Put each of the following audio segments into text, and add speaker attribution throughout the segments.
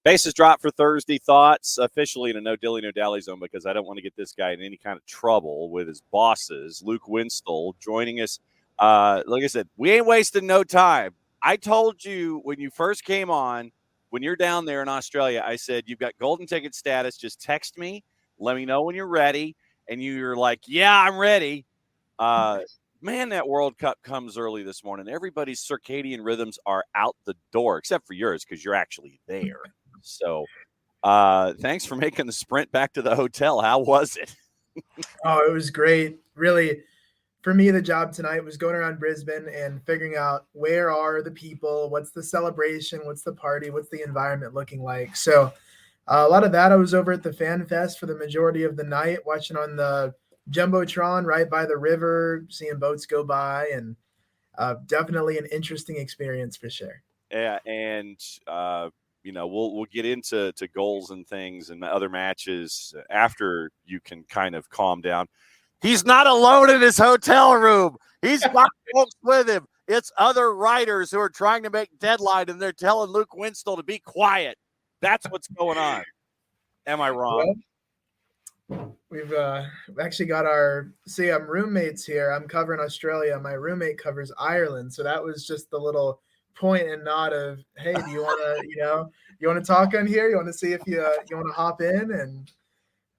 Speaker 1: Bases dropped for Thursday thoughts, officially in a no dilly, no dally zone because I don't want to get this guy in any kind of trouble with his bosses. Luke Winstel joining us. Like I said, we ain't wasting no time. I told you when you first came on, when you're down there in Australia, I said, you've got golden ticket status. Just text me. Let me know when you're ready. And you're like, yeah, I'm ready. Man, that World Cup comes early this morning. Everybody's circadian rhythms are out the door, except for yours because you're actually there. So thanks for making the sprint back to the hotel. How was it?
Speaker 2: Oh, it was great. Really, for me, the job tonight was going around Brisbane and figuring out where are the people, what's the celebration, what's the party, what's the environment looking like. So a lot of that, I was over at the Fan Fest for the majority of the night, watching on the Jumbotron right by the river, seeing boats go by, and definitely an interesting experience for sure.
Speaker 1: Yeah, and we'll get into goals and things and other matches after you can kind of calm down. He's not alone in his hotel room. He's got folks with him. It's other writers who are trying to make deadline, and they're telling Luke Winstel to be quiet. That's what's going on. Am I wrong?
Speaker 2: Well, we've actually got I'm roommates here. I'm covering Australia. My roommate covers Ireland. So that was just the little point and nod of, hey, do you want to, you want to talk on here? You want to see if you want to hop in? And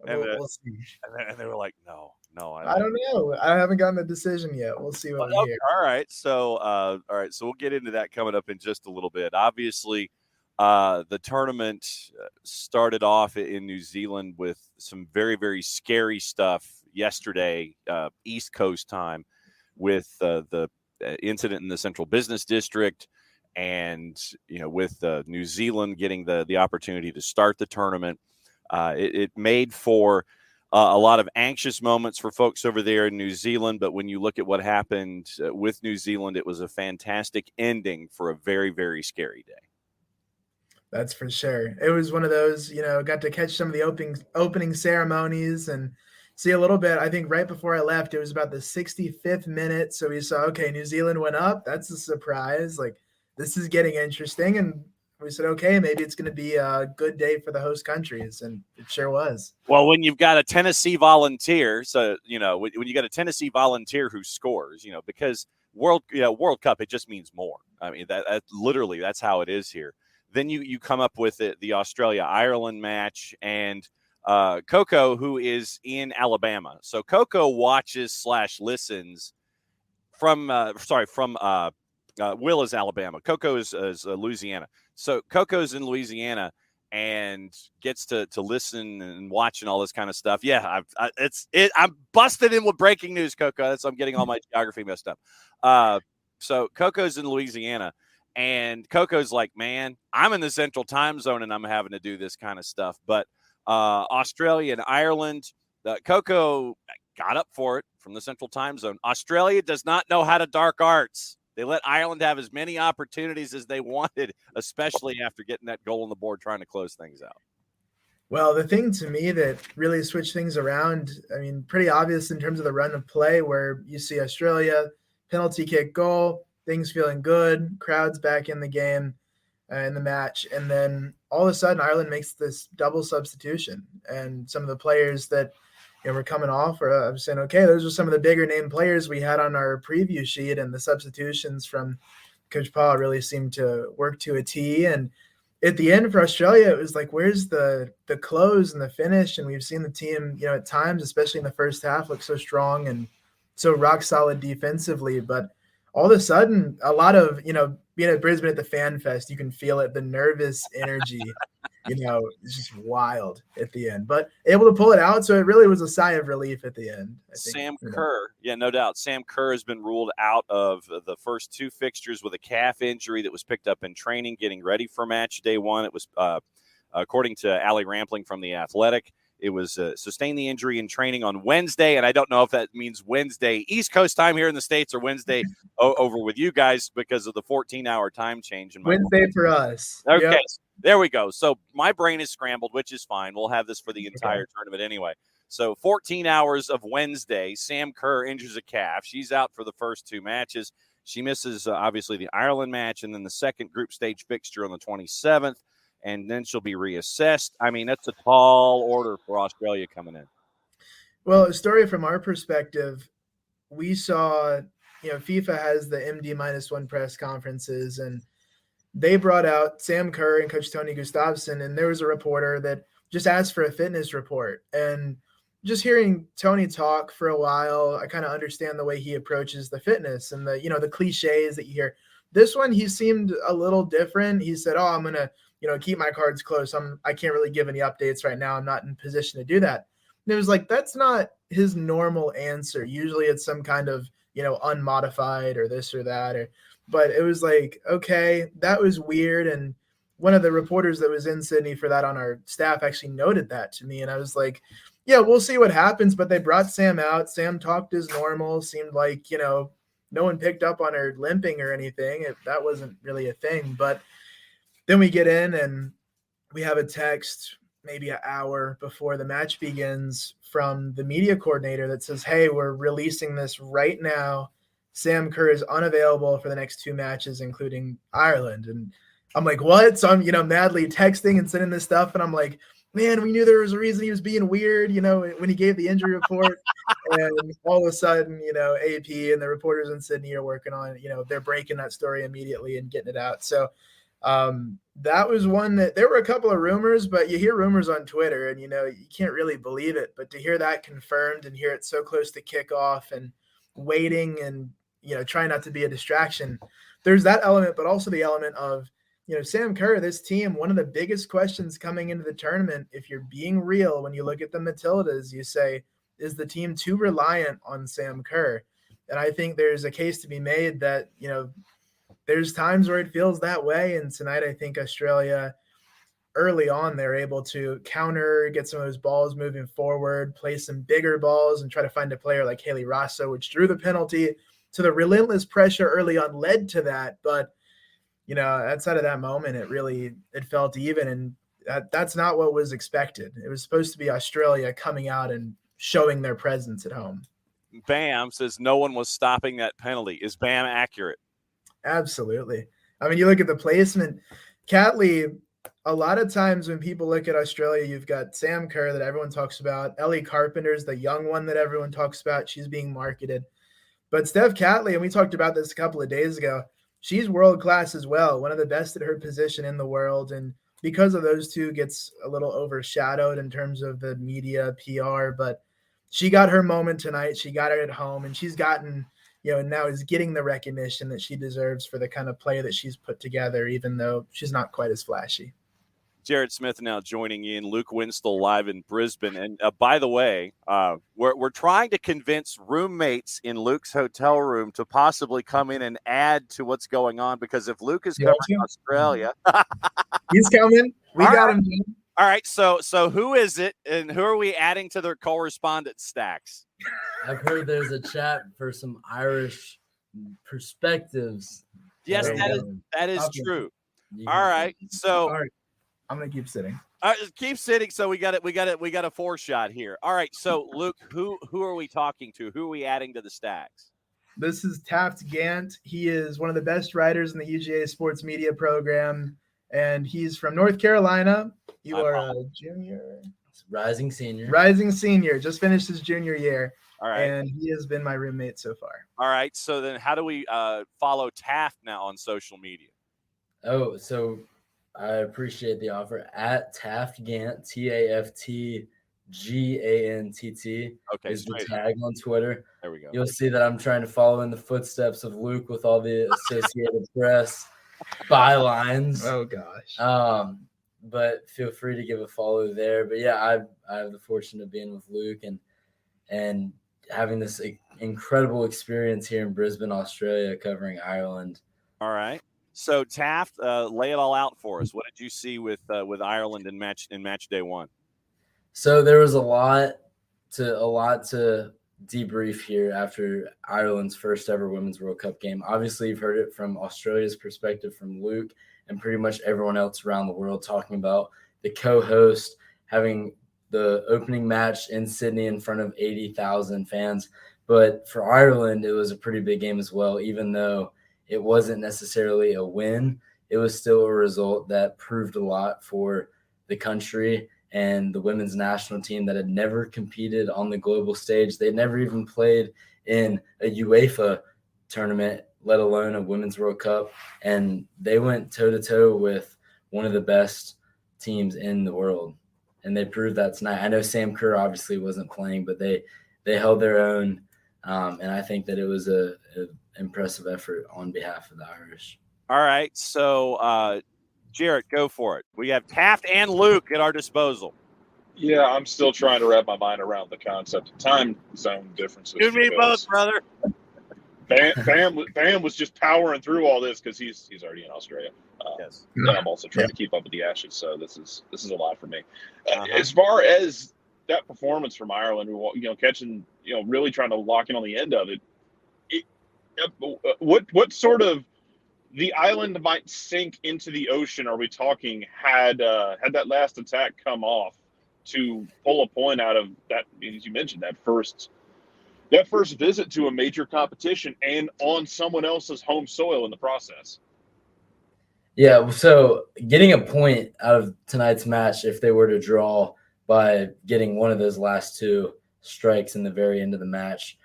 Speaker 2: we'll see.
Speaker 1: And they were like, no.
Speaker 2: I don't know. I haven't gotten a decision yet. We'll see what we hear.
Speaker 1: All right. So we'll get into that coming up in just a little bit. Obviously, the tournament started off in New Zealand with some very, very scary stuff yesterday, East Coast time, with the incident in the Central Business District, and with New Zealand getting the opportunity to start the tournament. It made for a lot of anxious moments for folks over there in New Zealand, but when you look at what happened with New Zealand, it was a fantastic ending for a very, very scary day.
Speaker 2: That's for sure. It was one of those, got to catch some of the opening ceremonies and see a little bit. I think right before I left, it was about the 65th minute. So we saw, okay, New Zealand went up. That's a surprise. Like, this is getting interesting. And we said, okay, maybe it's going to be a good day for the host countries. And it sure was.
Speaker 1: Well, when you've got a Tennessee Volunteer, so, when you got a Tennessee Volunteer who scores, because World Cup, it just means more. I mean, that literally, that's how it is here. Then you come up with the Australia-Ireland match, and Coco, who is in Alabama. So Coco watches/listens from Will is Alabama. Coco is Louisiana. So Coco's in Louisiana and gets to listen and watch and all this kind of stuff. Yeah, I'm busted in with breaking news, Coco. I'm getting all my geography messed up. So Coco's in Louisiana. And Coco's like, man, I'm in the Central Time Zone and I'm having to do this kind of stuff. But Australia and Ireland, Coco got up for it from the Central Time Zone. Australia does not know how to dark arts. They let Ireland have as many opportunities as they wanted, especially after getting that goal on the board, trying to close things out.
Speaker 2: Well, the thing to me that really switched things around, I mean, pretty obvious in terms of the run of play, where you see Australia, penalty kick goal, things feeling good, crowds back in the game, in the match. And then all of a sudden, Ireland makes this double substitution. And some of the players that were coming off are saying, okay, those are some of the bigger name players we had on our preview sheet. And the substitutions from Coach Paul really seemed to work to a T. And at the end for Australia, it was like, where's the close and the finish? And we've seen the team, at times, especially in the first half, look so strong and so rock solid defensively. But all of a sudden, a lot of, being at Brisbane at the Fan Fest, you can feel it, the nervous energy, it's just wild at the end. But able to pull it out, so it really was a sigh of relief at the end, I think.
Speaker 1: Sam Kerr, yeah, no doubt. Sam Kerr has been ruled out of the first two fixtures with a calf injury that was picked up in training, getting ready for match day one. It was, according to Ali Rampling from The Athletic, it was sustained the injury in training on Wednesday, and I don't know if that means Wednesday East Coast time here in the States or Wednesday over with you guys because of the 14-hour time change.
Speaker 2: Wednesday for us.
Speaker 1: Okay, yep. There we go. So my brain is scrambled, which is fine. We'll have this for the entire tournament anyway. So 14 hours of Wednesday, Sam Kerr injures a calf. She's out for the first two matches. She misses, obviously, the Ireland match and then the second group stage fixture on the 27th. and then she'll be reassessed. I mean, that's a tall order for Australia coming in.
Speaker 2: Well, a story from our perspective, we saw, FIFA has the MD-1 press conferences, and they brought out Sam Kerr and Coach Tony Gustafsson, and there was a reporter that just asked for a fitness report. And just hearing Tony talk for a while, I kind of understand the way he approaches the fitness and the cliches that you hear. This one, he seemed a little different. He said, I'm going to, keep my cards close. I can't really give any updates right now. I'm not in position to do that. And it was like, that's not his normal answer. Usually it's some kind of, unmodified or this or that, but it was like, okay, that was weird. And one of the reporters that was in Sydney for that on our staff actually noted that to me. And I was like, yeah, we'll see what happens. But they brought Sam out. Sam talked as normal, seemed like, no one picked up on her limping or anything. That wasn't really a thing. But then we get in and we have a text maybe an hour before the match begins from the media coordinator that says, hey, we're releasing this right now. Sam Kerr is unavailable for the next 2 matches, including Ireland. And I'm like, what? So I'm, madly texting and sending this stuff. And I'm like, man, we knew there was a reason he was being weird, when he gave the injury report. And all of a sudden, AP and the reporters in Sydney are working on, they're breaking that story immediately and getting it out. So that was one that there were a couple of rumors, but you hear rumors on Twitter and, you can't really believe it. But to hear that confirmed and hear it so close to kickoff and waiting and, trying not to be a distraction, there's that element, but also the element of, Sam Kerr, this team, one of the biggest questions coming into the tournament, if you're being real, when you look at the Matildas, you say, is the team too reliant on Sam Kerr? And I think there's a case to be made that, there's times where it feels that way. And tonight, I think Australia, early on, they're able to counter, get some of those balls moving forward, play some bigger balls, and try to find a player like Haley Rosso, which drew the penalty. So the relentless pressure early on led to that. But, outside of that moment, it felt even. And that's not what was expected. It was supposed to be Australia coming out and showing their presence at home.
Speaker 1: Bam says no one was stopping that penalty. Is Bam accurate?
Speaker 2: Absolutely. I mean, you look at the placement. Catley, a lot of times when people look at Australia, you've got Sam Kerr that everyone talks about. Ellie Carpenter's the young one that everyone talks about. She's being marketed. But Steph Catley, and we talked about this a couple of days ago, she's world-class as well, one of the best at her position in the world. And because of those two, gets a little overshadowed in terms of the media, PR. But she got her moment tonight. She got it at home, and she's gotten – and now is getting the recognition that she deserves for the kind of play that she's put together, even though she's not quite as flashy.
Speaker 1: Jared Smith now joining in. Luke Winstel live in Brisbane. And by the way, we're trying to convince roommates in Luke's hotel room to possibly come in and add to what's going on, because if Luke is covering Australia.
Speaker 2: He's coming. We got him.
Speaker 1: All right. So who is it, and who are we adding to their correspondent stacks?
Speaker 3: I've heard there's a chat for some Irish perspectives.
Speaker 1: Yes, that is true. All right. So
Speaker 2: I'm gonna keep sitting.
Speaker 1: Keep sitting. So we got a 4-shot here. All right. So Luke, who are we talking to? Who are we adding to the stacks?
Speaker 2: This is Taft Gantt. He is one of the best writers in the UGA sports media program, and he's from North Carolina. You are a junior.
Speaker 3: Rising senior.
Speaker 2: Rising senior. Just finished his junior year.
Speaker 1: All right.
Speaker 2: And he has been my roommate so far.
Speaker 1: All right. So then how do we follow Taft now on social media?
Speaker 3: Oh, so I appreciate the offer. At Taft Gantt, TaftGantt.
Speaker 1: Okay.
Speaker 3: Is the tag on Twitter.
Speaker 1: There we go.
Speaker 3: You'll see that I'm trying to follow in the footsteps of Luke with all the Associated Press bylines.
Speaker 2: Oh, gosh.
Speaker 3: But feel free to give a follow there. But yeah, I have the fortune of being with Luke and having this incredible experience here in Brisbane, Australia, covering Ireland.
Speaker 1: All right. So Taft, lay it all out for us. What did you see with Ireland in match day one?
Speaker 3: So there was a lot to debrief here after Ireland's first ever Women's World Cup game. Obviously, you've heard it from Australia's perspective, from Luke, and pretty much everyone else around the world talking about the co-host having the opening match in Sydney in front of 80,000 fans. But for Ireland, it was a pretty big game as well, even though it wasn't necessarily a win. it was still a result that proved a lot for the country and the women's national team that had never competed on the global stage. They'd never even played in a UEFA tournament, let alone a Women's World Cup. And they went toe-to-toe with one of the best teams in the world. And they proved that tonight. I know Sam Kerr obviously wasn't playing, but they held their own. And I think that it was an impressive effort on behalf of the Irish.
Speaker 1: All right. So, Jarrett, go for it. We have Taft and Luke at our disposal.
Speaker 4: Yeah, I'm still trying to wrap my mind around the concept of time zone differences.
Speaker 1: You and me both, brother.
Speaker 4: Bam was just powering through all this because he's already in Australia.
Speaker 1: Yes.
Speaker 4: And I'm also trying to keep up with the Ashes, so this is a lot for me. As far as that performance from Ireland, catching, really trying to lock in on the end of it. What sort of the island might sink into the ocean are we talking had that last attack come off to pull a point out of that, as you mentioned, that first visit to a major competition and on someone else's home soil in the process?
Speaker 3: Yeah, so getting a point out of tonight's match, if they were to draw by getting one of those last two strikes in the very end of the match,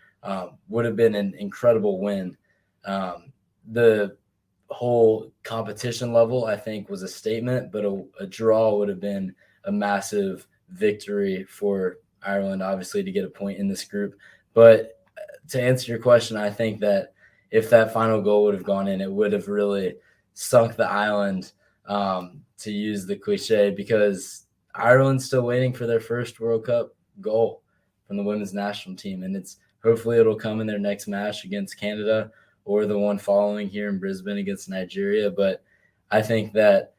Speaker 3: would have been an incredible win. The whole competition level, I think, was a statement, but a draw would have been a massive victory for Ireland, obviously, to get a point in this group. But to answer your question, I think that if that final goal would have gone in, it would have really sunk the island, to use the cliche, because Ireland's still waiting for their first World Cup goal from the women's national team. And hopefully it'll come in their next match against Canada or the one following here in Brisbane against Nigeria. But I think that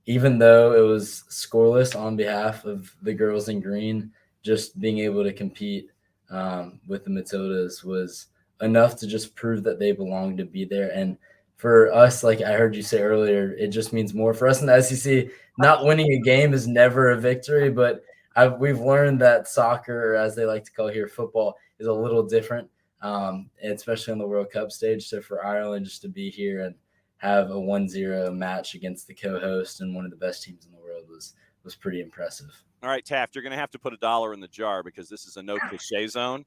Speaker 3: even though it was scoreless on behalf of the girls in green, just being able to compete with the Matildas was enough to just prove that they belong to be there. And for us, like I heard you say earlier, it just means more for us in the SEC. Not winning a game is never a victory, but we've learned that soccer, or as they like to call here, football, is a little different, especially on the World Cup stage. So for Ireland just to be here and have a 1-0 match against the co-host and one of the best teams in the world was pretty impressive.
Speaker 1: All right, Taft, you're going to have to put $1 in the jar because this is a no cliche zone.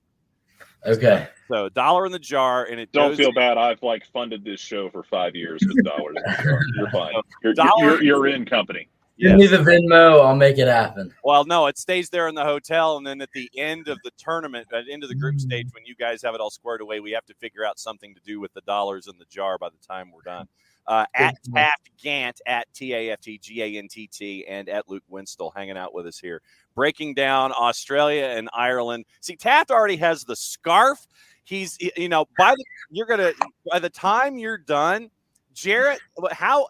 Speaker 3: Okay.
Speaker 1: So $1 in the jar, and it
Speaker 4: don't feel bad. I've funded this show for 5 years with dollars in the jar. You're fine. You're in company.
Speaker 3: Give me the Venmo. I'll make it happen.
Speaker 1: Well, no, it stays there in the hotel, and then at the end of the tournament, at the end of the group stage, when you guys have it all squared away, we have to figure out something to do with the dollars in the jar by the time we're done. At Taft Gantt, at TaftGantt, and at Luke Winstel hanging out with us here, breaking down Australia and Ireland. See, Taft already has the scarf. He's, by the time you're done, Jarrett, how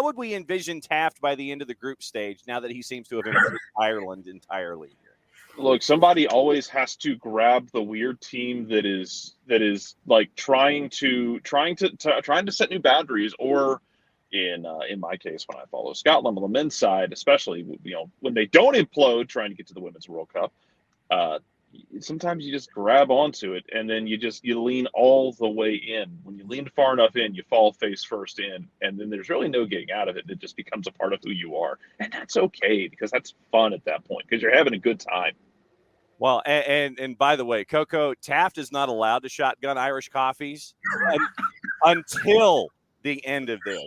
Speaker 1: would we envision Taft by the end of the group stage now that he seems to have embraced Ireland entirely here?
Speaker 4: Look, somebody always has to grab the weird team that is like trying to set new boundaries, or in my case, when I follow Scotland on the men's side, especially, when they don't implode trying to get to the Women's World Cup, sometimes you just grab onto it and then you lean all the way in. When you lean far enough in, you fall face first in, and then there's really no getting out of it. It just becomes a part of who you are, and that's okay because that's fun at that point because you're having a good time.
Speaker 1: Well, and by the way, Coco, Taft is not allowed to shotgun Irish coffees until the end of this.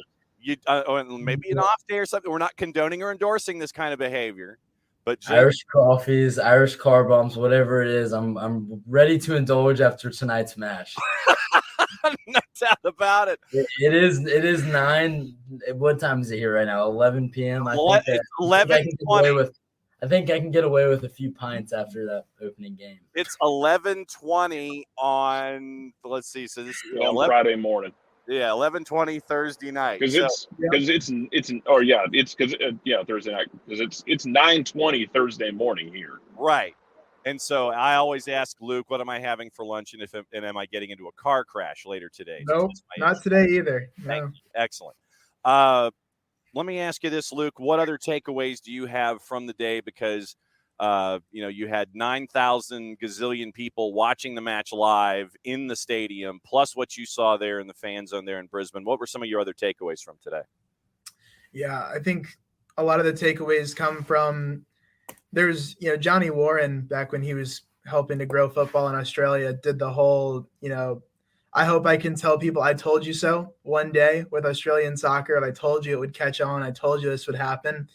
Speaker 1: Maybe an off day or something. We're not condoning or endorsing this kind of behavior. But
Speaker 3: Irish coffees, Irish car bombs, whatever it is, I'm ready to indulge after tonight's match.
Speaker 1: No doubt about it.
Speaker 3: It is 9. What time is it here right now? 11 p.m.
Speaker 1: It's 11:20.
Speaker 3: I think I can get away with a few pints after that opening game.
Speaker 1: It's 11:20 on. Let's see. So this is
Speaker 4: on Friday morning.
Speaker 1: Yeah, 11:20 Thursday night.
Speaker 4: Because it's Thursday night because it's 9:20 Thursday morning here.
Speaker 1: Right, and so I always ask Luke, "What am I having for lunch?" And am I getting into a car crash later today?
Speaker 2: Nope, not today either.
Speaker 1: Thank you. Excellent. Let me ask you this, Luke. What other takeaways do you have from the day? Because You had 9,000 gazillion people watching the match live in the stadium, plus what you saw there in the fan zone there in Brisbane. What were some of your other takeaways from today?
Speaker 2: Yeah, I think a lot of the takeaways come from there's, Johnny Warren back when he was helping to grow football in Australia did the whole, I hope I can tell people I told you so one day with Australian soccer. And I told you it would catch on. I told you this would happen.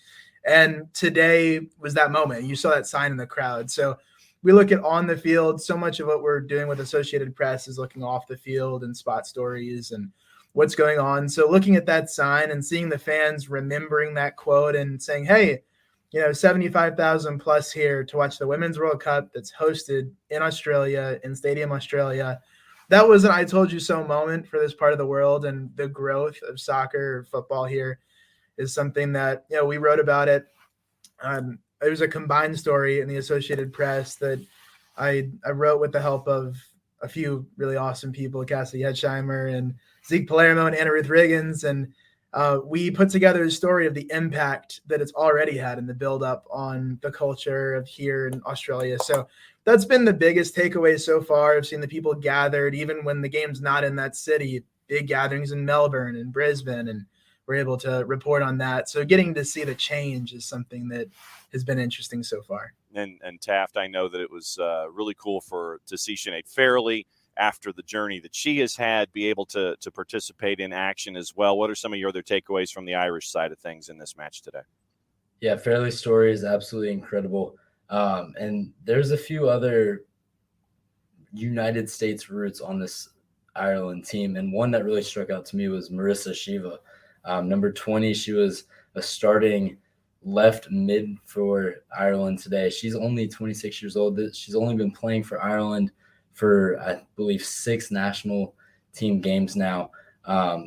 Speaker 2: And today was that moment. You saw that sign in the crowd. So we look at on the field. So much of what we're doing with Associated Press is looking off the field and spot stories and what's going on. So looking at that sign and seeing the fans remembering that quote and saying, hey, 75,000 plus here to watch the Women's World Cup that's hosted in Australia, in Stadium Australia. That was an I told you so moment for this part of the world, and the growth of soccer or football here is something that, we wrote about it. It was a combined story in the Associated Press that I wrote with the help of a few really awesome people, Cassidy Hetzheimer and Zeke Palermo and Anna Ruth Riggins. And we put together a story of the impact that it's already had in the build-up on the culture of here in Australia. So that's been the biggest takeaway so far. I've seen the people gathered, even when the game's not in that city, big gatherings in Melbourne and Brisbane, and we're able to report on that. So getting to see the change is something that has been interesting so far.
Speaker 1: And Taft, I know that it was really cool to see Sinead Fairley, after the journey that she has had, be able to participate in action as well. What are some of your other takeaways from the Irish side of things in this match today?
Speaker 3: Yeah, Fairley's story is absolutely incredible. And there's a few other United States roots on this Ireland team. And one that really struck out to me was Marissa Shiva. Number 20, she was a starting left mid for Ireland today. She's only 26 years old. She's only been playing for Ireland for, I believe, 6 national team games now.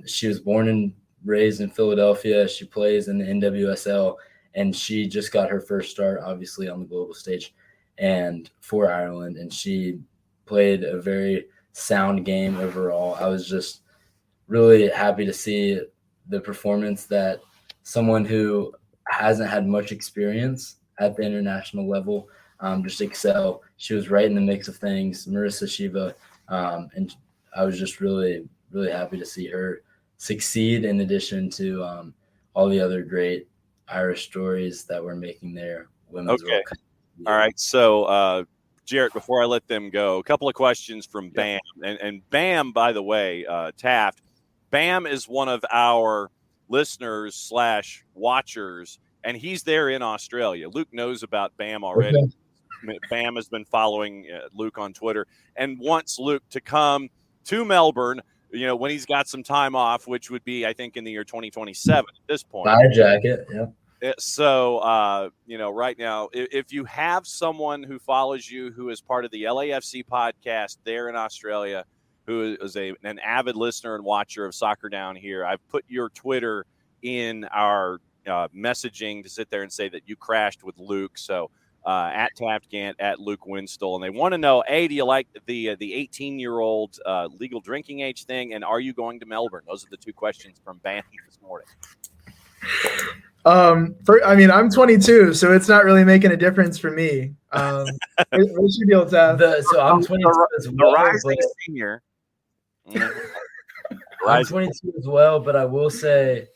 Speaker 3: She was born and raised in Philadelphia. She plays in the NWSL, and she just got her first start, obviously, on the global stage and for Ireland, and she played a very sound game overall. I was just really happy to see the performance that someone who hasn't had much experience at the international level just excel. She was right in the mix of things, Marissa Shiva, and I was just really, really happy to see her succeed in addition to all the other great Irish stories that we're making there. Women's World Cup.
Speaker 1: All right. So, Jarrett, before I let them go, a couple of questions from Bam. And Bam, by the way, Taft, Bam is one of our listeners / watchers, and he's there in Australia. Luke knows about Bam already. Okay. Bam has been following Luke on Twitter and wants Luke to come to Melbourne, when he's got some time off, which would be, I think, in the year 2027 at this point.
Speaker 3: Buy a jacket, yeah.
Speaker 1: So, right now, if you have someone who follows you who is part of the LAFC podcast there in Australia, who is an avid listener and watcher of soccer down here, I've put your Twitter in our messaging to sit there and say that you crashed with Luke. So, at Taft Gantt, at Luke Winstel, and they want to know, do you like the 18-year-old legal drinking age thing, and are you going to Melbourne? Those are the 2 questions from Bam this morning.
Speaker 2: I'm 22, so it's not really making a difference for me. What should be able to have?
Speaker 3: So I'm 22 as well.
Speaker 1: The rising senior.
Speaker 3: I'm 22 as well, but I will say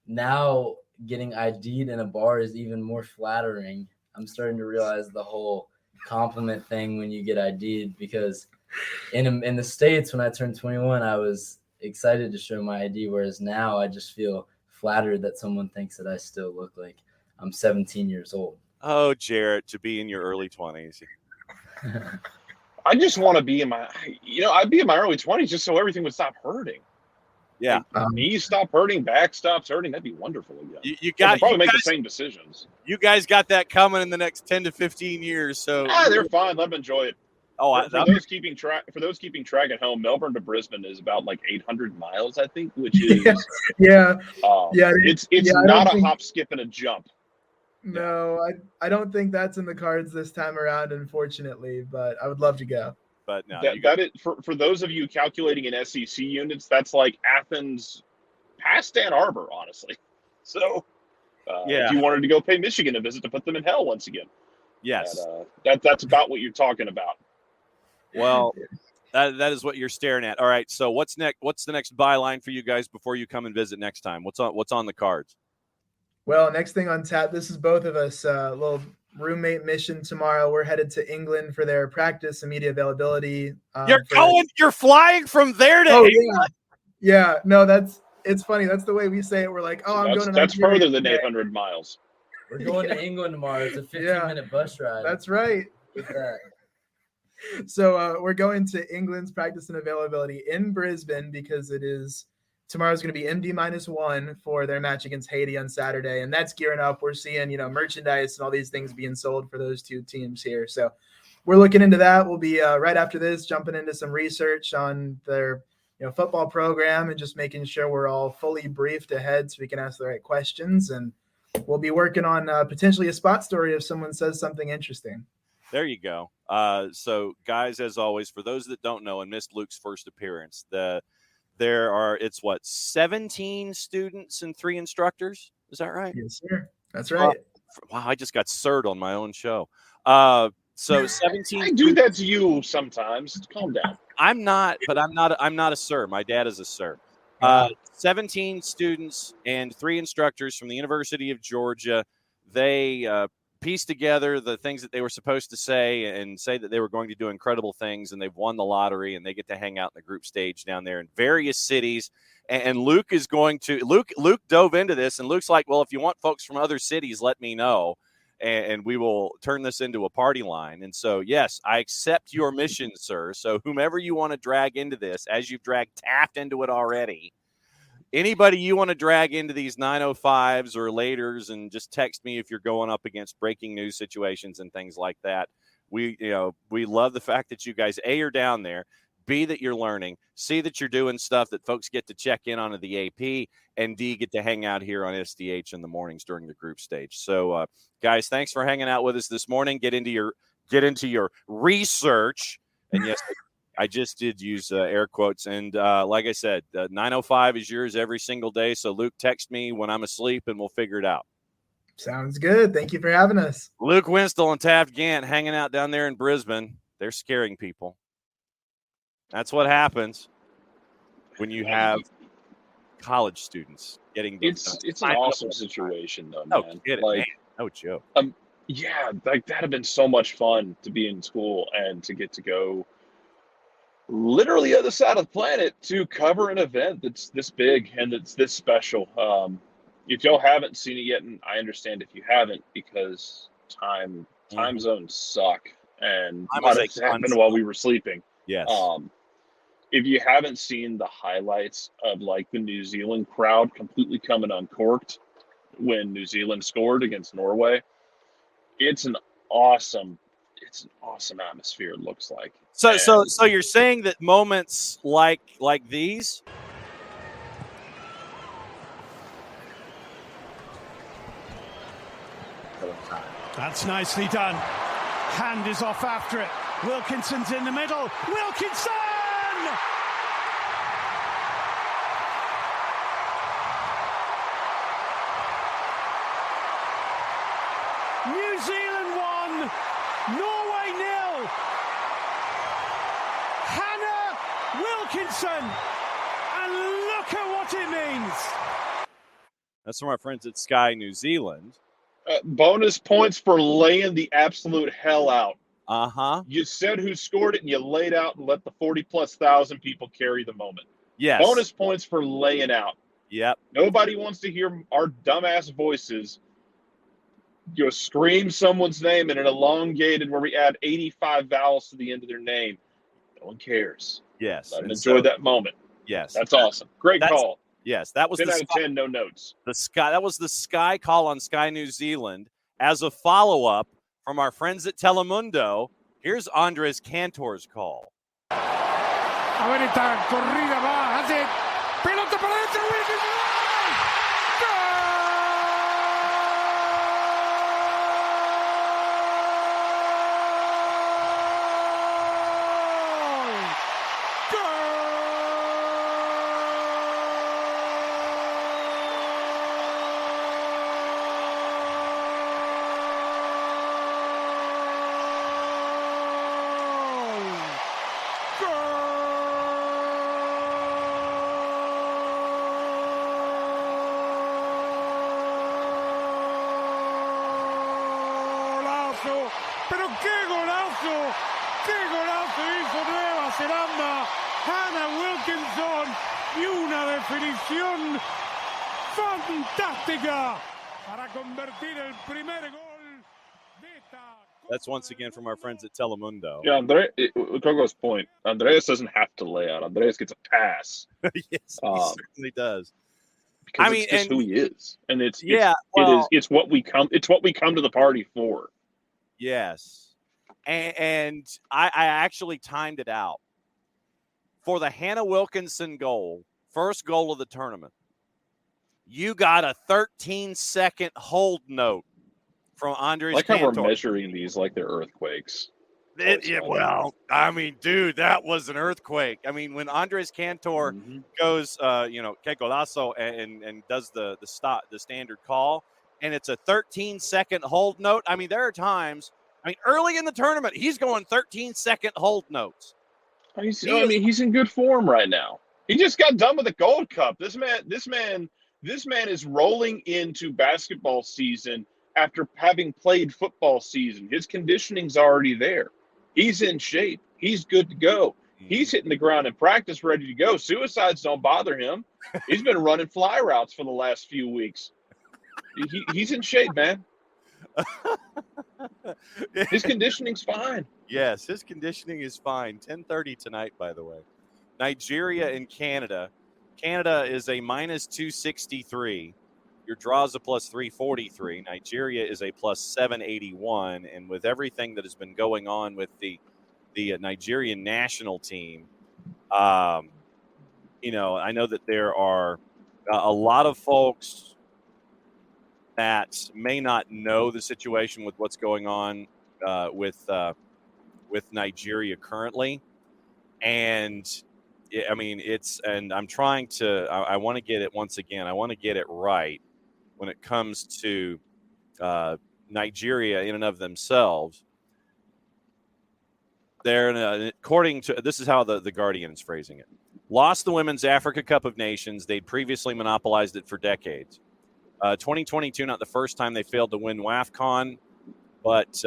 Speaker 3: now getting ID'd in a bar is even more flattering. I'm starting to realize the whole compliment thing when you get ID'd, because in the States, when I turned 21, I was excited to show my ID, whereas now I just feel flattered that someone thinks that I still look like I'm 17 years old.
Speaker 1: Oh, Jarrett, to be in your early 20s.
Speaker 4: I just want to be I'd be in my early 20s just so everything would stop hurting.
Speaker 1: Yeah.
Speaker 4: Knees stop hurting, back stops hurting. That'd be wonderful again.
Speaker 1: You probably
Speaker 4: make the same decisions.
Speaker 1: You guys got that coming in the next 10 to 15 years. So
Speaker 4: they're fine. Let them enjoy it.
Speaker 1: Oh,
Speaker 4: for those keeping track at home, Melbourne to Brisbane is about like 800 miles, I think, which is It's not a hop, skip, and a jump.
Speaker 2: No, I don't think that's in the cards this time around, unfortunately. But I would love to go.
Speaker 1: But no,
Speaker 4: for those of you calculating in SEC units, that's like Athens past Ann Arbor, honestly. So, if you wanted to go pay Michigan a visit to put them in hell once again.
Speaker 1: Yes.
Speaker 4: That's about what you're talking about.
Speaker 1: Well, that is what you're staring at. All right. So what's next? What's the next byline for you guys before you come and visit next time? What's on the cards?
Speaker 2: Well, next thing on tap, this is both of us, a little roommate mission tomorrow. We're headed to England for their practice and media availability.
Speaker 1: You're flying from there to England?
Speaker 2: Yeah. No, it's funny. That's the way we say it. We're like, I'm going to
Speaker 4: That's
Speaker 2: Nigeria
Speaker 4: further than
Speaker 2: today.
Speaker 4: 800 miles.
Speaker 3: We're going to England tomorrow. It's a 15-minute bus ride.
Speaker 2: That's right.
Speaker 3: With that.
Speaker 2: So we're going to England's practice and availability in Brisbane because tomorrow's going to be MD-1 for their match against Haiti on Saturday, and that's gearing up. We're seeing, merchandise and all these things being sold for those two teams here. So we're looking into that. We'll be right after this jumping into some research on their football program and just making sure we're all fully briefed ahead so we can ask the right questions. And we'll be working on potentially a spot story if someone says something interesting.
Speaker 1: There you go. So, guys, as always, for those that don't know and missed Luke's first appearance, there are 17 students and 3 instructors. Is that right?
Speaker 2: Yes, sir. That's right.
Speaker 1: Wow, I just got sirred on my own show. So 17.
Speaker 4: I do that to you sometimes. Calm down.
Speaker 1: I'm not a sir. My dad is a sir. 17 students and 3 instructors from the University of Georgia. They pieced together the things that they were supposed to say and say that they were going to do incredible things, and they've won the lottery, and they get to hang out in the group stage down there in various cities. And Luke is going to Luke dove into this, and Luke's like, well, if you want folks from other cities, let me know, and we will turn this into a party line. And so, yes, I accept your mission, sir. So whomever you want to drag into this, as you've dragged Taft into it already, anybody you want to drag into these 905s or laters, and just text me if you're going up against breaking news situations and things like that. We love the fact that you guys, A, are down there, B, that you're learning, C, that you're doing stuff that folks get to check in on the AP, and D, get to hang out here on SDH in the mornings during the group stage. So, guys, thanks for hanging out with us this morning. Get into your research. And yes, I just did use air quotes. And like I said, 905 is yours every single day. So, Luke, text me when I'm asleep, and we'll figure it out.
Speaker 2: Sounds good. Thank you for having us.
Speaker 1: Luke Winstel and Taft Gantt hanging out down there in Brisbane. They're scaring people. That's what happens when you have college students getting.
Speaker 4: It's an awesome situation, though, man.
Speaker 1: No joke.
Speaker 4: Yeah, like that'd have been so much fun to be in school and to get to go literally other side of the planet to cover an event that's this big and that's this special. If y'all haven't seen it yet, and I understand if you haven't, because time zones suck and a lot of happened while we were sleeping.
Speaker 1: Yes.
Speaker 4: If you haven't seen the highlights of like the New Zealand crowd completely coming uncorked when New Zealand scored against Norway, it's an awesome atmosphere. It looks like.
Speaker 1: So you're saying that moments like these.
Speaker 5: That's nicely done. Hand is off after it. Wilkinson's in the middle. Wilkinson! New Zealand 1, Norway 0. Hannah Wilkinson, and look at what it means.
Speaker 1: That's from our friends at Sky New Zealand.
Speaker 4: Bonus points for laying the absolute hell out.
Speaker 1: Uh-huh.
Speaker 4: You said who scored it, and you laid out and let the 40,000+ people carry the moment.
Speaker 1: Yes.
Speaker 4: Bonus points for laying out.
Speaker 1: Yep.
Speaker 4: Nobody wants to hear our dumbass voices scream someone's name in an elongated where we add 85 vowels to the end of their name. No one cares.
Speaker 1: Yes.
Speaker 4: Let them enjoy that moment.
Speaker 1: Yes.
Speaker 4: That's awesome. Great call.
Speaker 1: Yes, that was
Speaker 4: 10 out of 10, no notes.
Speaker 1: That was the Sky call on Sky New Zealand. As a follow-up from our friends at Telemundo, here's Andres Cantor's call.
Speaker 5: A ver, esta corrida va, hace pelota para adentro, Wilkinson. ¡Golazo! ¡Pero qué golazo! ¡Qué golazo hizo Nueva Zelanda! Hannah Wilkinson y una definición fantástica para convertir el primer gol de esta.
Speaker 1: That's once again from our friends at Telemundo.
Speaker 4: Yeah, Coco's point. Andreas doesn't have to lay out. Andreas gets a pass.
Speaker 1: Yes, he certainly does.
Speaker 4: Because it's just who he is, and it's what we come to the party for.
Speaker 1: Yes, and I actually timed it out for the Hannah Wilkinson goal, first goal of the tournament. You got a 13-second hold note from Andres
Speaker 4: Like
Speaker 1: Cantor.
Speaker 4: how we're measuring these like they're earthquakes.
Speaker 1: Well, I mean, dude, that was an earthquake. I mean, when Andres Cantor goes, que golazo, and does the standard call, and it's a 13-second hold note. I mean, there are times, early in the tournament, he's going 13-second hold notes.
Speaker 4: He's in good form right now. He just got done with the Gold Cup. This man is rolling into basketball season after having played football season. His conditioning's already there. He's in shape. He's good to go. He's hitting the ground in practice, ready to go. Suicides don't bother him. He's been running fly routes for the last few weeks. He's in shape, man. His conditioning's fine.
Speaker 1: Yes, his conditioning is fine. 10:30 tonight, by the way. Nigeria and Canada. Canada is a minus 263. Your draw is a plus 343. Nigeria is a plus 781. And with everything that has been going on with the Nigerian national team, I know that there are a lot of folks that may not know the situation with what's going on with Nigeria currently. And I'm trying to, I want to get it once again. I want to get it right when it comes to Nigeria in and of themselves. According to, this is how the Guardian is phrasing it. Lost the Women's Africa Cup of Nations. They'd previously monopolized it for decades. 2022, not the first time they failed to win WAFCON, but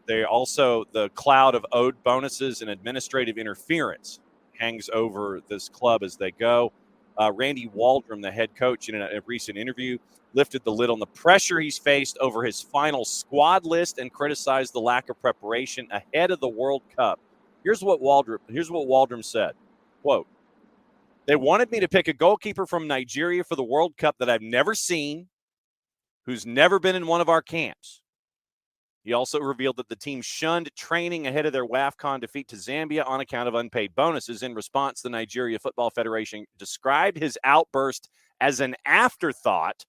Speaker 1: they also, the cloud of owed bonuses and administrative interference hangs over this club as they go. Randy Waldrum, the head coach, in a recent interview, lifted the lid on the pressure he's faced over his final squad list and criticized the lack of preparation ahead of the World Cup. Here's what Waldrum said, quote, "They wanted me to pick a goalkeeper from Nigeria for the World Cup that I've never seen, who's never been in one of our camps." He also revealed that the team shunned training ahead of their WAFCON defeat to Zambia on account of unpaid bonuses. In response, the Nigeria Football Federation described his outburst as an afterthought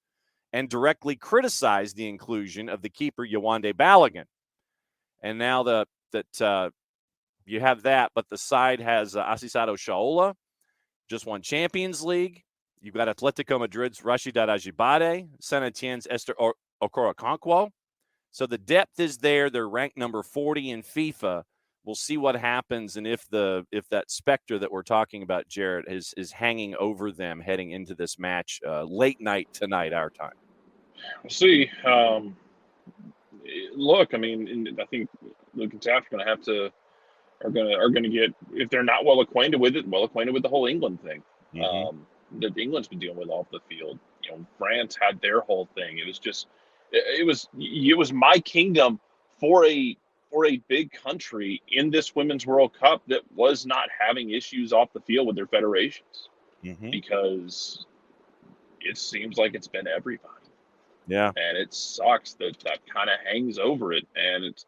Speaker 1: and directly criticized the inclusion of the keeper Yewande Balogun. And now that you have that, but the side has Asisato Shaola, just won Champions League. You've got Atletico Madrid's Rashidat Ajibade, Saint Etienne's Esther Okorokonkwo. So the depth is there. They're ranked number 40 in FIFA. We'll see what happens, and if that specter that we're talking about, Jared, is hanging over them heading into this match late night tonight, our time.
Speaker 4: We'll see. Look, I think Luke and Taft are going to get, if they're not well acquainted with the whole England thing that England's been dealing with off the field. France had their whole thing. It was my kingdom for a big country in this Women's World Cup that was not having issues off the field with their federations, because it seems like it's been everybody.
Speaker 1: Yeah. And
Speaker 4: it sucks that kind of hangs over it, and it's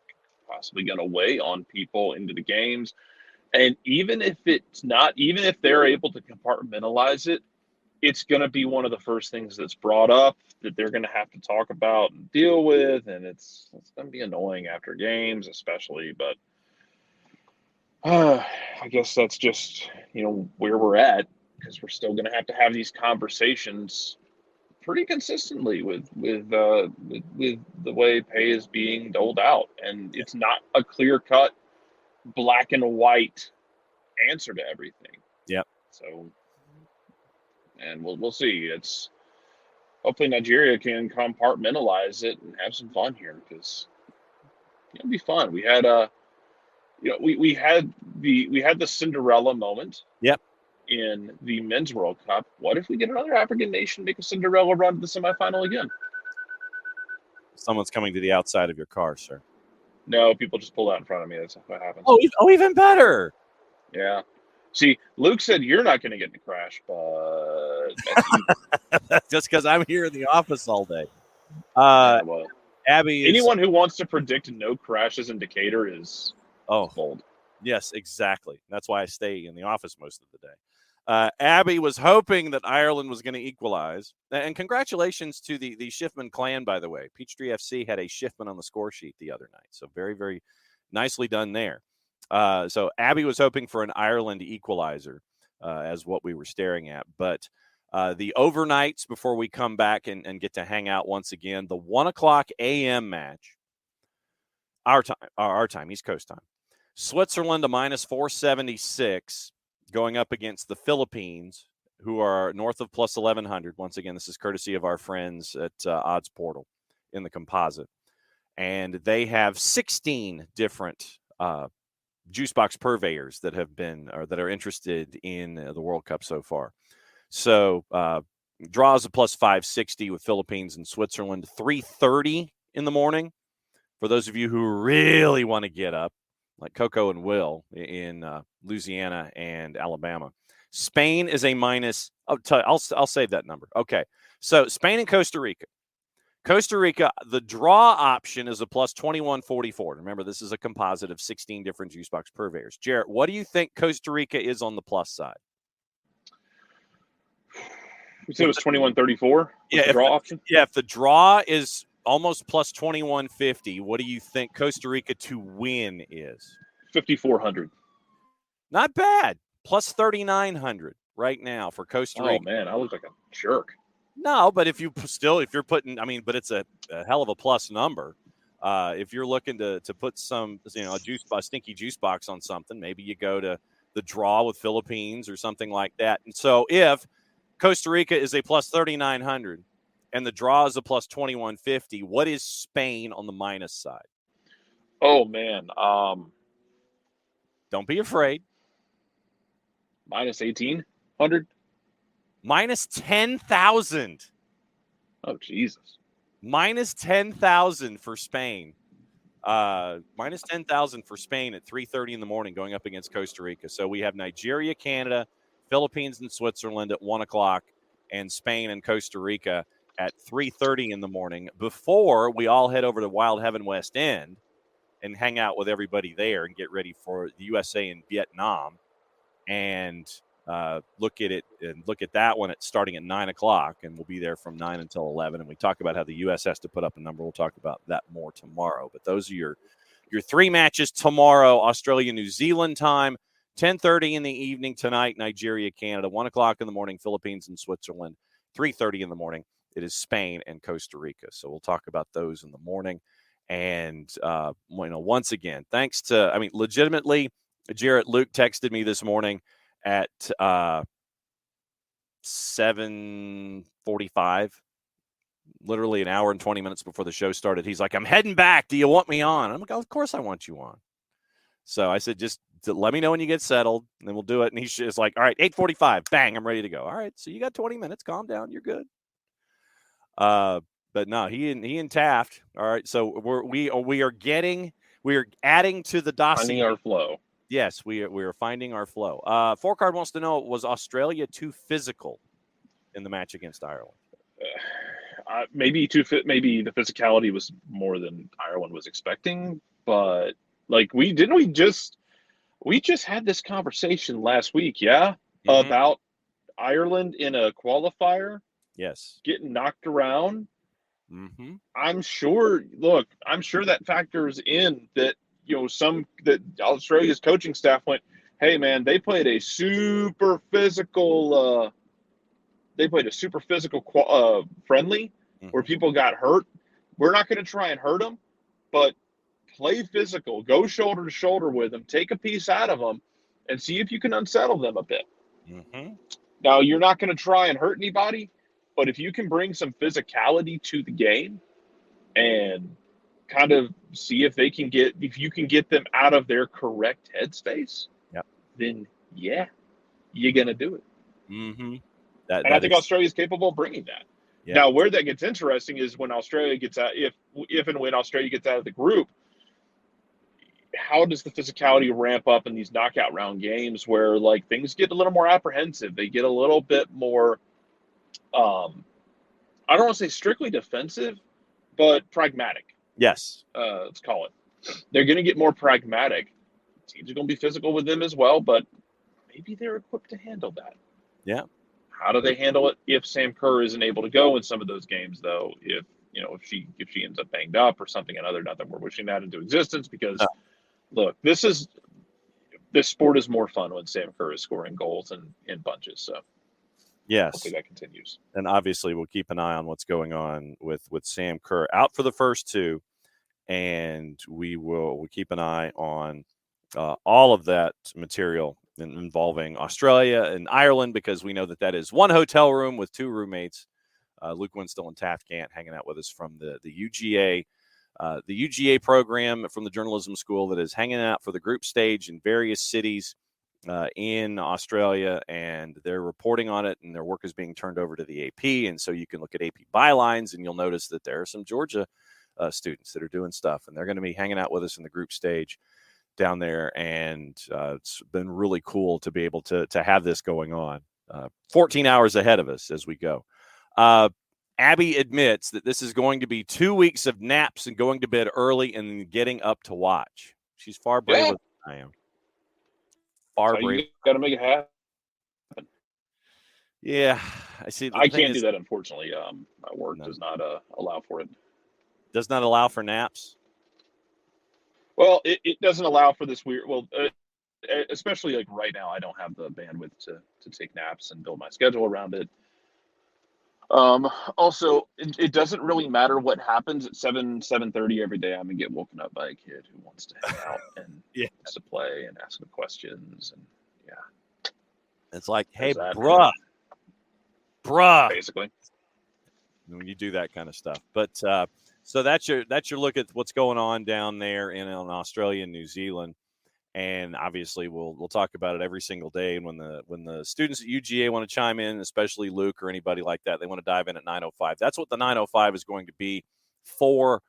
Speaker 4: possibly going to weigh on people into the games. And even if they're able to compartmentalize it, it's going to be one of the first things that's brought up that they're going to have to talk about and deal with. And it's going to be annoying after games, especially, but I guess that's just, where we're at, because we're still going to have these conversations pretty consistently with the way pay is being doled out. And it's not a clear cut black and white answer to everything.
Speaker 1: Yep.
Speaker 4: So, and we'll see. It's hopefully Nigeria can compartmentalize it and have some fun here, because it'll be fun. We had we had the Cinderella moment.
Speaker 1: Yep.
Speaker 4: In the Men's World Cup. What if we get another African nation make a Cinderella run to the semifinal again?
Speaker 1: Someone's coming to the outside of your car, sir.
Speaker 4: No, people just pull out in front of me. That's what happens.
Speaker 1: Oh, even better.
Speaker 4: Yeah. See, Luke said you're not going to get in a crash, but
Speaker 1: that's just because I'm here in the office all day.
Speaker 4: well,
Speaker 1: Abby,
Speaker 4: anyone who wants to predict no crashes in Decatur is bold.
Speaker 1: Yes, exactly. That's why I stay in the office most of the day. Abby was hoping that Ireland was going to equalize. And congratulations to the Schiffman clan, by the way. Peachtree FC had a Schiffman on the score sheet the other night. So very, very nicely done there. So Abby was hoping for an Ireland equalizer as what we were staring at. But the overnights before we come back and get to hang out once again, the 1 o'clock a.m. match, our time, East Coast time. Switzerland a minus 476 going up against the Philippines, who are north of plus 1,100. Once again, this is courtesy of our friends at Odds Portal in the composite. And they have 16 different juice box purveyors that have been or that are interested in the World Cup so far. So draws a plus 560 with Philippines and Switzerland, 3:30 in the morning. For those of you who really want to get up, like Coco and Will in Louisiana and Alabama. Spain is a minus. I'll save that number. Okay. So Spain and Costa Rica. Costa Rica, the draw option is a plus 2144. Remember, this is a composite of 16 different juice box purveyors. Jarrett, what do you think Costa Rica is on the plus side?
Speaker 4: You said it was 2134?
Speaker 1: Yeah.
Speaker 4: The draw option?
Speaker 1: Yeah. If the draw is almost plus 2150, what do you think Costa Rica to win is?
Speaker 4: 5,400.
Speaker 1: Not bad. Plus 3,900 right now for Costa Rica.
Speaker 4: Oh, man, I look like a jerk.
Speaker 1: No, but if you're putting, but it's a hell of a plus number. If you're looking to put some, a stinky juice box on something, maybe you go to the draw with Philippines or something like that. And so if Costa Rica is a plus 3,900 and the draw is a plus 2,150, what is Spain on the minus side?
Speaker 4: Oh, man.
Speaker 1: Don't be afraid.
Speaker 4: Minus 1,800?
Speaker 1: Minus 10,000.
Speaker 4: Oh, Jesus.
Speaker 1: Minus 10,000 for Spain. Minus 10,000 for Spain at 3:30 in the morning going up against Costa Rica. So we have Nigeria, Canada, Philippines, and Switzerland at 1 o'clock, and Spain and Costa Rica at 3:30 in the morning before we all head over to Wild Heaven West End and hang out with everybody there and get ready for the USA and Vietnam and look at that one starting at 9 o'clock, and we'll be there from 9 until 11. And we talk about how the U.S. has to put up a number. We'll talk about that more tomorrow. But those are your three matches tomorrow: Australia, New Zealand time, 10:30 in the evening tonight, Nigeria, Canada, 1 o'clock in the morning, Philippines and Switzerland, 3:30 in the morning. It is Spain and Costa Rica. So we'll talk about those in the morning. And once again, thanks to legitimately, Jarrett, Luke texted me this morning at 7:45, literally an hour and 20 minutes before the show started. He's like, "I'm heading back. Do you want me on?" I'm like, "Of course I want you on." So I said, "Just let me know when you get settled, and then we'll do it." And he's like, "All right, 8:45, bang, I'm ready to go." All right, so you got 20 minutes. Calm down, you're good. But no, he and Taft. All right, so we are adding to the dossier.
Speaker 4: Finding our flow.
Speaker 1: Yes, we are finding our flow. Four Card wants to know, was Australia too physical in the match against Ireland?
Speaker 4: Maybe the physicality was more than Ireland was expecting, but we just had this conversation last week, yeah, about Ireland in a qualifier.
Speaker 1: Yes,
Speaker 4: getting knocked around.
Speaker 1: Mm-hmm.
Speaker 4: I'm sure that factors in that. That Australia's coaching staff went, "Hey man, they played a super physical friendly where people got hurt. We're not going to try and hurt them, but play physical, go shoulder to shoulder with them, take a piece out of them, and see if you can unsettle them a bit.
Speaker 1: Mm-hmm.
Speaker 4: Now, you're not going to try and hurt anybody, but if you can bring some physicality to the game and kind of see if you can get them out of their correct headspace,
Speaker 1: Yep.
Speaker 4: then yeah, you're going to do it.
Speaker 1: Mm-hmm.
Speaker 4: And I think Australia is capable of bringing that.
Speaker 1: Yeah.
Speaker 4: Now, where that gets interesting is when Australia gets out, if and when Australia gets out of the group, how does the physicality ramp up in these knockout round games where like things get a little more apprehensive? They get a little bit more, I don't want to say strictly defensive, but pragmatic.
Speaker 1: Yes.
Speaker 4: Let's call it. They're going to get more pragmatic. Teams are going to be physical with them as well, but maybe they're equipped to handle that.
Speaker 1: Yeah.
Speaker 4: How do they handle it if Sam Kerr isn't able to go in some of those games, though? If she ends up banged up or something another, not that we're wishing that into existence, because look, this sport is more fun when Sam Kerr is scoring goals in bunches. So
Speaker 1: yes,
Speaker 4: hopefully that continues.
Speaker 1: And obviously we'll keep an eye on what's going on with Sam Kerr out for the first two, and we'll keep an eye on all of that material involving Australia and Ireland, because we know that is one hotel room with two roommates, Luke Winstel and Taft Gantt, hanging out with us from the UGA. The UGA program from the journalism school that is hanging out for the group stage in various cities in Australia, and they're reporting on it, and their work is being turned over to the AP. And so you can look at AP bylines, and you'll notice that there are some Georgia students that are doing stuff, and they're going to be hanging out with us in the group stage down there. And it's been really cool to be able to have this going on 14 hours ahead of us as we go. Abby admits that this is going to be 2 weeks of naps and going to bed early and then getting up to watch. She's far braver than I am. Far braver.
Speaker 4: You got to make it happen.
Speaker 1: Yeah, I see.
Speaker 4: I can't do that, unfortunately. My work does not allow for it.
Speaker 1: Does not allow for naps?
Speaker 4: Well, it doesn't allow for this weird. Well, especially like right now, I don't have the bandwidth to take naps and build my schedule around it. Also, it doesn't really matter what happens at 7:30 every day. I'm gonna get woken up by a kid who wants to hang out and wants to play and ask me questions, and
Speaker 1: it's like, hey, bruh,
Speaker 4: basically,
Speaker 1: when you do that kind of stuff. But so that's your look at what's going on down there in Australia and New Zealand. And obviously, we'll talk about it every single day. And when the students at UGA want to chime in, especially Luke or anybody like that, they want to dive in at 9:05. That's what the 9:05 is going to be for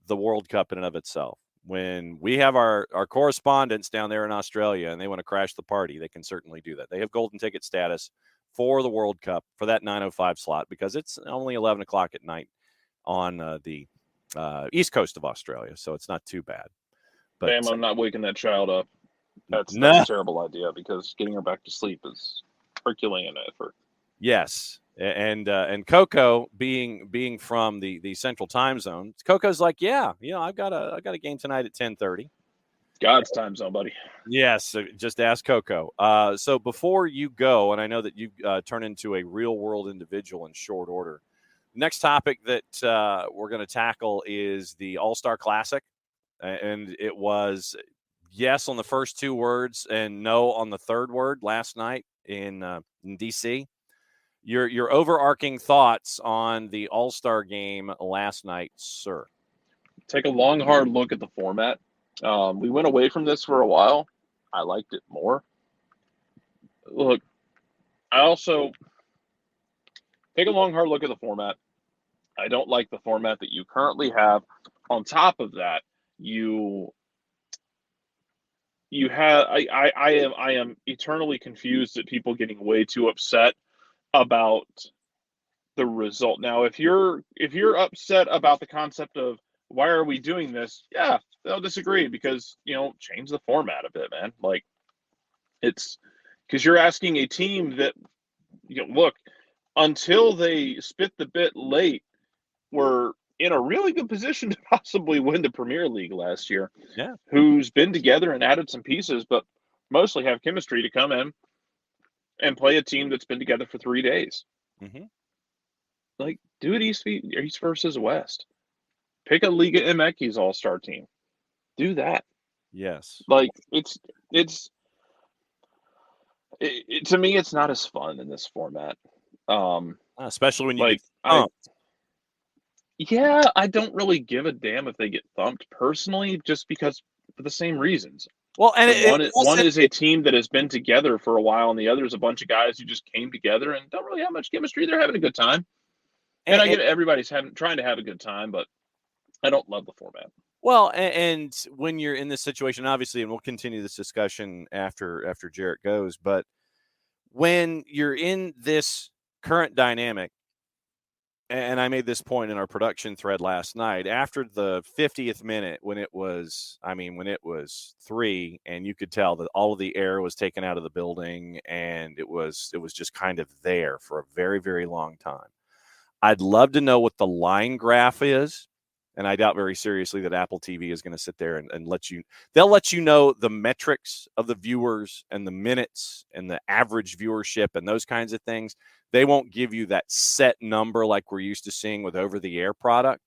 Speaker 1: the World Cup in and of itself. When we have our correspondents down there in Australia and they want to crash the party, they can certainly do that. They have golden ticket status for the World Cup for that 9:05 slot, because it's only 11 o'clock at night on the east coast of Australia, so it's not too bad. But
Speaker 4: damn, I'm not waking that child up. That's a terrible idea, because getting her back to sleep is Herculean effort.
Speaker 1: Yes, and Coco being from the Central Time Zone, Coco's like, I've got a game tonight at 10:30.
Speaker 4: God's time zone, buddy.
Speaker 1: Yes, so just ask Coco. So before you go, and I know that you turn into a real world individual in short order. Next topic that we're going to tackle is the All-Star Classic. And it was yes on the first two words and no on the third word last night in DC. Your overarching thoughts on the All-Star game last night, sir?
Speaker 4: Take a long, hard look at the format. We went away from this for a while. I liked it more. Look, I also take a long, hard look at the format. I don't like the format that you currently have. On top of that, you have I am eternally confused at people getting way too upset about the result. Now, if you're upset about the concept of why are we doing this, they'll disagree, because change the format a bit, man. Like, it's because you're asking a team that look, until they spit the bit late, were in a really good position to possibly win the Premier League last year.
Speaker 1: Yeah. Who's
Speaker 4: been together and added some pieces, but mostly have chemistry to come in and play a team that's been together for 3 days.
Speaker 1: Mm-hmm.
Speaker 4: Like, do it East versus West. Pick a Liga MX All-Star team. Do that.
Speaker 1: Yes.
Speaker 4: Like, it's To me, it's not as fun in this format.
Speaker 1: Especially when you
Speaker 4: Like,
Speaker 1: get thumped.
Speaker 4: I don't really give a damn if they get thumped personally, just because for the same reasons.
Speaker 1: Well, and
Speaker 4: One is a team that has been together for a while, and the other is a bunch of guys who just came together and don't really have much chemistry. They're having a good time, and I get it, everybody's trying to have a good time, but I don't love the format.
Speaker 1: Well, and when you're in this situation, obviously, and we'll continue this discussion after Jarrett goes, but when you're in this current dynamic, and I made this point in our production thread last night, after the 50th minute, when it was 3, and you could tell that all of the air was taken out of the building, and it was just kind of there for a very, very long time. I'd love to know what the line graph is, and I doubt very seriously that Apple TV is going to sit there and they'll let you know the metrics of the viewers and the minutes and the average viewership and those kinds of things. They won't give you that set number like we're used to seeing with over-the-air product.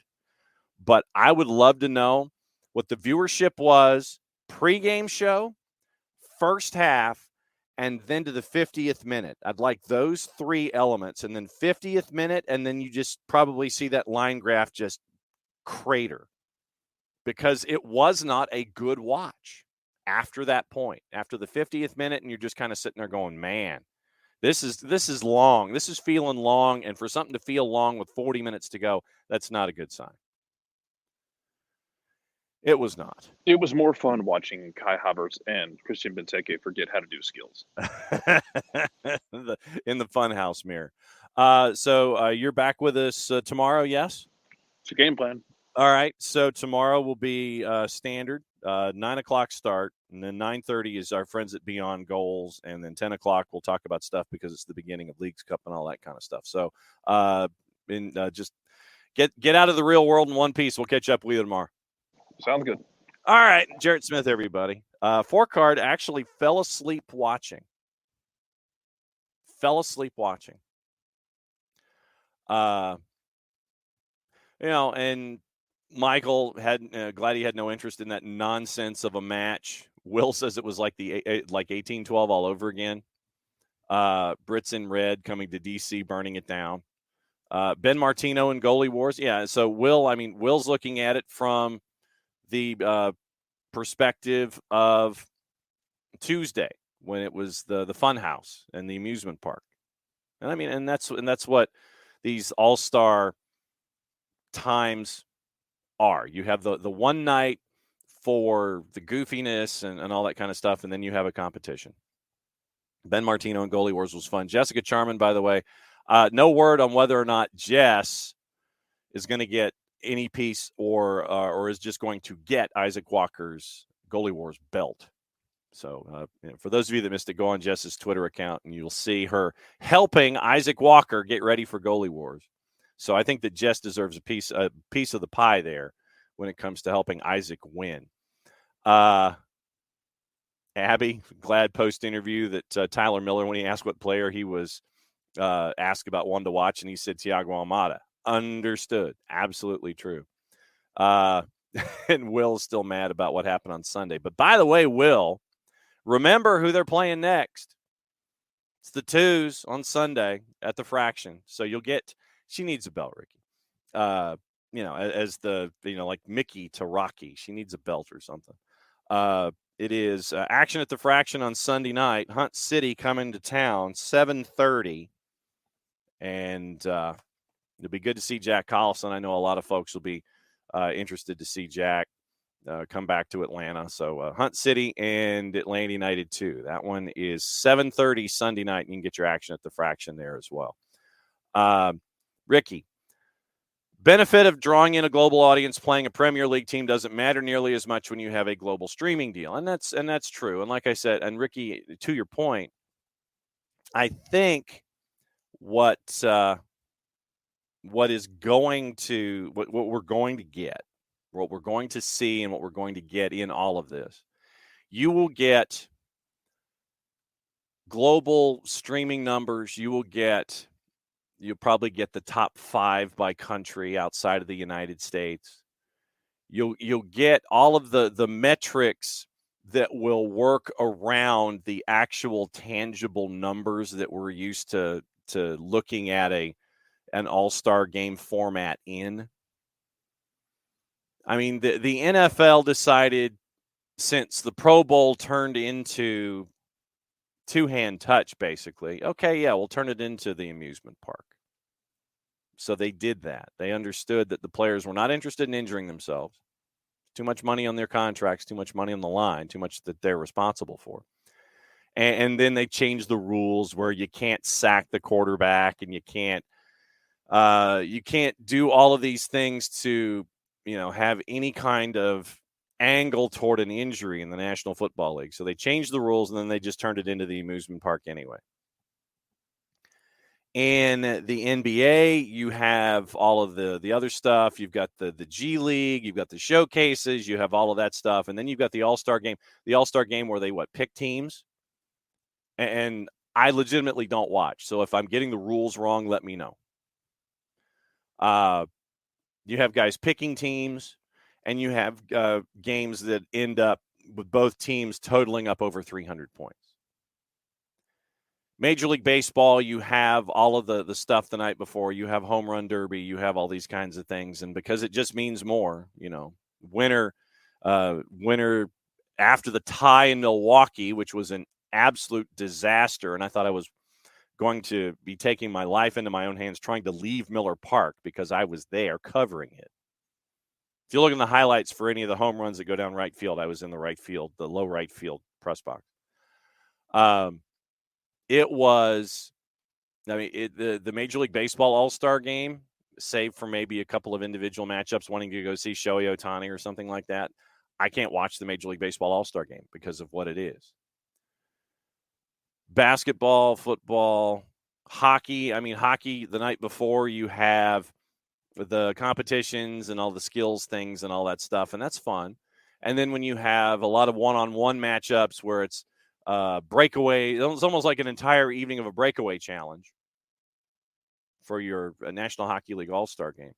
Speaker 1: But I would love to know what the viewership was pregame show, first half, and then to the 50th minute. I'd like those 3 elements, and then 50th minute, and then you just probably see that line graph just crater, because it was not a good watch after that point, after the 50th minute, and you're just kind of sitting there going, man, this is long. This is feeling long, and for something to feel long with 40 minutes to go, that's not a good sign. It was not.
Speaker 4: It was more fun watching Kai Havertz and Christian Benteke forget how to do skills.
Speaker 1: in the funhouse mirror. So you're back with us tomorrow, yes?
Speaker 4: It's a game plan.
Speaker 1: All right. So tomorrow will be standard, 9 o'clock start, and then 9:30 is our friends at Beyond Goals, and then 10 o'clock we'll talk about stuff because it's the beginning of Leagues Cup and all that kind of stuff. So just get out of the real world in one piece. We'll catch up with you tomorrow.
Speaker 4: Sounds good.
Speaker 1: All right. Jarrett Smith, everybody. 4Card actually fell asleep watching. And Michael had glad he had no interest in that nonsense of a match. Will says it was like 1812 all over again. Brits in red coming to DC, burning it down. Ben Martino and goalie wars. Yeah. So Will's looking at it from the perspective of Tuesday when it was the fun house and the amusement park. And that's what these All-Star times are. You have the one night for the goofiness and all that kind of stuff, and then you have a competition. Ben Martino and goalie wars was fun. Jessica Charman, by the way, no word on whether or not Jess is going to get any piece or is just going to get Isaac Walker's goalie wars belt. So for those of you that missed it, go on Jess's Twitter account and you'll see her helping Isaac Walker get ready for goalie wars. So I think that Jess deserves a piece of the pie there when it comes to helping Isaac win. Abby, glad post-interview that Tyler Miller, when he asked what player he was asked about one to watch, and he said Thiago Almada. Understood. Absolutely true. And Will's still mad about what happened on Sunday. But by the way, Will, remember who they're playing next. It's the Twos on Sunday at the Fraction. So she needs a belt, Ricky. As like Mickey to Rocky. She needs a belt or something. It is action at the Fraction on Sunday night. Hunt City coming to town, 7:30. And it'll be good to see Jack Collison. I know a lot of folks will be interested to see Jack come back to Atlanta. So Hunt City and Atlanta United too. That one is 7:30 Sunday night, and you can get your action at the Fraction there as well. Ricky, benefit of drawing in a global audience playing a Premier League team doesn't matter nearly as much when you have a global streaming deal, and that's true. And like I said, and Ricky, to your point, I think what we're going to get, what we're going to see, and what we're going to get in all of this, you will get global streaming numbers. You'll probably get the top 5 by country outside of the United States. You'll get all of the metrics that will work around the actual tangible numbers that we're used to looking at an all-star game format in. I mean, the NFL decided, since the Pro Bowl turned into two-hand touch, basically, okay, yeah, we'll turn it into the amusement park. So they did that. They understood that the players were not interested in injuring themselves. Too much money on their contracts, too much money on the line, too much that they're responsible for. And then they changed the rules where you can't sack the quarterback, and you can't do all of these things to, have any kind of angle toward an injury in the National Football League. So they changed the rules, and then they just turned it into the amusement park anyway. In the NBA, you have all of the other stuff. You've got the G League, you've got the showcases, you have all of that stuff, and then you've got the All-Star game. The All-Star game where they pick teams, and I legitimately don't watch. So if I'm getting the rules wrong, let me know. You have guys picking teams, and you have games that end up with both teams totaling up over 300 points. Major League Baseball, you have all of the stuff the night before. You have home run derby. You have all these kinds of things. And because it just means more, winner after the tie in Milwaukee, which was an absolute disaster. And I thought I was going to be taking my life into my own hands trying to leave Miller Park because I was there covering it. If you look in the highlights for any of the home runs that go down right field, I was in the right field, the low right field press box. It was, the Major League Baseball All-Star game, save for maybe a couple of individual matchups wanting to go see Shohei Ohtani or something like that, I can't watch the Major League Baseball All-Star game because of what it is. Basketball, football, hockey. Hockey, the night before, you have the competitions and all the skills things and all that stuff, and that's fun. And then when you have a lot of one-on-one matchups where it's breakaway, it's almost like an entire evening of a breakaway challenge for your National Hockey League All-Star game,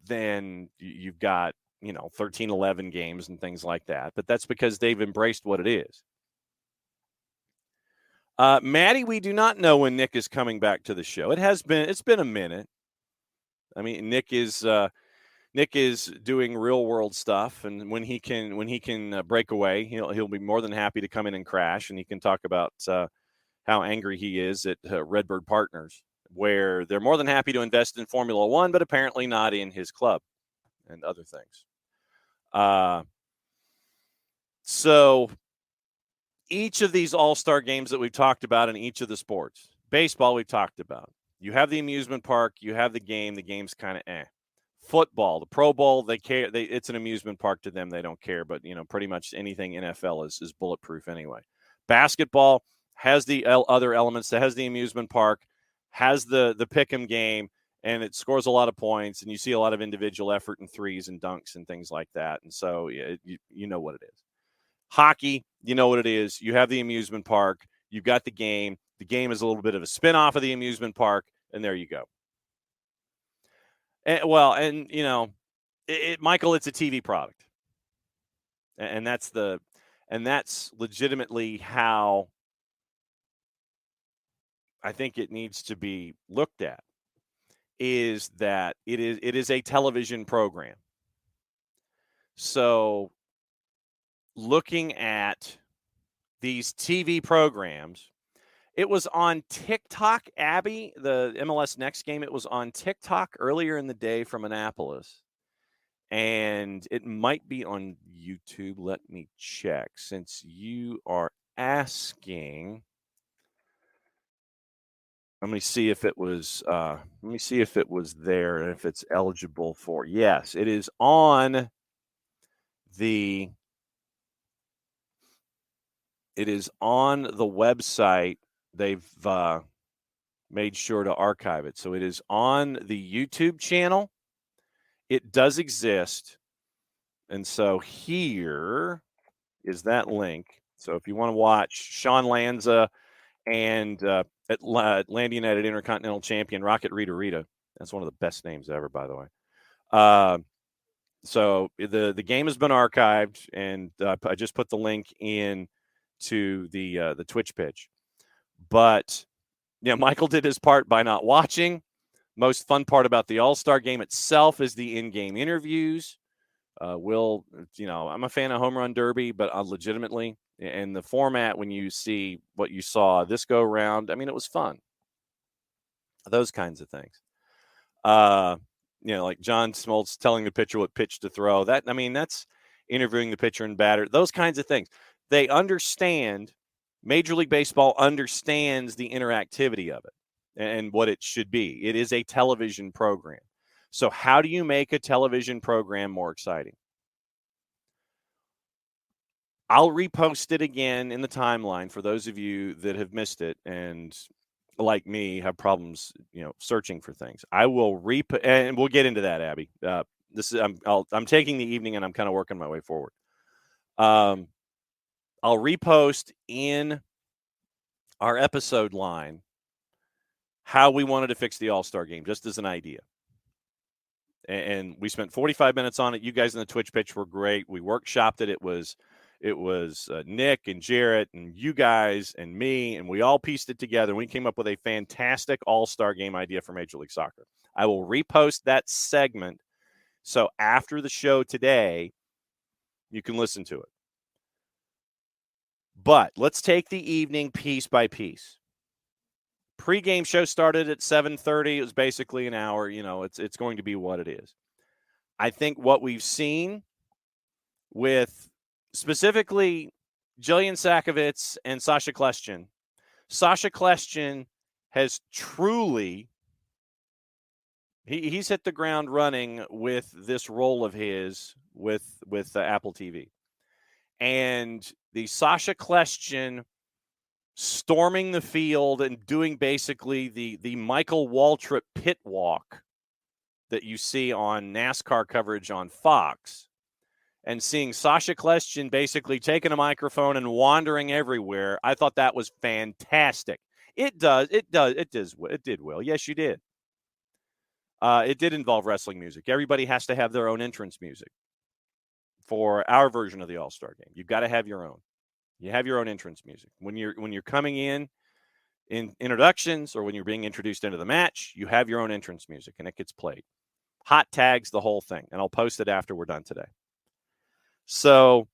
Speaker 1: then you've got 13-11 games and things like that. But that's because they've embraced what it is. Maddie, we do not know when Nick is coming back to the show. It's been a minute. Nick is doing real world stuff, and when he can break away, he'll be more than happy to come in and crash, and he can talk about how angry he is at Redbird Partners, where they're more than happy to invest in Formula One, but apparently not in his club and other things. So each of these all-star games that we've talked about in each of the sports, baseball we've talked about. You have the amusement park, you have the game. The game's kind of Football, the Pro Bowl, they care. It's an amusement park to them. They don't care. But pretty much anything NFL is bulletproof anyway. Basketball has the other elements. That has the amusement park, has the pick'em game, and it scores a lot of points. And you see a lot of individual effort and threes and dunks and things like that. And so you know what it is. Hockey, you know what it is. You have the amusement park. You've got the game. The game is a little bit of a spin-off of the amusement park, and there you go. Michael, it's a TV product, and that's legitimately how I think it needs to be looked at. Is that it is a television program. So, looking at these TV programs. It was on TikTok, Abby, the MLS Next game. It was on TikTok earlier in the day from Annapolis. And it might be on YouTube. Let me check. Since you are asking, let me see if it was there and if it's eligible for. Yes, it is on the website. They've made sure to archive it. So it is on the YouTube channel. It does exist. And so here is that link. So if you want to watch Sean Lanza and Atlanta United Intercontinental Champion Rocket Rita, that's one of the best names ever, by the way. So the game has been archived, and I just put the link in to the Twitch pitch. But Michael did his part by not watching. Most fun part about the All-Star game itself is the in-game interviews. I'm a fan of Home Run Derby, but legitimately, and the format, when you see what you saw this go around, I mean, it was fun. Those kinds of things. Like John Smoltz telling the pitcher what pitch to throw. That's interviewing the pitcher and batter. Those kinds of things. They understand. Major League Baseball understands the interactivity of it and what it should be. It is a television program. So how do you make a television program more exciting? I'll repost it again in the timeline for those of you that have missed it and, like me, have problems, searching for things. I will and we'll get into that, Abby. I'm taking the evening and I'm kind of working my way forward. I'll repost in our episode line how we wanted to fix the All-Star game, just as an idea. And we spent 45 minutes on it. You guys in the Twitch pitch were great. We workshopped it. It was Nick and Jarrett and you guys and me, and we all pieced it together. We came up with a fantastic All-Star game idea for Major League Soccer. I will repost that segment, so after the show today, you can listen to it. But let's take the evening piece by piece. Pre-game show started at 7:30. It was basically an hour. It's going to be what it is. I think what we've seen with specifically Jillian Sakovits and Sasha Kljestan. Sasha Kljestan has truly he's hit the ground running with this role of his with Apple TV. And the Sasha Kljestan storming the field and doing basically the Michael Waltrip pit walk that you see on NASCAR coverage on Fox, and seeing Sasha Kljestan basically taking a microphone and wandering everywhere, I thought that was fantastic. It did, Will. Yes, you did. It did involve wrestling music. Everybody has to have their own entrance music for our version of the All-Star game. You've got to have your own. You have your own entrance music. When you're coming in introductions or when you're being introduced into the match, you have your own entrance music, and it gets played. Hot tags, the whole thing. And I'll post it after we're done today. So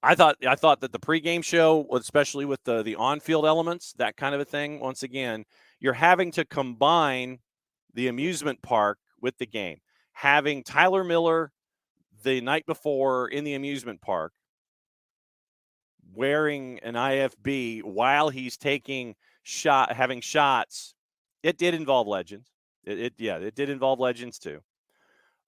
Speaker 1: I thought that the pregame show, especially with the on-field elements, that kind of a thing, once again, you're having to combine the amusement park with the game. Having Tyler Miller the night before in the amusement park wearing an IFB while he's having shots, it did involve legends. It did involve legends too.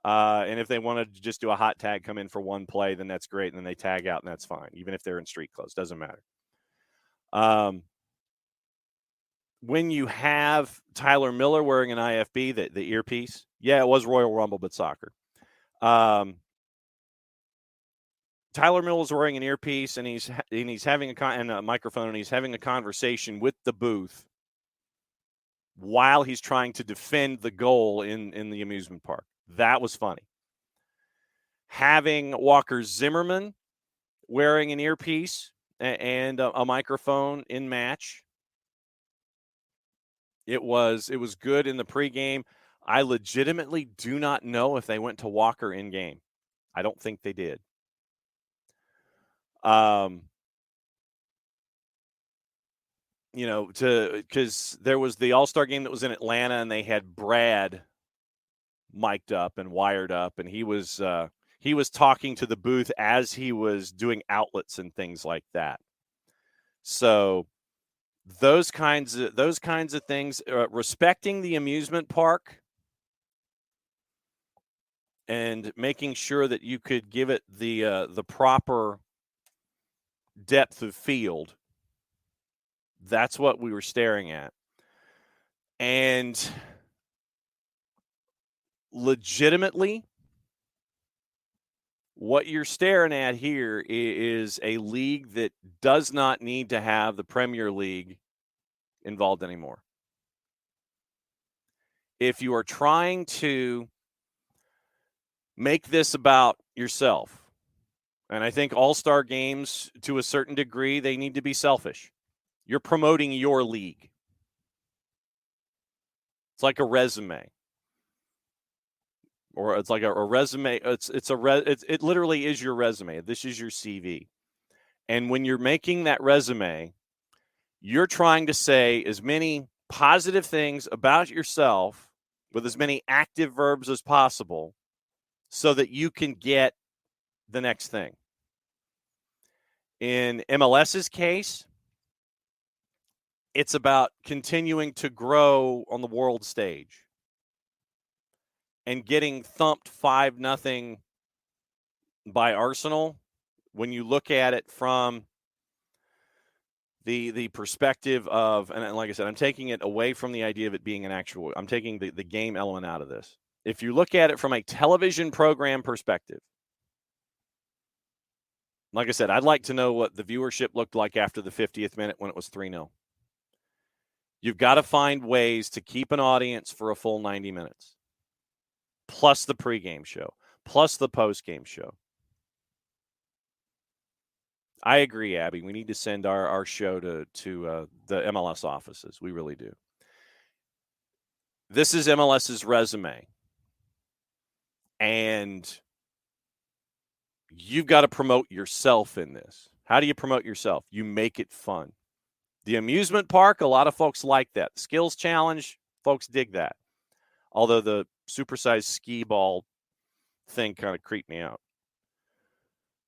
Speaker 1: And if they wanted to just do a hot tag, come in for one play, then that's great. And then they tag out, and that's fine. Even if they're in street clothes, doesn't matter. When you have Tyler Miller wearing an IFB, the earpiece, it was Royal Rumble, but soccer. Tyler Miller's wearing an earpiece, and he's having a microphone, and he's having a conversation with the booth while he's trying to defend the goal in the amusement park. That was funny. Having Walker Zimmerman wearing an earpiece and a microphone in match, it was good in the pregame. I legitimately do not know if they went to Walker in game. I don't think they did. Because there was the All-Star game that was in Atlanta, and they had Brad mic'd up and wired up, and he was talking to the booth as he was doing outlets and things like that. So those kinds of things, respecting the amusement park and making sure that you could give it the proper depth of field. That's what we were staring at. And legitimately, what you're staring at here is a league that does not need to have the Premier League involved anymore. If you are trying to Make this about yourself. And I think all-star games, to a certain degree, they need to be selfish. You're promoting your league. It's like a resume. Or it's like a resume. It literally is your resume. This is your CV. And when you're making that resume, you're trying to say as many positive things about yourself with as many active verbs as possible so that you can get the next thing. In MLS's case, it's about continuing to grow on the world stage and getting thumped 5-0 by Arsenal. When you look at it from the perspective of, and like I said, I'm taking it away from the idea of it being I'm taking the game element out of this. If you look at it from a television program perspective, like I said, I'd like to know what the viewership looked like after the 50th minute when it was 3-0. You've got to find ways to keep an audience for a full 90 minutes, plus the pregame show, plus the postgame show. I agree, Abby. We need to send our show to the MLS offices. We really do. This is MLS's resume. And you've got to promote yourself in this. How do you promote yourself? You make it fun. The amusement park, a lot of folks like that. Skills challenge, folks dig that. Although the supersized skee ball thing kind of creeped me out.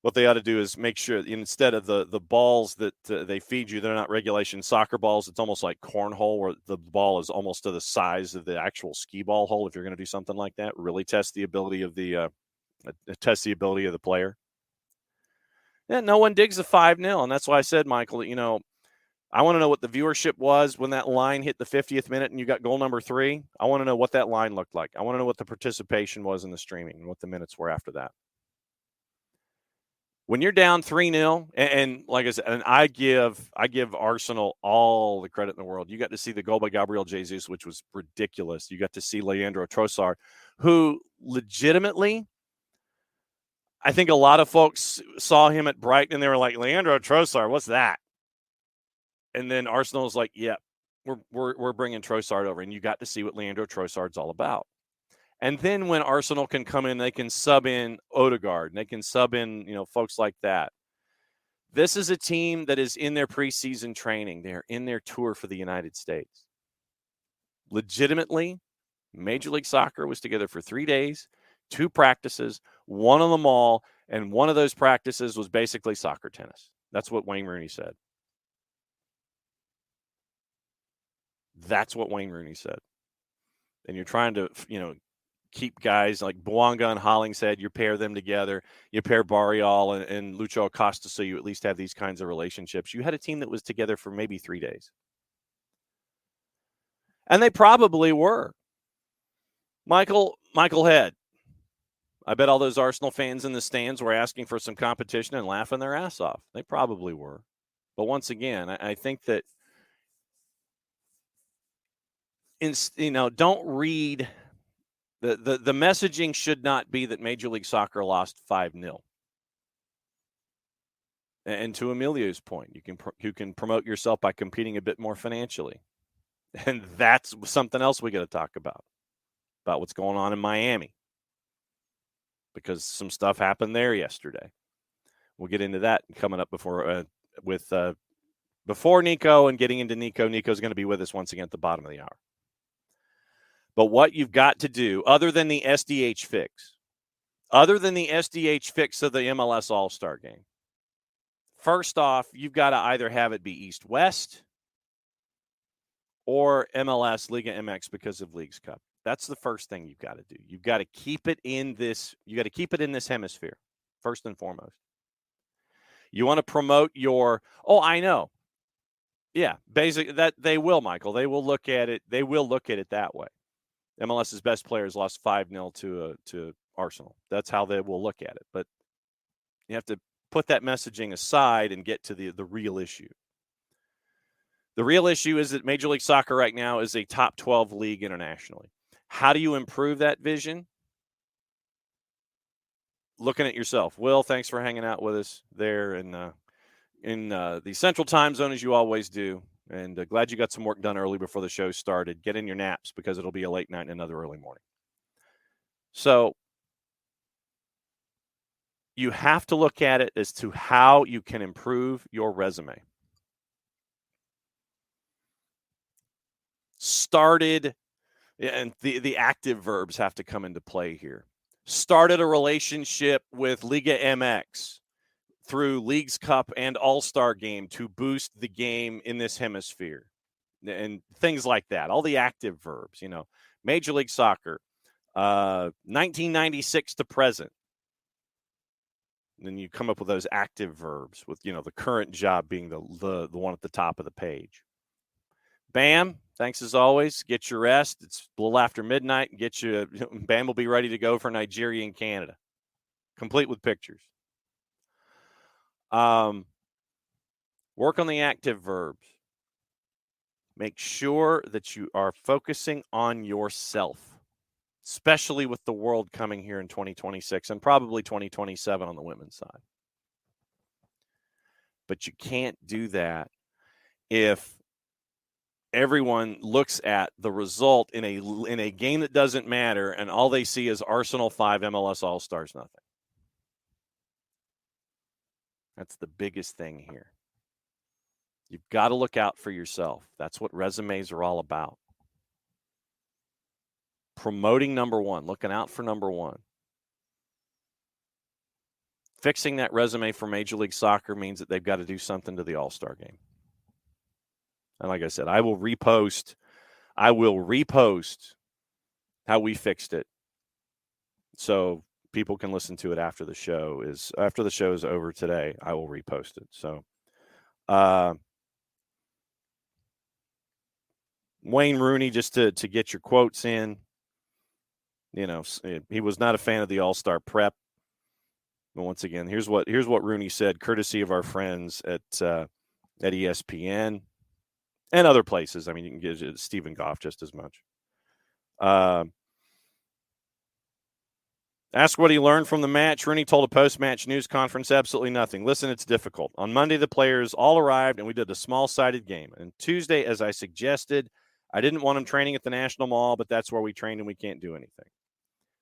Speaker 1: What they ought to do is make sure instead of the balls that they feed you, they're not regulation soccer balls. It's almost like cornhole where the ball is almost to the size of the actual skee ball hole. If you're going to do something like that, really test the ability of the player. Yeah, no one digs a 5-0, and that's why I said, Michael, I want to know what the viewership was when that line hit the 50th minute and you got goal number 3. I want to know what that line looked like. I want to know what the participation was in the streaming and what the minutes were after that. When you're down 3-0, and like I said, and I give Arsenal all the credit in the world. You got to see the goal by Gabriel Jesus, which was ridiculous. You got to see Leandro Trossard, who legitimately, I think a lot of folks saw him at Brighton and they were like, Leandro Trossard, what's that? And then Arsenal was like, yeah, we're bringing Trossard over. And you got to see what Leandro Trossard's all about. And then when Arsenal can come in, they can sub in Odegaard, and they can sub in, folks like that. This is a team that is in their preseason training. They're in their tour for the United States. Legitimately, Major League Soccer was together for 3 days, 2 practices, one on the mall, and one of those practices was basically soccer tennis. That's what Wayne Rooney said. That's what Wayne Rooney said. And you're trying to, keep guys like Bouanga and Hollingshead, you pair them together, you pair Barrial and Lucho Acosta, so you at least have these kinds of relationships. You had a team that was together for maybe 3 days. And they probably were. Michael Head. I bet all those Arsenal fans in the stands were asking for some competition and laughing their ass off. They probably were. But once again, I think that, don't read... The messaging should not be that Major League Soccer lost 5-0. And to Emilio's point, you can promote yourself by competing a bit more financially. And that's something else we got to talk about what's going on in Miami. Because some stuff happened there yesterday. We'll get into that coming up before Niko and getting into Niko. Niko's going to be with us once again at the bottom of the hour. But what you've got to do, other than the SDH fix of the MLS All-Star game, first off, you've got to either have it be East-West or MLS Liga MX because of Leagues Cup. That's the first thing you've got to do. You've got to keep it in this. You got to keep it in this hemisphere, first and foremost. You want to promote your. Oh, I know. Yeah, basically that they will, Michael. They will look at it. They will look at it that way. MLS's best players lost 5-0 to Arsenal. That's how they will look at it. But you have to put that messaging aside and get to the real issue. The real issue is that Major League Soccer right now is a top 12 league internationally. How do you improve that vision? looking at yourself. Will, thanks for hanging out with us there in the Central Time Zone, as you always do. And glad you got some work done early before the show started. Get in your naps because it'll be a late night and another early morning. So you have to look at it as to how you can improve your resume. Started, and the active verbs have to come into play here. Started a relationship with Liga MX through Leagues Cup and All-Star game to boost the game in this hemisphere and things like that. All the active verbs, Major League Soccer, 1996 to present. And then you come up with those active verbs with, the current job being the one at the top of the page. Bam, thanks as always. Get your rest. It's a little after midnight. Bam will be ready to go for Nigeria and Canada, complete with pictures. Work on the active verbs. Make sure that you are focusing on yourself, especially with the World coming here in 2026 and probably 2027 on the women's side. But you can't do that if everyone looks at the result in a game that doesn't matter and all they see is Arsenal 5, MLS All-Stars nothing. That's the biggest thing here. You've got to look out for yourself. That's what resumes are all about. Promoting number one, looking out for number one. Fixing that resume for Major League Soccer means that they've got to do something to the All-Star game. And like I said, I will repost how we fixed it so people can listen to it after the show is over today. I will repost it. So Wayne Rooney, just to get your quotes in, he was not a fan of the All-Star prep. But once again, here's what Rooney said, courtesy of our friends at ESPN and other places. I mean, you can get Stephen Goff just as much. Ask what he learned from the match. Rooney told a post-match news conference, absolutely nothing. Listen, it's difficult. On Monday, the players all arrived, and we did a small-sided game. And Tuesday, as I suggested, I didn't want them training at the National Mall, but that's where we trained, and we can't do anything.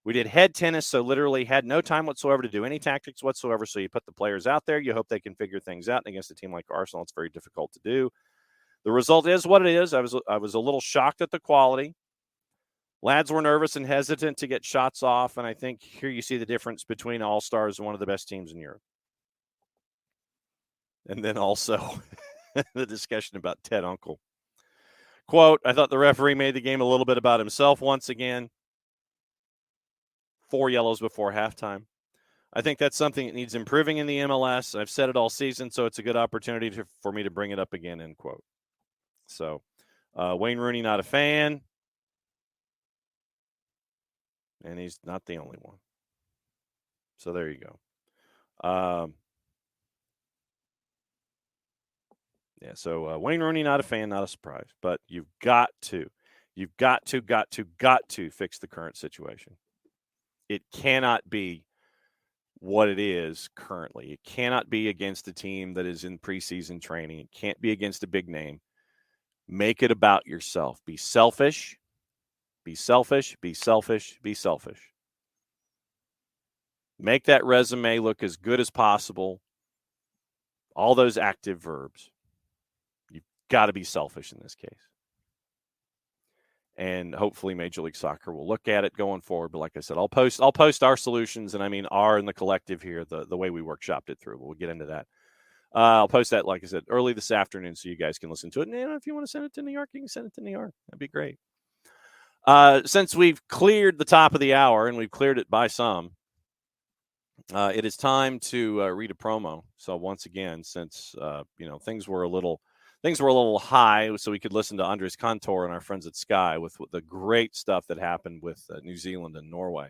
Speaker 1: We did head tennis, so literally had no time whatsoever to do any tactics whatsoever. So you put the players out there. You hope they can figure things out. And against a team like Arsenal, it's very difficult to do. The result is what it is. I was a little shocked at the quality. Lads were nervous and hesitant to get shots off, and I think here you see the difference between All-Stars and one of the best teams in Europe. And then also the discussion about Ted Uncle. Quote, I thought the referee made the game a little bit about himself once again. 4 yellows before halftime. I think that's something that needs improving in the MLS. I've said it all season, so it's a good opportunity for me to bring it up again, end quote. So Wayne Rooney, not a fan. And he's not the only one. So there you go. So Wayne Rooney, not a fan, not a surprise. But you've got to fix the current situation. It cannot be what it is currently. It cannot be against a team that is in preseason training. It can't be against a big name. Make it about yourself. Be selfish. Be selfish, be selfish, be selfish. Make that resume look as good as possible. All those active verbs. You've got to be selfish in this case. And hopefully Major League Soccer will look at it going forward. But like I said, I'll post our solutions, and I mean our in the collective here, the way we workshopped it through. We'll get into that. I'll post that, like I said, early this afternoon so you guys can listen to it. And if you want to send it to New York, you can send it to New York. That'd be great. Since we've cleared the top of the hour, and we've cleared it by some, it is time to read a promo. So once again, since things were a little high, so we could listen to Andres Cantor and our friends at Sky with the great stuff that happened with New Zealand and Norway.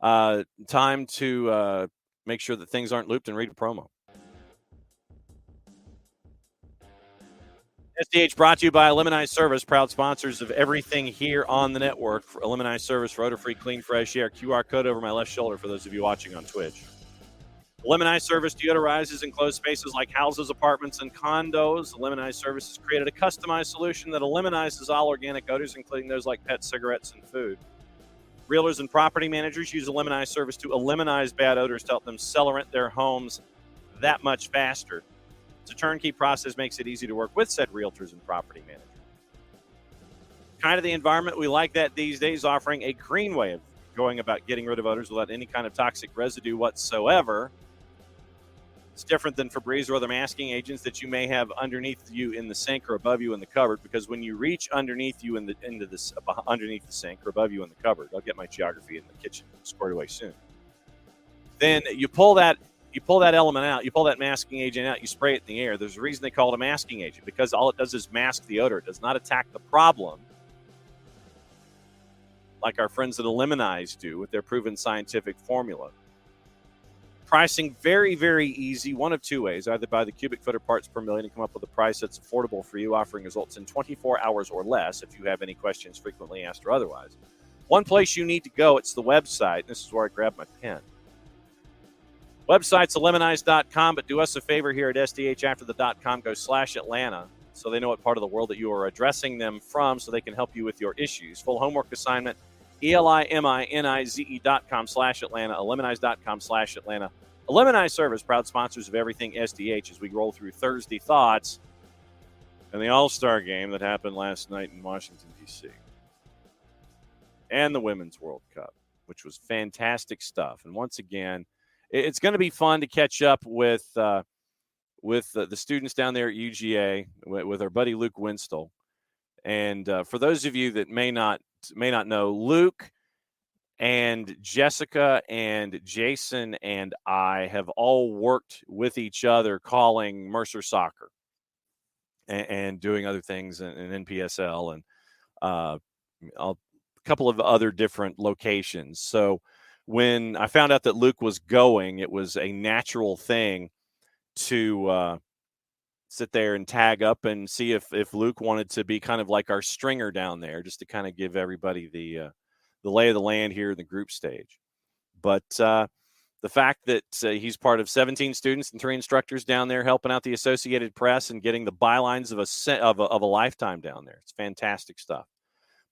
Speaker 1: Time to make sure that things aren't looped and read a promo. SDH brought to you by Lemonize Service, proud sponsors of everything here on the network. For Lemonize Service, rotor-free, clean, fresh air. QR code over my left shoulder for those of you watching on Twitch. Lemonize Service deodorizes enclosed spaces like houses, apartments, and condos. Lemonize Service has created a customized solution that eliminizes all organic odors, including those like pet cigarettes and food. Realtors and property managers use a Lemonize Service to eliminate bad odors to help them sell or rent their homes that much faster. It's a turnkey process, makes it easy to work with said realtors and property managers. Kind of the environment we like that these days, offering a green way of going about getting rid of odors without any kind of toxic residue whatsoever. It's different than Febreze or other masking agents that you may have underneath you in the sink or above you in the cupboard, because when you reach underneath you underneath the sink or above you in the cupboard, I'll get my geography in the kitchen squared away soon. Then you pull that element out, you pull that masking agent out, you spray it in the air. There's a reason they call it a masking agent, because all it does is mask the odor. It does not attack the problem like our friends at Lemonize do with their proven scientific formula. Pricing very, very easy, one of two ways. Either buy the cubic foot or parts per million and come up with a price that's affordable for you, offering results in 24 hours or less if you have any questions frequently asked or otherwise. One place you need to go, it's the website. This is where I grab my pen. Website's lemonize.com, but do us a favor here at SDH after the .com, go /Atlanta so they know what part of the world that you are addressing them from so they can help you with your issues. Full homework assignment, ELIMINIZE.com /Atlanta, lemonize.com /Atlanta. Lemonize Service, proud sponsors of everything SDH as we roll through Thursday thoughts and the All-Star game that happened last night in Washington, D.C. and the Women's World Cup, which was fantastic stuff. And once again, it's going to be fun to catch up with the students down there at UGA with our buddy Luke Winstel. And for those of you that may not know, Luke and Jessica and Jason and I have all worked with each other calling Mercer Soccer and doing other things in NPSL and a couple of other different locations. So when I found out that Luke was going, it was a natural thing to sit there and tag up and see if Luke wanted to be kind of like our stringer down there, just to kind of give everybody the lay of the land here in the group stage. But the fact that he's part of 17 students and 3 instructors down there helping out the Associated Press and getting the bylines of a lifetime down there, it's fantastic stuff.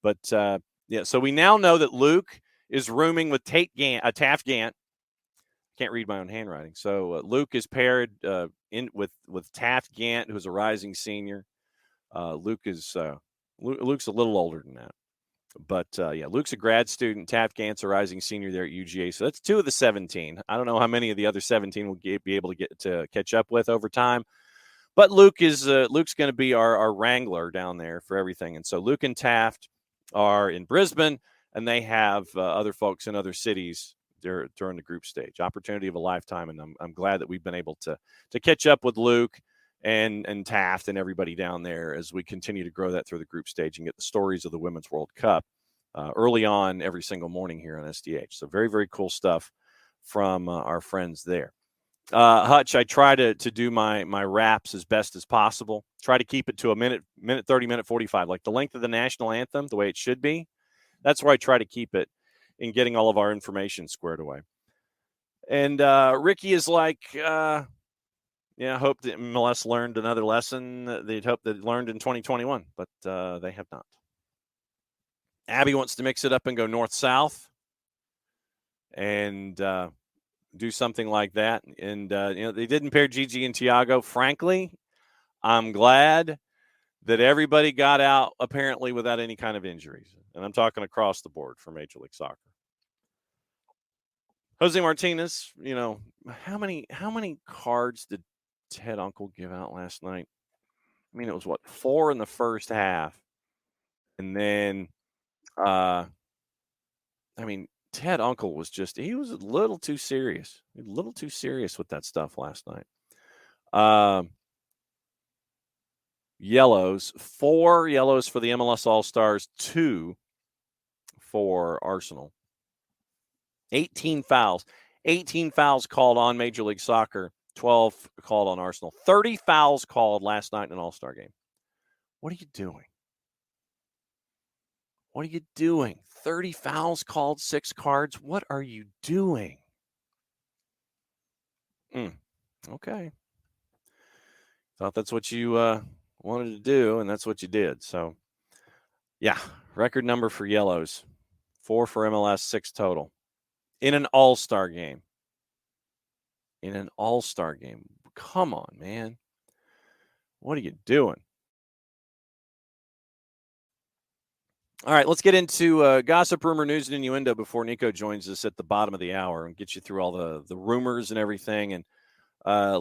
Speaker 1: But yeah, so we now know that Luke is rooming with Taft Gantt. Can't read my own handwriting. So Luke is paired in with Taft Gantt, who's a rising senior. Luke's a little older than that. But, yeah, Luke's a grad student. Taft Gantt's a rising senior there at UGA. So that's 2 of the 17. I don't know how many of the other 17 will be able to get to catch up with over time. But Luke's going to be our wrangler down there for everything. And so Luke and Taft are in Brisbane, and they have other folks in other cities during the group stage. Opportunity of a lifetime, and I'm glad that we've been able to catch up with Luke and Taft and everybody down there as we continue to grow that through the group stage and get the stories of the Women's World Cup early on every single morning here on SDH. So very, very cool stuff from our friends there. Hutch, I try to do my wraps as best as possible. Try to keep it to a minute 30, minute 45, like the length of the national anthem, the way it should be. That's where I try to keep it in getting all of our information squared away. And Ricky is like, I hope that MLS learned another lesson that they'd hoped that learned in 2021, but they have not. Abby wants to mix it up and go north-south and do something like that. And, they didn't pair Gigi and Thiago. Frankly, I'm glad that everybody got out apparently without any kind of injuries. And I'm talking across the board for Major League Soccer. Jose Martinez, how many cards did Ted Uncle give out last night? I mean, it was 4 in the first half. And then, Ted Uncle was he was a little too serious. With that stuff last night. Yellows, 4 yellows for the MLS All-Stars, 2 for Arsenal. 18 fouls. 18 fouls called on Major League Soccer, 12 called on Arsenal. 30 fouls called last night in an All-Star game. What are you doing? What are you doing? 30 fouls called, 6 cards. What are you doing? Okay. Thought that's what you wanted to do, and that's what you did. So, yeah, record number for yellows. 4 for MLS, 6 total. In an All-Star game. Come on, man. What are you doing? All right, let's get into gossip, rumor, news, and innuendo before Niko joins us at the bottom of the hour and get you through all the rumors and everything, and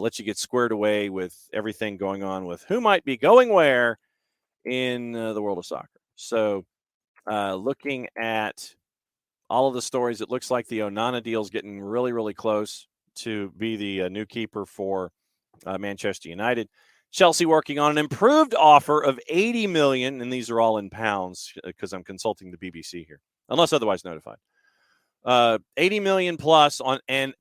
Speaker 1: let you get squared away with everything going on with who might be going where in the world of soccer. So looking at all of the stories, it looks like the Onana deal is getting really, really close to be the new keeper for Manchester United. Chelsea working on an improved offer of $80 million, and these are all in pounds because I'm consulting the BBC here, unless otherwise notified. $80 million plus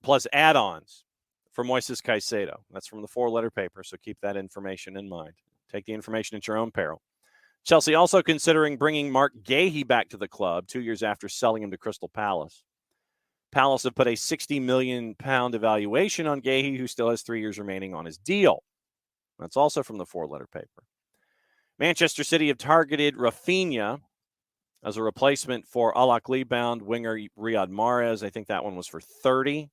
Speaker 1: plus add-ons for Moises Caicedo. That's from the 4-letter paper, so keep that information in mind. Take the information at your own peril. Chelsea also considering bringing Mark Gahey back to the club 2 years after selling him to Crystal Palace. Palace have put a £60 million evaluation on Gahey, who still has 3 years remaining on his deal. That's also from the 4-letter paper. Manchester City have targeted Rafinha as a replacement for Al-Ahly-bound winger Riyad Mahrez. I think that one was for 30.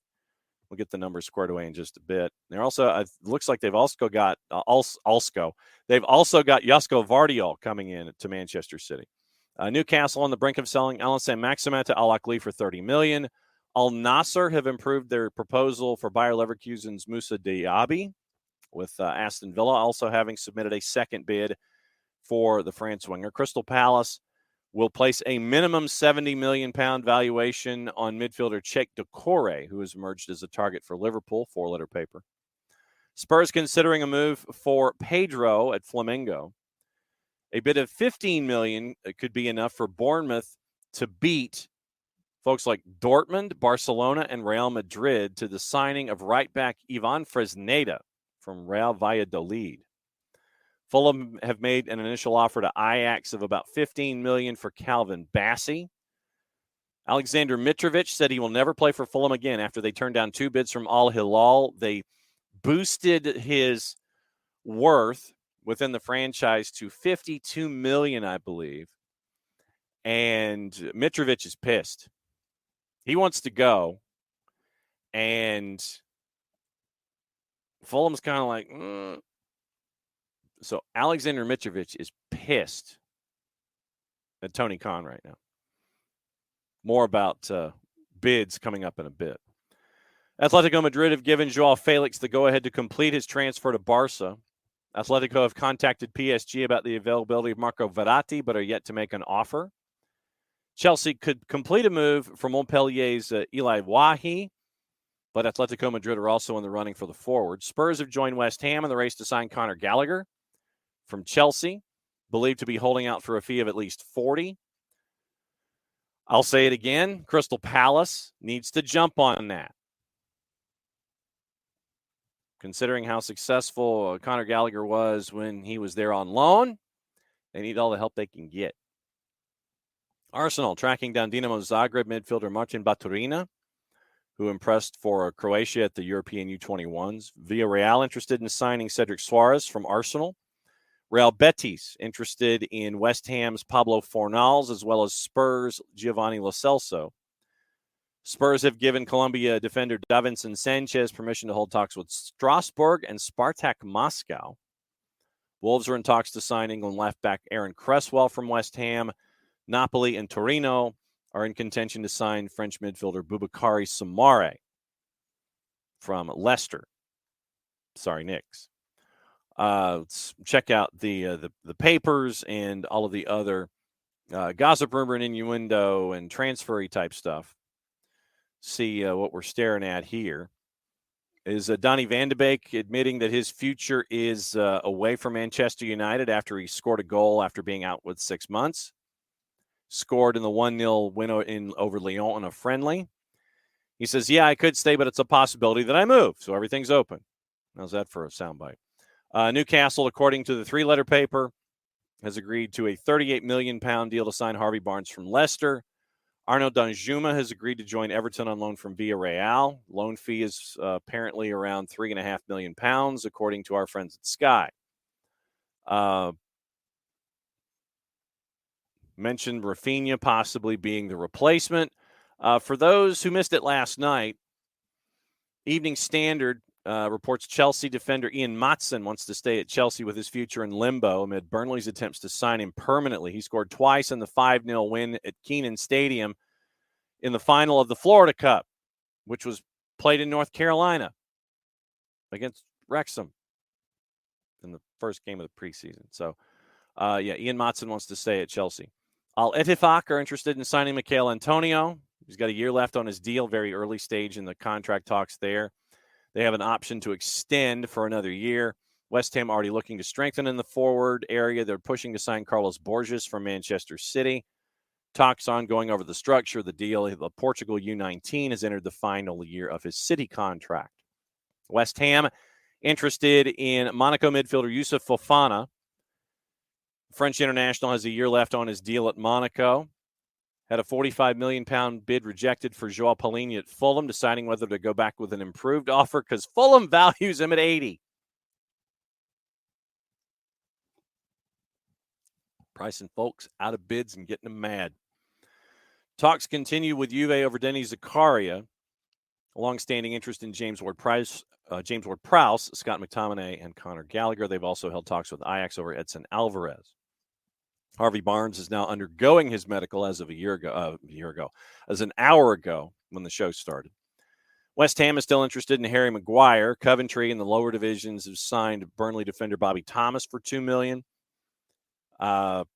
Speaker 1: We'll get the numbers squared away in just a bit. They're also, looks like they've also got They've also got Josko Vardiol coming in to Manchester City. Newcastle on the brink of selling Alain Saint-Maximin to Al-Ahly for $30 million. Al Nassr have improved their proposal for Bayer Leverkusen's Moussa Diaby, with Aston Villa also having submitted a second bid for the France winger. Crystal Palace will place a minimum £70 million valuation on midfielder Cheikh Doucouré, who has emerged as a target for Liverpool, 4-letter paper. Spurs considering a move for Pedro at Flamengo. A bid of $15 million could be enough for Bournemouth to beat folks like Dortmund, Barcelona, and Real Madrid to the signing of right-back Ivan Fresneda from Real Valladolid. Fulham have made an initial offer to Ajax of about $15 million for Calvin Bassey. Alexander Mitrovic said he will never play for Fulham again after they turned down 2 bids from Al Hilal. They boosted his worth within the franchise to $52 million, I believe. And Mitrovic is pissed. He wants to go. And Fulham's kind of like, So Alexander Mitrovic is pissed at Tony Khan right now. More about bids coming up in a bit. Atletico Madrid have given Joao Felix the go-ahead to complete his transfer to Barca. Atletico have contacted PSG about the availability of Marco Verratti, but are yet to make an offer. Chelsea could complete a move from Montpellier's Eli Wahi, but Atletico Madrid are also in the running for the forward. Spurs have joined West Ham in the race to sign Conor Gallagher from Chelsea, believed to be holding out for a fee of at least 40. I'll say it again. Crystal Palace needs to jump on that. Considering how successful Conor Gallagher was when he was there on loan, they need all the help they can get. Arsenal tracking down Dinamo Zagreb midfielder Martin Baturina, who impressed for Croatia at the European U21s. Villarreal interested in signing Cedric Suarez from Arsenal. Real Betis interested in West Ham's Pablo Fornals, as well as Spurs' Giovanni Lo Celso. Spurs have given Colombia defender Davinson Sanchez permission to hold talks with Strasbourg and Spartak Moscow. Wolves are in talks to sign England left-back Aaron Cresswell from West Ham. Napoli and Torino are in contention to sign French midfielder Boubakary Soumaré from Leicester. Sorry, Knicks. Let's check out the papers and all of the other gossip, rumor, and innuendo and transfer-y type stuff. See what we're staring at here. Is Donny van de Beek admitting that his future is away from Manchester United after he scored a goal after being out with 6 months. Scored in the 1-0 win over Lyon in a friendly. He says, yeah, I could stay, but it's a possibility that I move. So everything's open. How's that for a soundbite? Newcastle, according to the 3-letter paper, has agreed to a £38 million deal to sign Harvey Barnes from Leicester. Arnaud Danjuma has agreed to join Everton on loan from Villarreal. Loan fee is apparently around £3.5 million, according to our friends at Sky. Mentioned Rafinha possibly being the replacement. For those who missed it last night, Evening Standard reports Chelsea defender Ian Maatsen wants to stay at Chelsea with his future in limbo amid Burnley's attempts to sign him permanently. He scored twice in the 5-0 win at Keenan Stadium in the final of the Florida Cup, which was played in North Carolina against Wrexham in the first game of the preseason. So, Ian Maatsen wants to stay at Chelsea. Al-Ettifaq are interested in signing Mikel Antonio. He's got a year left on his deal, very early stage in the contract talks there. They have an option to extend for another year. West Ham already looking to strengthen in the forward area. They're pushing to sign Carlos Borges from Manchester City. Talks ongoing over the structure of the deal. The Portugal U19 has entered the final year of his City contract. West Ham interested in Monaco midfielder Youssouf Fofana. French international has a year left on his deal at Monaco. Had a £45 million bid rejected for Joao Palhinha at Fulham, deciding whether to go back with an improved offer because Fulham values him at 80. Pricing folks out of bids and getting them mad. Talks continue with Juve over Denis Zakaria. A long-standing interest in James Ward-Prowse, Scott McTominay, and Conor Gallagher. They've also held talks with Ajax over Edson Alvarez. Harvey Barnes is now undergoing his medical as of an hour ago when the show started. West Ham is still interested in Harry Maguire. Coventry in the lower divisions have signed Burnley defender Bobby Thomas for $2 million. Al-Akhli,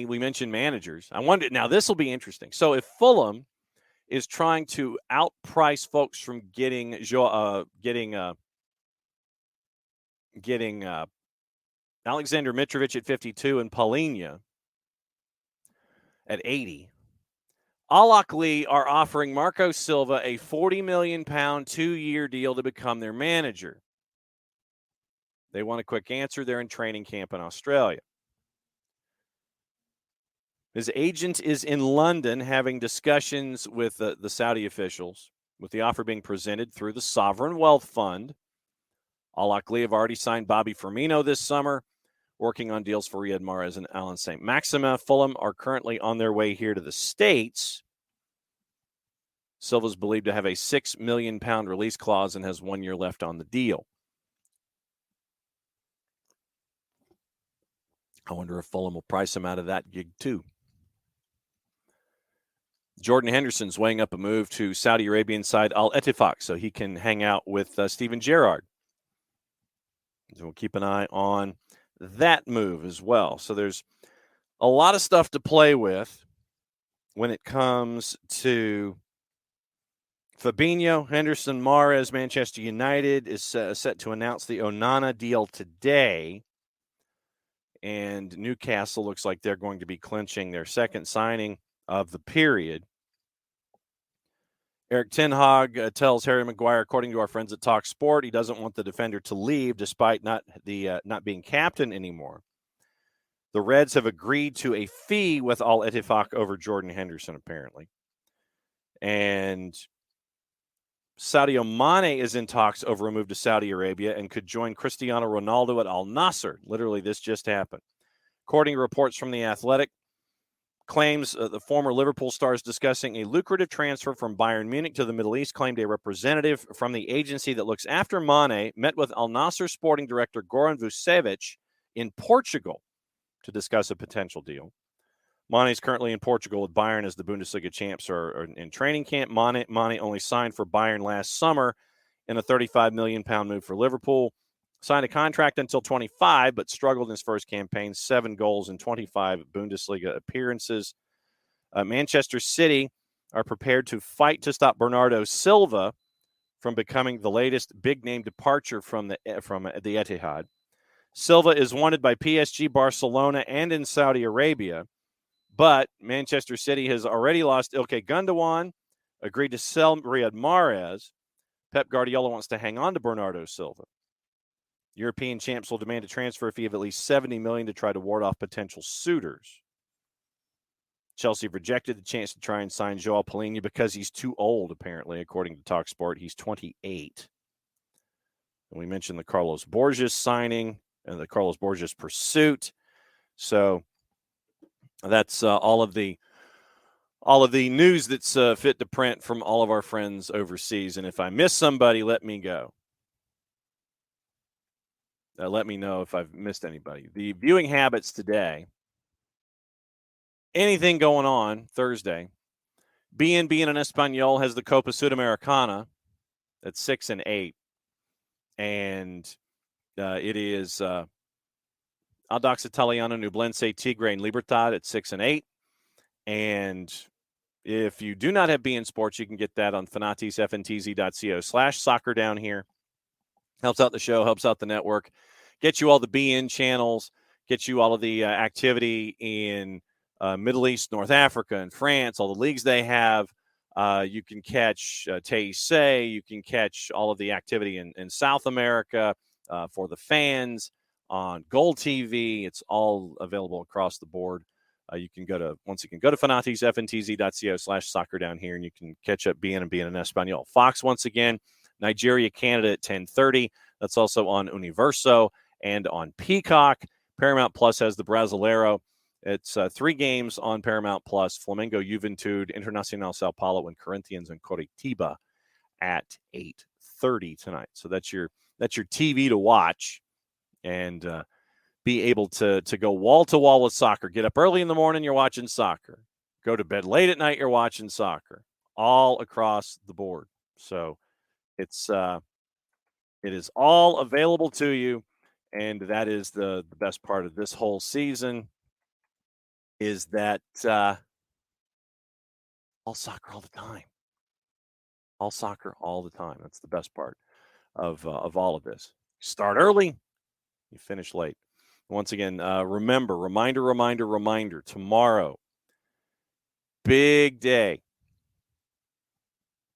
Speaker 1: we mentioned managers. I wonder, now this will be interesting. So if Fulham is trying to outprice folks from getting Alexander Mitrovic at 52 and Palhinha at 80. Al-Akhli are offering Marco Silva a £40 million 2-year deal to become their manager. They want a quick answer. They're in training camp in Australia. His agent is in London having discussions with the Saudi officials, with the offer being presented through the Sovereign Wealth Fund. Al-Akhli have already signed Bobby Firmino this summer, working on deals for Riyad Mahrez and Alan St. Maxima. Fulham are currently on their way here to the States. Silva's believed to have a £6 million release clause and has 1 year left on the deal. I wonder if Fulham will price him out of that gig too. Jordan Henderson's weighing up a move to Saudi Arabian side Al-Ettifaq so he can hang out with Steven Gerrard. So we'll keep an eye on that move as well. So there's a lot of stuff to play with when it comes to Fabinho, Henderson, Mahrez. Manchester United is set to announce the Onana deal today. And Newcastle looks like they're going to be clinching their second signing of the period. Eric Ten Hag tells Harry Maguire, according to our friends at Talk Sport, he doesn't want the defender to leave despite not being captain anymore. The Reds have agreed to a fee with Al-Ettifaq over Jordan Henderson, apparently. And Sadio Mane is in talks over a move to Saudi Arabia and could join Cristiano Ronaldo at Al Nassr. Literally, this just happened. According to reports from The Athletic, claims the former Liverpool star is discussing a lucrative transfer from Bayern Munich to the Middle East, claimed a representative from the agency that looks after Mane met with Al Nassr sporting director Goran Vucevic in Portugal to discuss a potential deal. Mane is currently in Portugal with Bayern as the Bundesliga champs are in training camp. Mane only signed for Bayern last summer in a £35 million move for Liverpool. Signed a contract until 25, but struggled in his first campaign, 7 goals in 25 Bundesliga appearances. Manchester City are prepared to fight to stop Bernardo Silva from becoming the latest big-name departure from the Etihad. Silva is wanted by PSG, Barcelona, and in Saudi Arabia, but Manchester City has already lost Ilkay Gundogan, agreed to sell Riyad Mahrez. Pep Guardiola wants to hang on to Bernardo Silva. European champs will demand a transfer fee of at least $70 million to try to ward off potential suitors. Chelsea rejected the chance to try and sign Joao Palhinha because he's too old, apparently, according to TalkSport. He's 28. And we mentioned the Carlos Borges signing and the Carlos Borges pursuit. So that's all of the news that's fit to print from all of our friends overseas. And if I miss somebody, let me go. Let me know if I've missed anybody. The viewing habits today. Anything going on Thursday? BNB en Español has the Copa Sudamericana at 6 and 8. And it is Audax Italiano, Nublense, Tigre, and Libertad at 6 and 8. And if you do not have BN Sports, you can get that on fanatisfntz.co/soccer down here. Helps out the show, helps out the network. Get you all the BN channels, get you all of the activity in Middle East, North Africa, and France, all the leagues they have. You can catch Teisei. You can catch all of the activity in South America for the fans on Gold TV. It's all available across the board. You can go to fanatisfntz.co/soccer down here, and you can catch up BN and BN en Español. Fox, once again, Nigeria, Canada at 10:30. That's also on Universo and on Peacock. Paramount Plus has the Brasileiro. It's 3 games on Paramount Plus: Flamengo, Juventude, Internacional Sao Paulo, and Corinthians and Coritiba at 8:30 tonight. So that's your TV to watch, and be able to go wall to wall with soccer. Get up early in the morning, you're watching soccer. Go to bed late at night, you're watching soccer. All across the board. So it is all available to you, and that is the best part of this whole season. Is that all soccer all the time. All soccer all the time. That's the best part of all of this. Start early, you finish late. Once again, reminder, tomorrow, big day.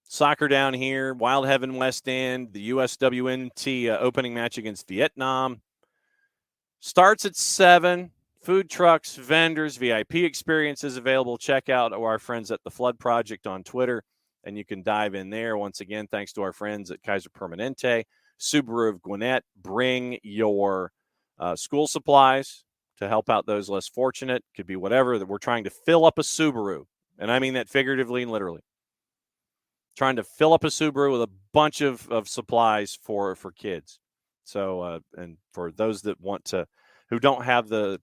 Speaker 1: Soccer down here, Wild Heaven West End, the USWNT opening match against Vietnam. Starts at 7. Food trucks, vendors, VIP experiences available. Check out our friends at the Flood Project on Twitter, and you can dive in there. Once again, thanks to our friends at Kaiser Permanente. Subaru of Gwinnett, bring your school supplies to help out those less fortunate. Could be whatever. That we're trying to fill up a Subaru, and I mean that figuratively and literally. Trying to fill up a Subaru with a bunch of supplies for kids. So, and for those that want to, who don't have the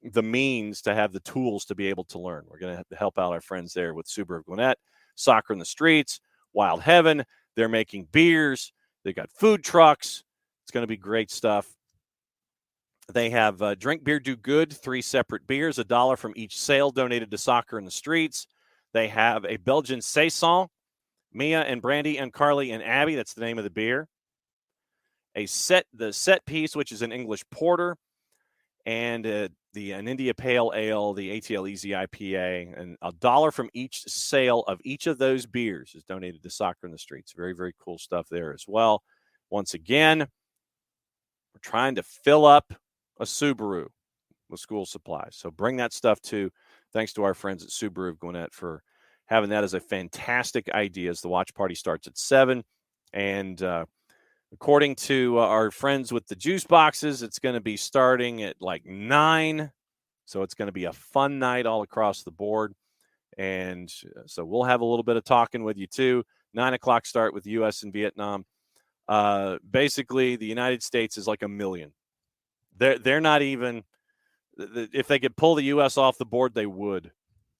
Speaker 1: means to have the tools to be able to learn, we're going to help out our friends there with Subaru of Gwinnett. Soccer in the Streets, Wild Heaven. They're making beers. They got food trucks. It's going to be great stuff. They have Drink Beer Do Good, 3 separate beers, $1 from each sale donated to Soccer in the Streets. They have a Belgian Saison, Mia and Brandy and Carly and Abby. That's the name of the beer. The set piece, which is an English porter, and an India Pale Ale, the ATL Easy IPA, and $1 from each sale of each of those beers is donated to Soccer in the Streets. Very, very cool stuff there as well. Once again, we're trying to fill up a Subaru with school supplies. So bring that stuff too. Thanks to our friends at Subaru of Gwinnett for having that as a fantastic idea, as the watch party starts at 7. And according to our friends with the juice boxes, it's going to be starting at like 9. So it's going to be a fun night all across the board. And so we'll have a little bit of talking with you too. 9 o'clock start with the U.S. and Vietnam. Basically, the United States is like 1 million. They're not even, if they could pull the U.S. off the board, they would.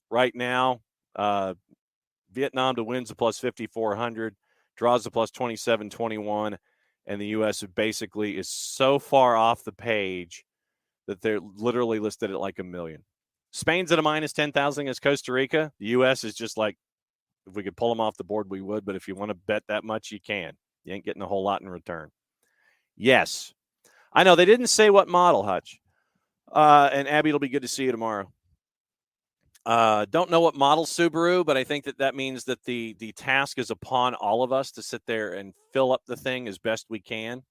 Speaker 1: Right now, Vietnam to wins a plus 5,400, draws a plus 2721, and the U.S. basically is so far off the page that they're literally listed at like 1 million. Spain's at a minus 10,000 as Costa Rica. The U.S. is just like, if we could pull them off the board, we would. But if you want to bet that much, you can. You ain't getting a whole lot in return. Yes. I know they didn't say what model, Hutch. And Abby, it'll be good to see you tomorrow. Don't know what model Subaru, but I think that means that the task is upon all of us to sit there and fill up the thing as best we can.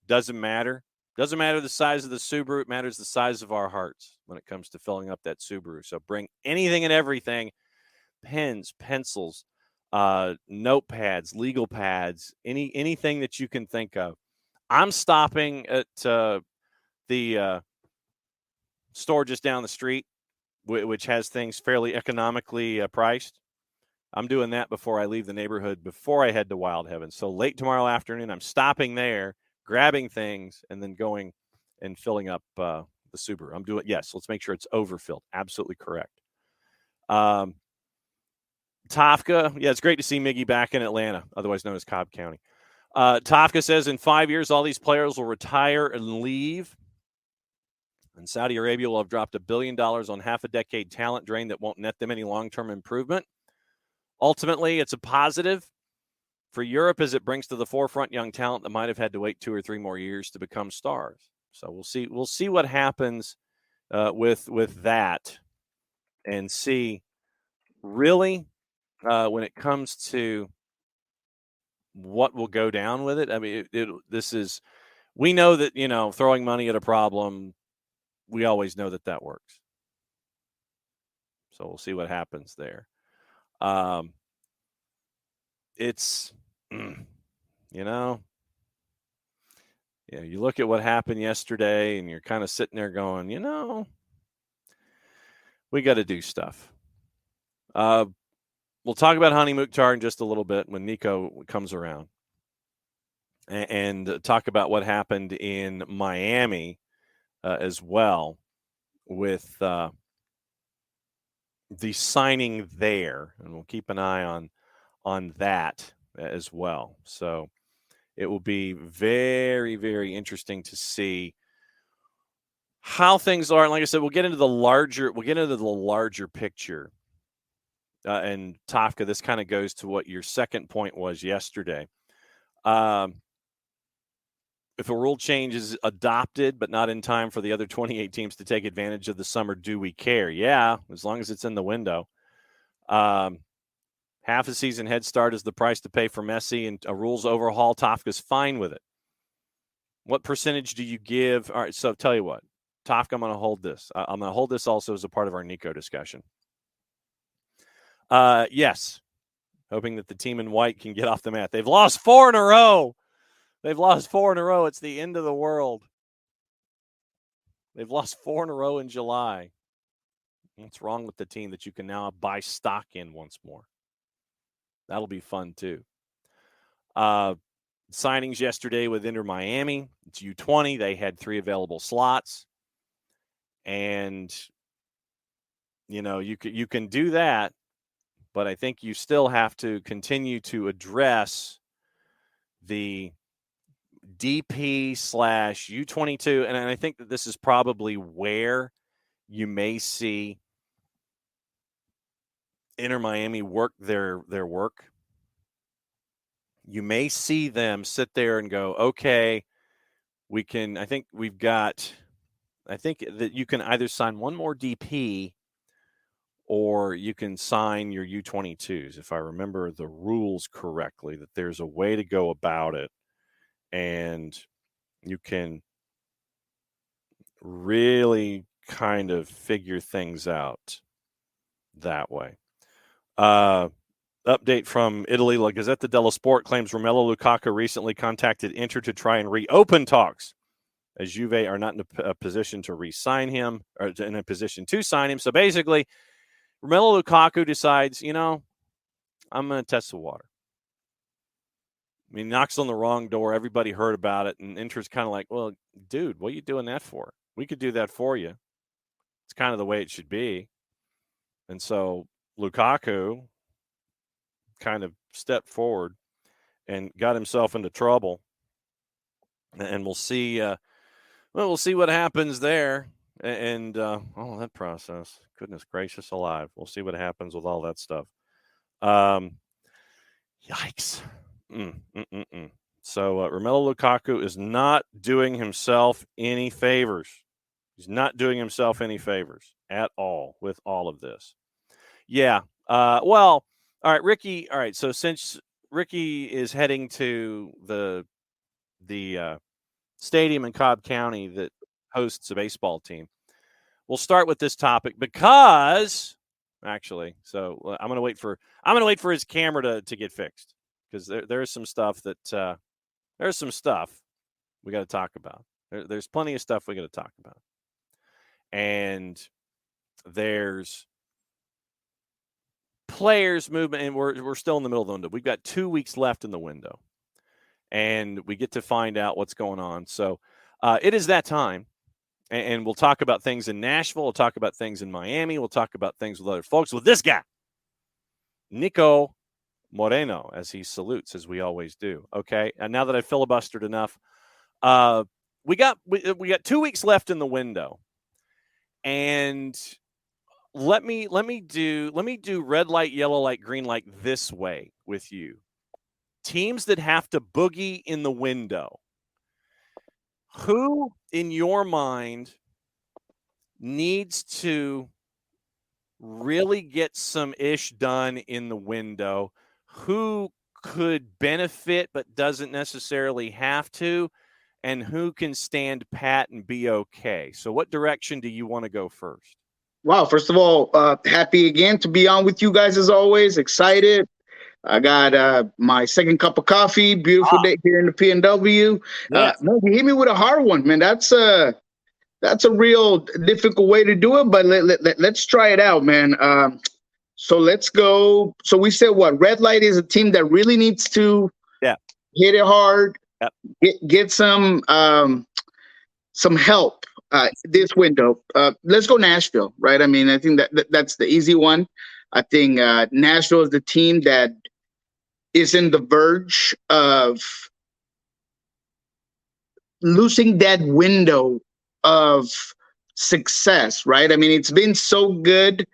Speaker 1: Doesn't matter. Doesn't matter the size of the Subaru. It matters the size of our hearts when it comes to filling up that Subaru. So bring anything and everything, pens, pencils, notepads, legal pads, anything that you can think of. I'm stopping at the store just down the street, which has things fairly economically priced. I'm doing that before I leave the neighborhood, before I head to Wild Heaven. So late tomorrow afternoon, I'm stopping there, grabbing things, and then going and filling up the Subaru. I'm doing, yes, let's make sure it's overfilled. Absolutely correct. Tafka, yeah, it's great to see Miggy back in Atlanta, otherwise known as Cobb County. Tafka says in 5 years, all these players will retire and leave. And Saudi Arabia will have dropped $1 billion on half a decade talent drain that won't net them any long-term improvement. Ultimately, it's a positive for Europe as it brings to the forefront young talent that might have had to wait 2 or 3 more years to become stars. So we'll see what happens with that, and see really when it comes to what will go down with it. I mean, we know that, throwing money at a problem, we always know that works. So we'll see what happens there. It's, you look at what happened yesterday and you're kind of sitting there going, we got to do stuff. We'll talk about Hani Mukhtar in just a little bit when Niko comes around, and talk about what happened in Miami as well with the signing there, and we'll keep an eye on that as well. So it will be very, very interesting to see how things are. And like I said, we'll get into the larger picture. And Tafka, this kind of goes to what your second point was yesterday. If a rule change is adopted, but not in time for the other 28 teams to take advantage of the summer, do we care? Yeah, as long as it's in the window. Half a season head start is the price to pay for Messi, and a rules overhaul, Tafka's fine with it. What percentage do you give? All right, so tell you what, Tafka, I'm going to hold this. I'm going to hold this also as a part of our Niko discussion. Yes, hoping that the team in white can get off the mat. They've lost 4 in a row. It's the end of the world. They've lost 4 in a row in July. What's wrong with the team that you can now buy stock in once more? That'll be fun, too. Signings yesterday with Inter Miami. It's U20. They had 3 available slots. And, you can do that, but I think you still have to continue to address the DP/U22. And I think that this is probably where you may see Inter Miami work their work. You may see them sit there and go, okay, I think that you can either sign one more DP or you can sign your U22s, if I remember the rules correctly, that there's a way to go about it, and you can really kind of figure things out that way. Update from Italy. La Gazzetta dello Sport claims Romelu Lukaku recently contacted Inter to try and reopen talks, as Juve are not in a position to re-sign him, or in a position to sign him. So basically, Romelu Lukaku decides, I'm going to test the water. I mean, knocks on the wrong door. Everybody heard about it, and Inter's kind of like, well, dude, what are you doing that for? We could do that for you. It's kind of the way it should be. And so Lukaku kind of stepped forward and got himself into trouble. And we'll see. We'll see what happens there. And that process. Goodness gracious alive. We'll see what happens with all that stuff. Yikes. So Romelu Lukaku is not doing himself any favors. He's not doing himself any favors at all with all of this. Yeah. Well, all right, Ricky. All right. So since Ricky is heading to the stadium in Cobb County that hosts a baseball team. We'll start with this topic because actually, so I'm going to wait for his camera to get fixed because there's some stuff that there's some stuff we got to talk about. There's plenty of stuff we got to talk about. And there's players movement, and we're still in the middle of the window. We've got 2 weeks left in the window, and we get to find out what's going on. So it is that time, and we'll talk about things in Nashville. We'll talk about things in Miami. We'll talk about things with other folks. With this guy, Niko Moreno, as he salutes, as we always do. Okay, and now that I've filibustered enough, we got 2 weeks left in the window, and let me do red light, yellow light, green light this way with you. Teams that have to boogie in the window. Who, in your mind, needs to really get some ish done in the window? Who could benefit but doesn't necessarily have to? And who can stand pat and be okay? So what direction do you want to go first?
Speaker 6: Wow. First of all, happy again to be on with you guys as always. Excited. I got my second cup of coffee. Beautiful day here in the PNW.
Speaker 1: Yes.
Speaker 6: Man, you hit me with a hard one, man. That's a real difficult way to do it, but let's try it out, man. So let's go. So we said what? Red Light is a team that really needs to hit it hard, get some help this window. Let's go Nashville, right? I mean, I think that's the easy one. I think Nashville is the team that is in the verge of losing that window of success, right? I mean, it's been so good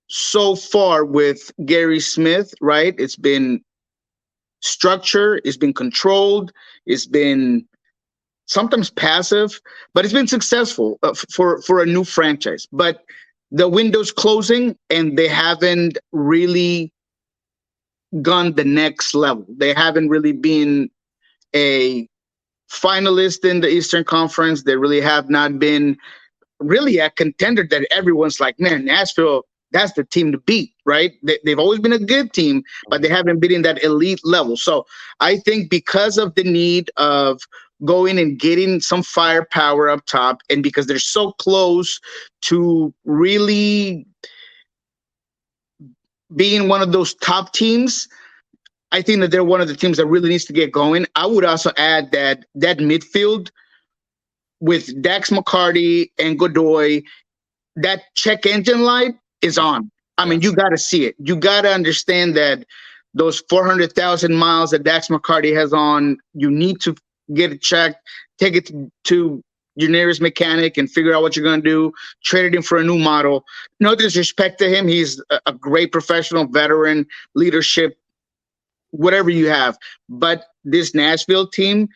Speaker 6: so far with Gary Smith, right? It's been structure, it's been controlled, it's been sometimes passive, but it's been successful for a new franchise. But the window's closing, and they haven't really gone the next level. They haven't really been a finalist in the Eastern Conference. They really have not been really a contender that everyone's like, man, Nashville, that's the team to beat, right? They've always been a good team, but they haven't been in that elite level. So I think because of the need of going and getting some firepower up top, and because they're so close to really being one of those top teams, I think that they're one of the teams that really needs to get going. I would also add that midfield with Dax McCarty and Godoy, that check engine light is on. I mean, you got to see it. You got to understand that those 400,000 miles that Dax McCarty has on, you need to get it checked, take it to your nearest mechanic and figure out what you're going to do, trade it in for a new model. No disrespect to him. He's a great professional, veteran, leadership, whatever you have. But this Nashville team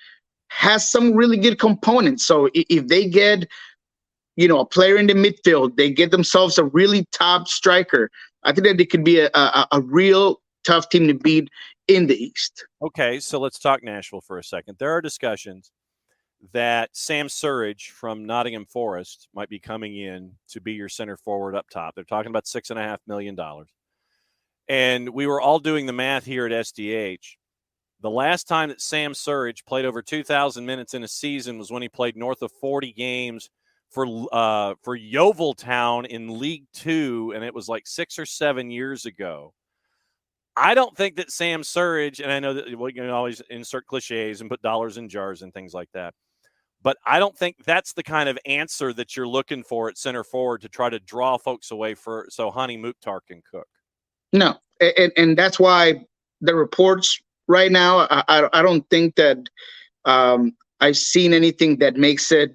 Speaker 6: has some really good components. So if they get, a player in the midfield, they get themselves a really top striker, I think that it could be a real tough team to beat in the East.
Speaker 1: Okay, so let's talk Nashville for a second. There are discussions that Sam Surridge from Nottingham Forest might be coming in to be your center forward up top. They're talking about $6.5 million. And we were all doing the math here at SDH. The last time that Sam Surridge played over 2,000 minutes in a season was when he played north of 40 games for Yeoviltown in League Two, and it was like 6 or 7 years ago. I don't think that Sam Surridge, and I know that we can always insert cliches and put dollars in jars and things like that, but I don't think that's the kind of answer that you're looking for at center forward to try to draw folks away so Hani Mukhtar can cook.
Speaker 6: No, and that's why the reports right now, I don't think that I've seen anything that makes it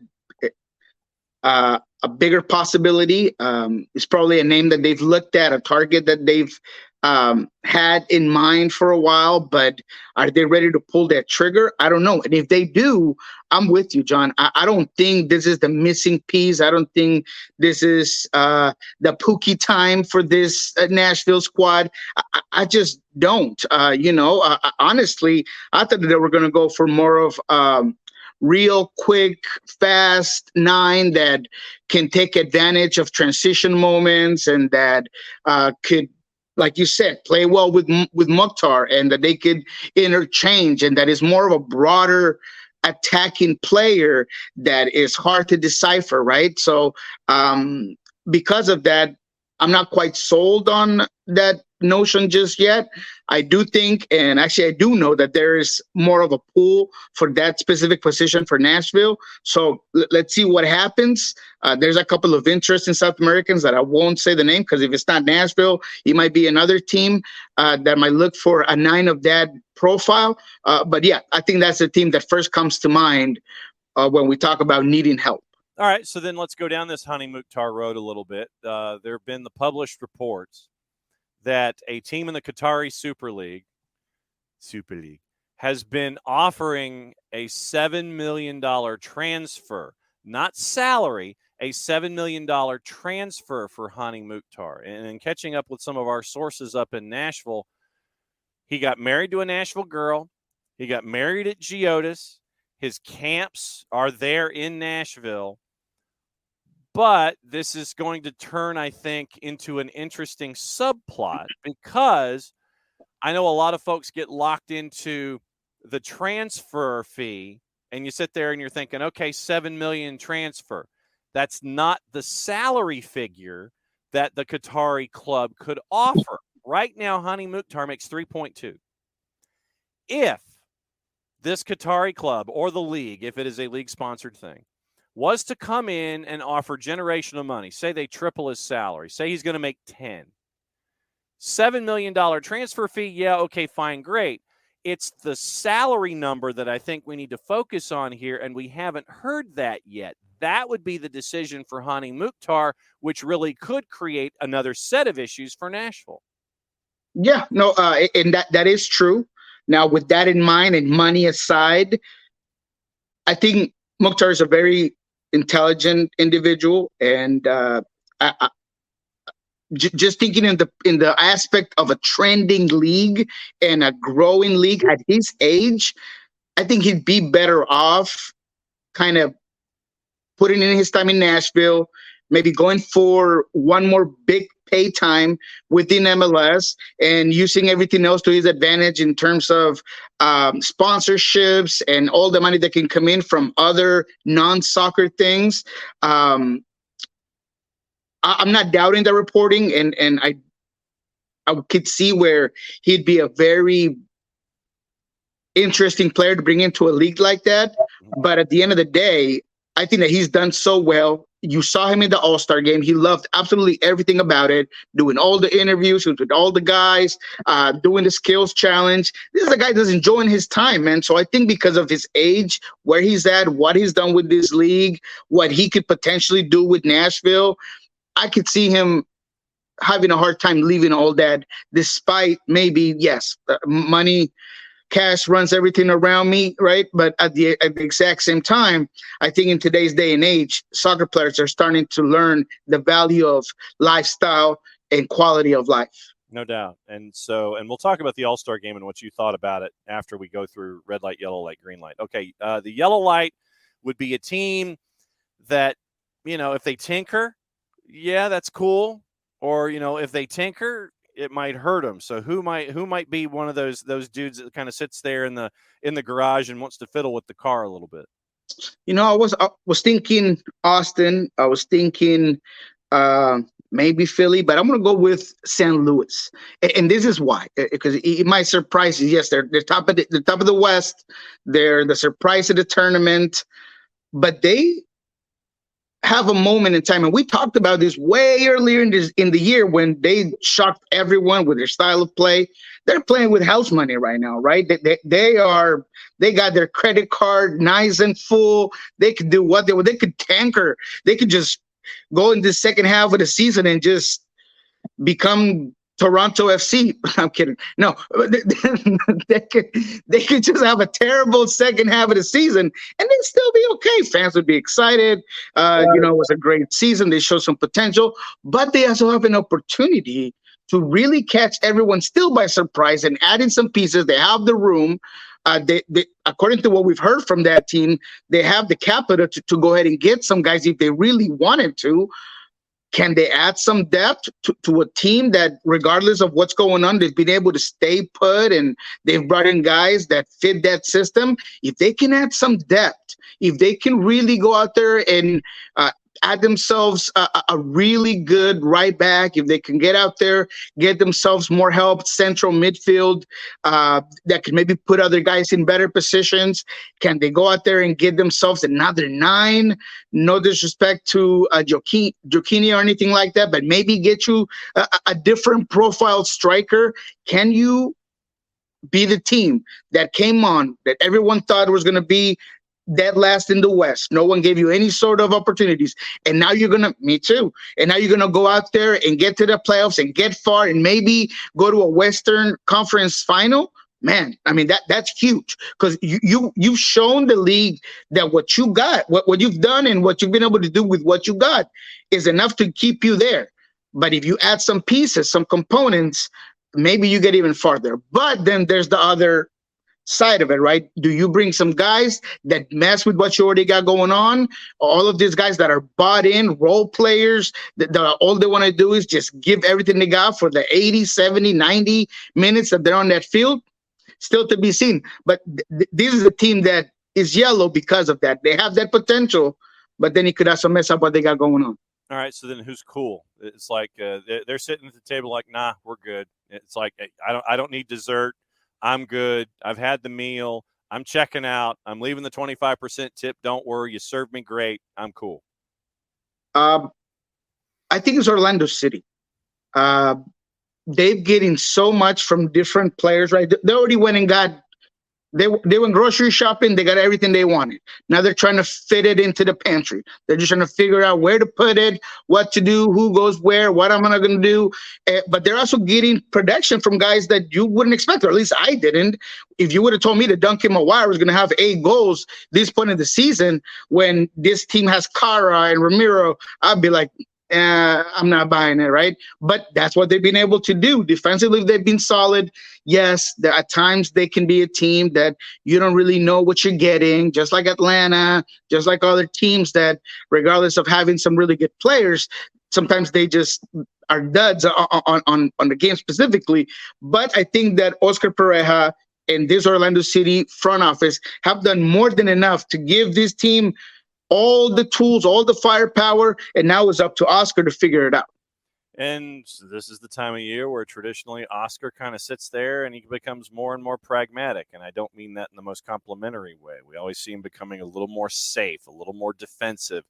Speaker 6: a bigger possibility. It's probably a name that they've looked at, a target that they've had in mind for a while, but are they ready to pull that trigger? I don't know. And if they do, I'm with you, John. I don't think this is the missing piece. I don't think this is the Pookie time for this Nashville squad. I just don't. Honestly, I thought that they were going to go for more of real quick, fast 9 that can take advantage of transition moments and that could, like you said, play well with Mukhtar, and that they could interchange, and that is more of a broader attacking player that is hard to decipher, right? So because of that, I'm not quite sold on that notion just yet. I do think, and actually I do know, that there is more of a pool for that specific position for Nashville. So let's see what happens. There's a couple of interesting South Americans that I won't say the name, because if it's not Nashville, it might be another team that might look for a 9 of that profile. But yeah, I think that's the team that first comes to mind when we talk about needing help.
Speaker 1: All right, so then let's go down this Hani Mukhtar road a little bit. There have been the published reports that a team in the Qatari Super League has been offering a $7 million transfer, not salary, a $7 million transfer for Hani Mukhtar. And in catching up with some of our sources up in Nashville, he got married to a Nashville girl. He got married at Geodis. His camps are there in Nashville. But this is going to turn, I think, into an interesting subplot, because I know a lot of folks get locked into the transfer fee, and you sit there and you're thinking, okay, $7 million transfer. That's not the salary figure that the Qatari club could offer. Right now, Hani Mukhtar makes 3.2. If this Qatari club or the league, if it is a league-sponsored thing, was to come in and offer generational money, say they triple his salary, say he's going to make 10. $7 million transfer fee, yeah, okay, fine, great. It's the salary number that I think we need to focus on here, and we haven't heard that yet. That would be the decision for Hani Mukhtar, which really could create another set of issues for Nashville.
Speaker 6: Yeah, no, and that is true. Now, with that in mind and money aside, I think Mukhtar is a very intelligent individual, and just thinking in the aspect of a trending league and a growing league at his age, I think he'd be better off kind of putting in his time in Nashville, maybe going for one more big pay time within MLS and using everything else to his advantage in terms of sponsorships and all the money that can come in from other non-soccer things. I'm not doubting the reporting, and I could see where he'd be a very interesting player to bring into a league like that. But at the end of the day, I think that he's done so well. You saw him in the All-Star game. He loved absolutely everything about it, doing all the interviews with all the guys, doing the skills challenge. This is a guy that's enjoying his time, man. So I think because of his age, where he's at, what he's done with this league, what he could potentially do with Nashville, I could see him having a hard time leaving all that, despite maybe, yes, money, cash runs everything around me, right? But at the exact same time, I think in today's day and age, soccer players are starting to learn the value of lifestyle and quality of life.
Speaker 1: No doubt. And we'll talk about the All-Star game and what you thought about it after we go through red light, yellow light, green light. Okay, the yellow light would be a team that, if they tinker, yeah, that's cool. Or, if they tinker, it might hurt them. So who might be one of those dudes that kind of sits there in the garage and wants to fiddle with the car a little bit?
Speaker 6: I was thinking Austin. I was thinking maybe Philly, but I'm going to go with St. Louis, and this is why, because it might surprise you. Yes, they're top of the West. They're the surprise of the tournament, but they have a moment in time, and we talked about this way earlier in the year when they shocked everyone with their style of play. They're playing with house money right now, right? They got their credit card nice and full. They could do what they could tanker. They could just go in the second half of the season and just become Toronto FC. I'm kidding. No, they could just have a terrible second half of the season and then still be okay. Fans would be excited. It was a great season. They showed some potential, but they also have an opportunity to really catch everyone still by surprise and add in some pieces. They have the room. They according to what we've heard from that team, they have the capital to go ahead and get some guys if they really wanted to. Can they add some depth to a team that, regardless of what's going on, they've been able to stay put and they've brought in guys that fit that system? If they can add some depth, if they can really go out there and add themselves a really good right back, if they can get out there, get themselves more help, central midfield that can maybe put other guys in better positions. Can they go out there and get themselves another 9? No disrespect to Jokini or anything like that, but maybe get you a different profile striker. Can you be the team that came on, that everyone thought was going to be dead last in the West? No one gave you any sort of opportunities. And now you're going to, me too. And now you're going to go out there and get to the playoffs and get far and maybe go to a Western Conference final. Man, I mean, that's huge, because you've shown the league that what you got, what you've done and what you've been able to do with what you got is enough to keep you there. But if you add some pieces, some components, maybe you get even farther. But then there's the other side of it, right? Do you bring some guys that mess with what you already got going on? All of these guys that are bought in, role players, that all they want to do is just give everything they got for the 80, 70, 90 minutes that they're on that field? Still to be seen. But this is a team that is yellow because of that. They have that potential, but then it could also mess up what they got going on.
Speaker 1: All right, so then who's cool? It's like they're sitting at the table like, nah, we're good. It's like, I don't need dessert. I'm good. I've had the meal. I'm checking out. I'm leaving the 25% tip. Don't worry. You served me great. I'm cool.
Speaker 6: I think it's Orlando City. They're getting so much from different players, right? They already went and got, they went grocery shopping. They got everything they wanted. Now they're trying to fit it into the pantry. They're just trying to figure out where to put it, what to do, who goes where, what am I going to do. But they're also getting production from guys that you wouldn't expect, or at least I didn't. If you would have told me that Duncan Mawire was going to have 8 goals this point of the season when this team has Cara and Ramiro, I'd be like, I'm not buying it, right? But that's what they've been able to do. Defensively, they've been solid. Yes, at times they can be a team that you don't really know what you're getting, just like Atlanta, just like other teams that, regardless of having some really good players, sometimes they just are duds on the game specifically. But I think that Oscar Pareja and this Orlando City front office have done more than enough to give this team all the tools, all the firepower, and now it's up to Oscar to figure it out.
Speaker 1: And this is the time of year where traditionally Oscar kind of sits there and he becomes more and more pragmatic. And I don't mean that in the most complimentary way. We always see him becoming a little more safe, a little more defensive,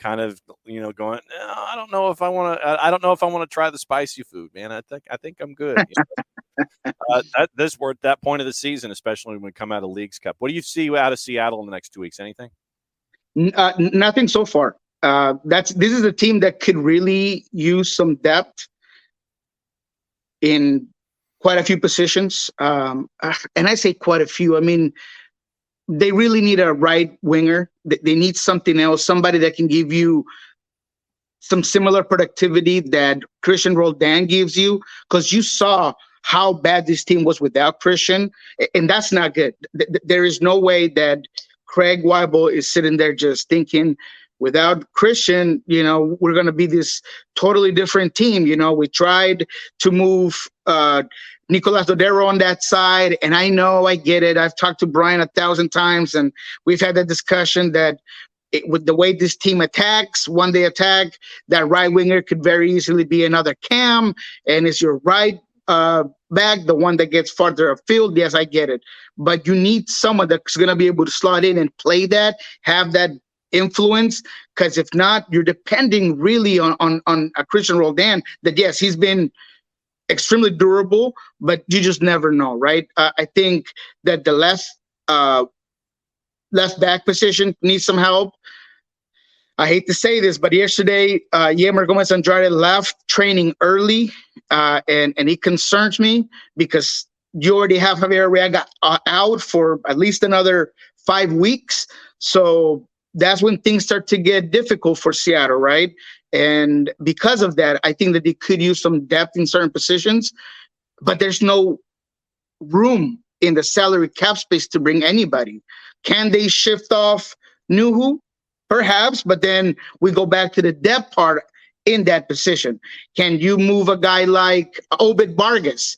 Speaker 1: kind of, going, I don't know if I want to try the spicy food, man. I think I'm good. We're at that point of the season, especially when we come out of Leagues Cup. What do you see out of Seattle in the next 2 weeks? Anything?
Speaker 6: Nothing so far. This is a team that could really use some depth in quite a few positions. And I say quite a few. I mean, they really need a right winger. They need something else, somebody that can give you some similar productivity that Christian Roldan gives you, because you saw how bad this team was without Christian, and that's not good. There is no way that Craig Weibel is sitting there just thinking, without Christian, we're going to be this totally different team. We tried to move Nicolas Dodero on that side, and I know, I get it. I've talked to Brian 1,000 times, and we've had that discussion that with the way this team attacks, when they attack, that right winger could very easily be another Cam, and it's your right back, the one that gets farther afield. Yes, I get it. But you need someone that's going to be able to slot in and play that, have that influence, because if not, you're depending really on a Christian Roldan that, yes, he's been extremely durable, but you just never know, right? I think that the left back position needs some help. I hate to say this, but yesterday, Yemer Gomez Andrade left training early, and it concerns me because you already have Javier Arriaga out for at least another 5 weeks. So that's when things start to get difficult for Seattle, right? And because of that, I think that they could use some depth in certain positions, but there's no room in the salary cap space to bring anybody. Can they shift off Nuhu? Perhaps, but then we go back to the depth part in that position. Can you move a guy like Obed Vargas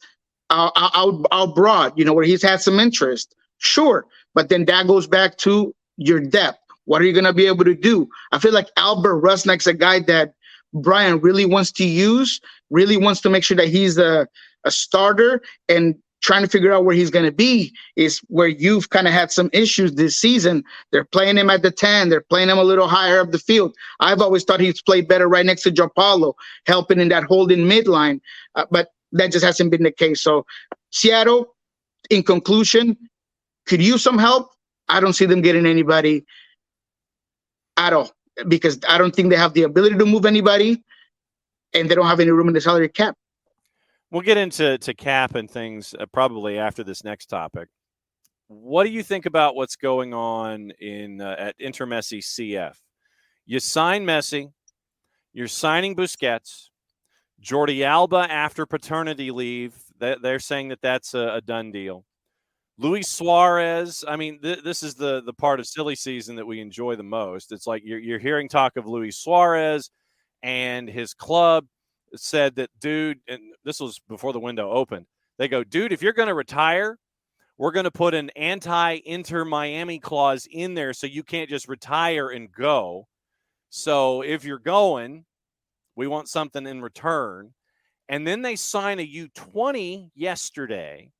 Speaker 6: out broad, where he's had some interest? Sure, but then that goes back to your depth. What are you going to be able to do? I feel like Albert Rusnak's a guy that Brian really wants to use, really wants to make sure that he's a starter, and trying to figure out where he's going to be is where you've kind of had some issues this season. They're playing him at the 10. They're playing him a little higher up the field. I've always thought he's played better right next to Joao Paulo, helping in that holding midline, but that just hasn't been the case. So Seattle, in conclusion, could use some help. I don't see them getting anybody at all because I don't think they have the ability to move anybody, and they don't have any room in the salary cap.
Speaker 1: We'll get into cap and things probably after this next topic. What do you think about what's going on at Inter Messi CF? You sign Messi, you're signing Busquets, Jordi Alba after paternity leave. They're saying that's a done deal. Luis Suarez. I mean, this is the part of silly season that we enjoy the most. It's like you're hearing talk of Luis Suarez and his club said that, dude, and this was before the window opened, they go, dude, if you're going to retire, we're going to put an anti-Inter Miami clause in there so you can't just retire and go. So if you're going, we want something in return. And then they sign a U20 yesterday,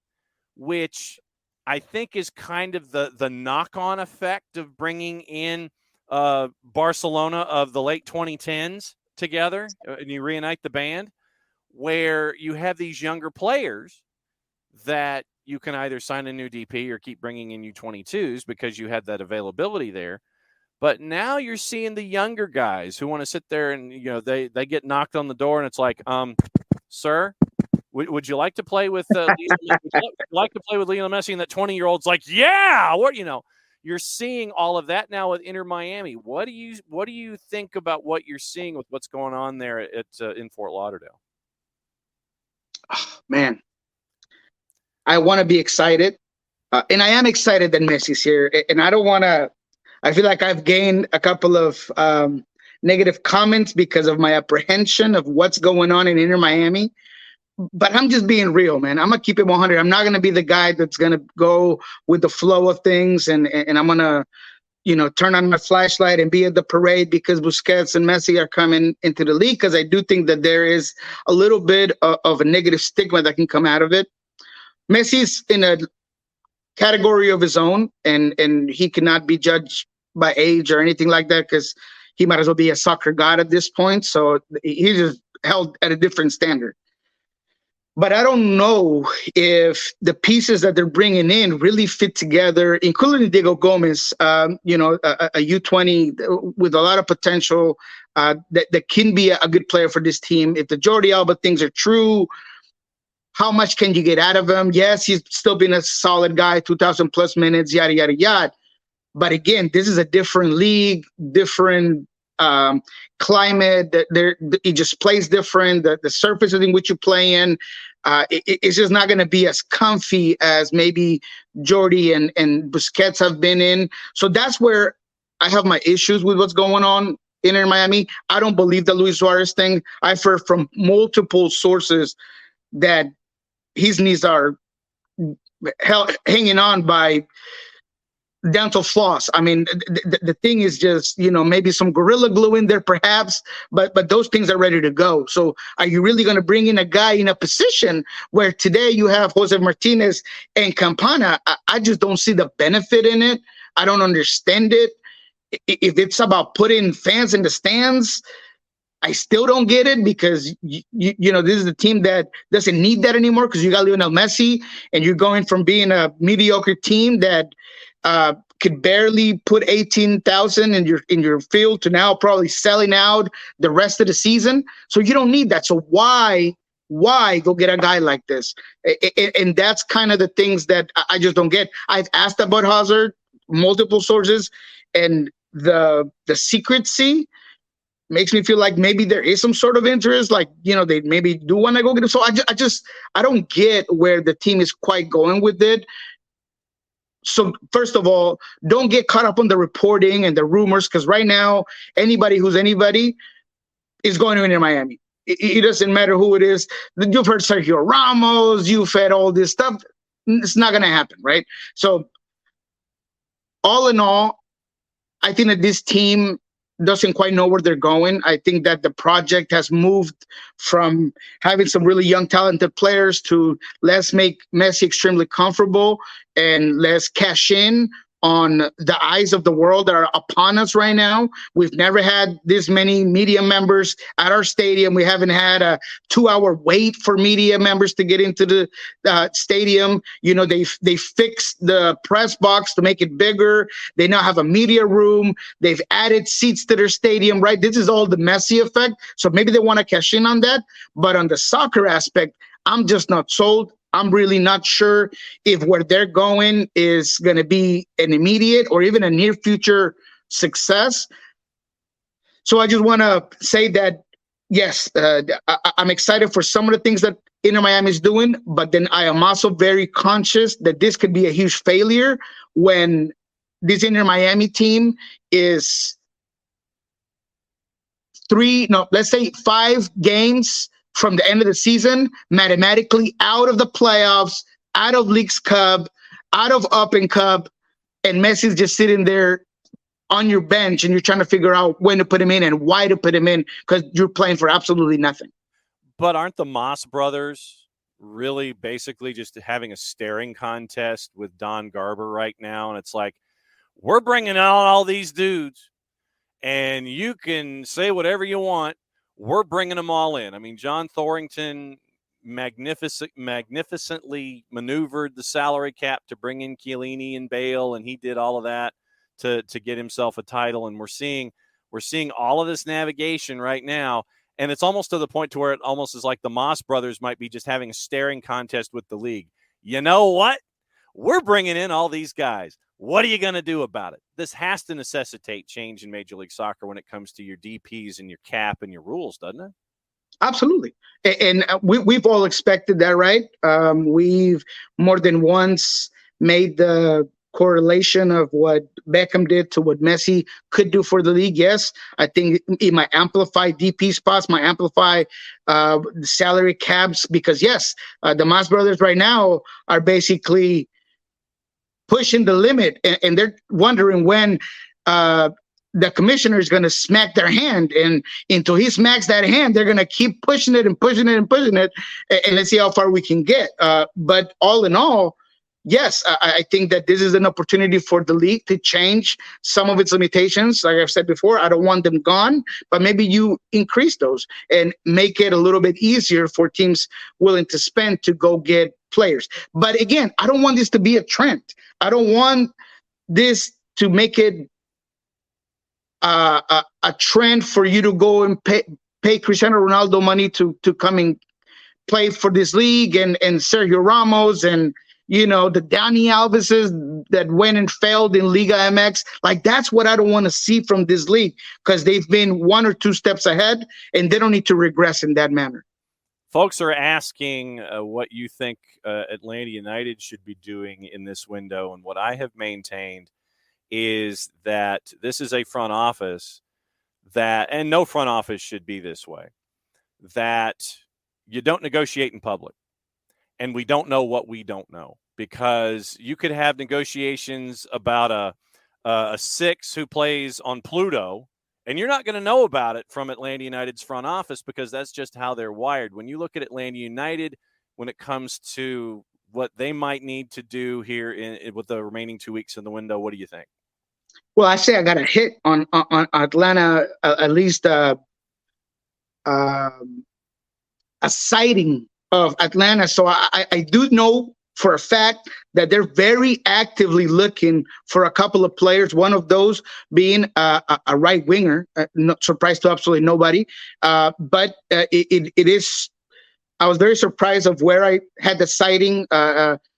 Speaker 1: which I think is kind of the knock-on effect of bringing in Barcelona of the late 2010s together, and you reunite the band, where you have these younger players that you can either sign a new DP or keep bringing in U22s because you had that availability there. But now you're seeing the younger guys who want to sit there and, they get knocked on the door and it's like, sir, would you like to play with Lionel Messi? And that 20-year-old's like, yeah, what, you're seeing all of that now with Inter Miami. What do you think about what you're seeing with what's going on there in Fort Lauderdale?
Speaker 6: Oh, man, I want to be excited, and I am excited that Messi's here. And I don't want to. I feel like I've gained a couple of negative comments because of my apprehension of what's going on in Inter Miami. But I'm just being real, man. I'm going to keep it 100. I'm not going to be the guy that's going to go with the flow of things and I'm going to, turn on my flashlight and be at the parade because Busquets and Messi are coming into the league, because I do think that there is a little bit of a negative stigma that can come out of it. Messi's in a category of his own, and he cannot be judged by age or anything like that because he might as well be a soccer god at this point. So he's just held at a different standard. But I don't know if the pieces that they're bringing in really fit together, including Diego Gomez, a U20 with a lot of potential that can be a good player for this team. If the Jordi Alba things are true, how much can you get out of him? Yes, he's still been a solid guy, 2,000 plus minutes, yada, yada, yada. But again, this is a different league, different climate. It just plays different. The surfaces in which you play in, it's just not going to be as comfy as maybe Jordi and Busquets have been in. So that's where I have my issues with what's going on in Miami. I don't believe the Luis Suarez thing. I've heard from multiple sources that his knees are hanging on by dental floss. I mean, the thing is just, maybe some Gorilla Glue in there perhaps, but those things are ready to go. So are you really going to bring in a guy in a position where today you have Jose Martinez and Campana? I just don't see the benefit in it. I don't understand it. If it's about putting fans in the stands, I still don't get it because, this is a team that doesn't need that anymore because you got Lionel Messi and you're going from being a mediocre team that could barely put 18,000 in your field to now probably selling out the rest of the season. So you don't need that. So why go get a guy like this? And that's kind of the things that I just don't get. I've asked about Hazard, multiple sources, and the secrecy makes me feel like maybe there is some sort of interest, like, they maybe do want to go get him. So I don't get where the team is quite going with it. So first of all, don't get caught up on the reporting and the rumors, because right now, anybody who's anybody is going to Inter Miami. It doesn't matter who it is. You've heard Sergio Ramos, you've had all this stuff. It's not going to happen, right? So all in all, I think that this team doesn't quite know where they're going. I think that the project has moved from having some really young, talented players to let's make Messi extremely comfortable and let's cash in on the eyes of the world that are upon us right now. We've never had this many media members at our stadium. We haven't had a 2-hour wait for media members to get into the stadium. They fixed the press box to make it bigger. They now have a media room. They've added seats to their stadium, right? This is all the Messi effect. So maybe they want to cash in on that. But on the soccer aspect, I'm just not sold. I'm really not sure if where they're going is going to be an immediate or even a near future success. So I just want to say that, yes, I'm excited for some of the things that Inter Miami is doing, but then I am also very conscious that this could be a huge failure when this Inter Miami team is 5 games from the end of the season, mathematically out of the playoffs, out of Leagues Cup, out of Up and Cup, and Messi's just sitting there on your bench and you're trying to figure out when to put him in and why to put him in because you're playing for absolutely nothing.
Speaker 1: But aren't the Moss brothers really basically just having a staring contest with Don Garber right now? And it's like, we're bringing out all these dudes and you can say whatever you want. We're bringing them all in. I mean, John Thorrington magnificently maneuvered the salary cap to bring in Chiellini and Bale, and he did all of that to get himself a title. And we're seeing all of this navigation right now, and it's almost to the point to where it almost is like the Moss brothers might be just having a staring contest with the league. You know what? We're bringing in all these guys. What are you going to do about it? This has to necessitate change in Major League Soccer when it comes to your DPs and your cap and your rules, doesn't it?
Speaker 6: Absolutely. And we've all expected that, right? We've more than once made the correlation of what Beckham did to what Messi could do for the league. Yes, I think it might amplify DP spots, might amplify the salary caps, because, yes, the Mas brothers right now are basically pushing the limit, and they're wondering when the commissioner is going to smack their hand, and until he smacks that hand, they're going to keep pushing it and pushing it and pushing it, and let's see how far we can get. But all in all, yes, I think that this is an opportunity for the league to change some of its limitations. Like I've said before, I don't want them gone, but maybe you increase those and make it a little bit easier for teams willing to spend to go get players. But again, I don't want this to be a trend. I don't want this to make it a trend for you to go and pay Cristiano Ronaldo money to come and play for this league, and Sergio Ramos and, the Dani Alveses that went and failed in Liga MX. Like, that's what I don't want to see from this league, because they've been 1 or 2 steps ahead and they don't need to regress in that manner.
Speaker 1: Folks are asking what you think Atlanta United should be doing in this window. And what I have maintained is that this is a front office and no front office should be this way, that you don't negotiate in public. And we don't know what we don't know, because you could have negotiations about a 6 who plays on Pluto, and you're not going to know about it from Atlanta United's front office, because that's just how they're wired. When you look at Atlanta United, when it comes to what they might need to do here with the remaining 2 weeks in the window, what do you think?
Speaker 6: Well, I say I got a hit on Atlanta, at least a sighting of Atlanta. So I do know for a fact that they're very actively looking for a couple of players, one of those being a right winger, not surprised to absolutely nobody. But it is, I was very surprised of where I had the sighting.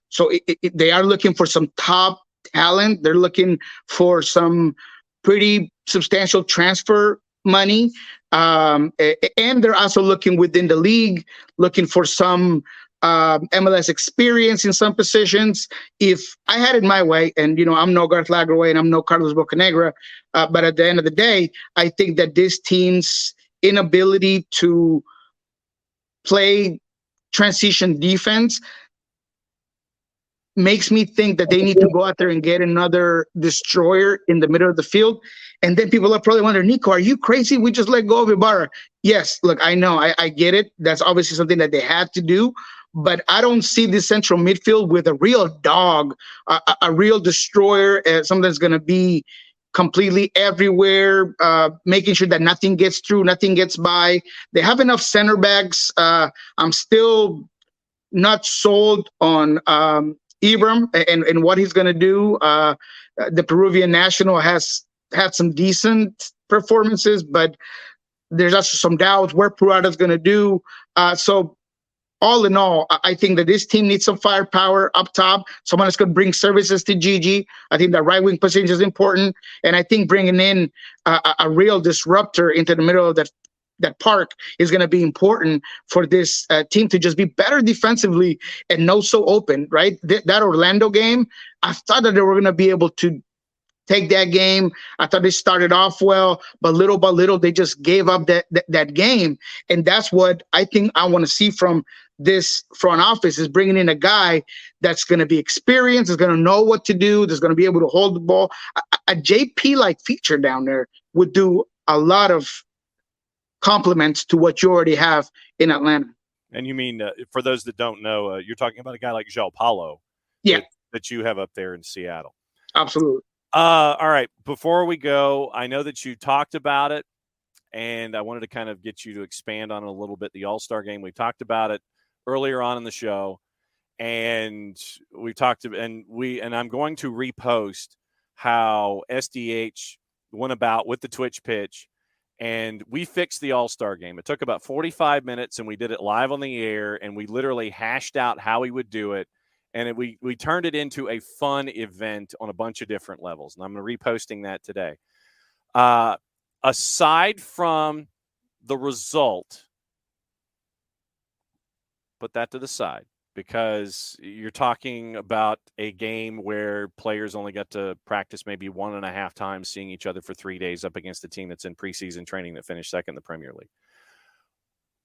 Speaker 6: So they are looking for some top talent. They're looking for some pretty substantial transfer money. And they're also looking within the league, looking for some MLS experience in some positions. If I had it my way, and I'm no Garth Lagerwey and I'm no Carlos Bocanegra, but at the end of the day, I think that this team's inability to play transition defense makes me think that they need to go out there and get another destroyer in the middle of the field. And then people are probably wondering, Niko, are you crazy? We just let go of Ibarra. Yes, look, I know, I get it. That's obviously something that they had to do. But I don't see this central midfield with a real dog, a real destroyer, something that's going to be completely everywhere, making sure that nothing gets through, nothing gets by. They have enough center backs. I'm still not sold on Ibram and what he's going to do. The Peruvian national has had some decent performances, but there's also some doubts where Purata's going to do. So all in all, I think that this team needs some firepower up top. Someone that's going to bring services to Gigi. I think that right wing position is important. And I think bringing in a real disruptor into the middle of that park is going to be important for this team to just be better defensively and no so open, right? That Orlando game, I thought that they were going to be able to take that game. I thought they started off well, but little by little, they just gave up that game. And that's what I think I want to see from this front office, is bringing in a guy that's going to be experienced, is going to know what to do, that's going to be able to hold the ball. A JP-like feature down there would do a lot of compliments to what you already have in Atlanta.
Speaker 1: And you mean, for those that don't know, you're talking about a guy like João Paulo, that you have up there in Seattle.
Speaker 6: Absolutely.
Speaker 1: All right. Before we go, I know that you talked about it, and I wanted to kind of get you to expand on it a little bit. The All-Star game, we talked about it earlier on in the show, and we talked about, and I'm going to repost how SDH went about with the Twitch pitch, and we fixed the All-Star game. It took about 45 minutes, and we did it live on the air, and we literally hashed out how he would do it. And we turned it into a fun event on a bunch of different levels. And I'm going to reposting that today. Aside from the result, put that to the side, because you're talking about a game where players only got to practice maybe 1.5 times, seeing each other for 3 days up against a team that's in preseason training that finished second in the Premier League.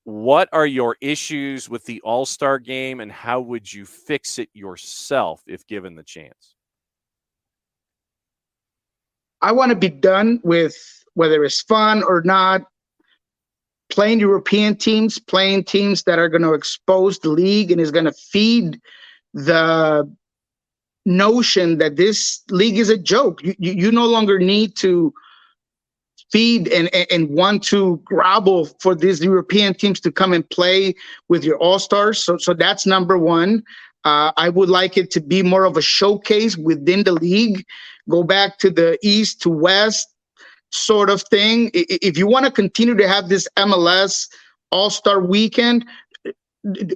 Speaker 1: What are your issues with the All-Star game, and how would you fix it yourself if given the chance?
Speaker 6: I want to be done with, whether it's fun or not, playing European teams, playing teams that are going to expose the league and is going to feed the notion that this league is a joke. You no longer need to feed and want to grovel for these European teams to come and play with your All-Stars. So that's number one. I would like it to be more of a showcase within the league. Go back to the East to West sort of thing. If you want to continue to have this MLS All-Star weekend,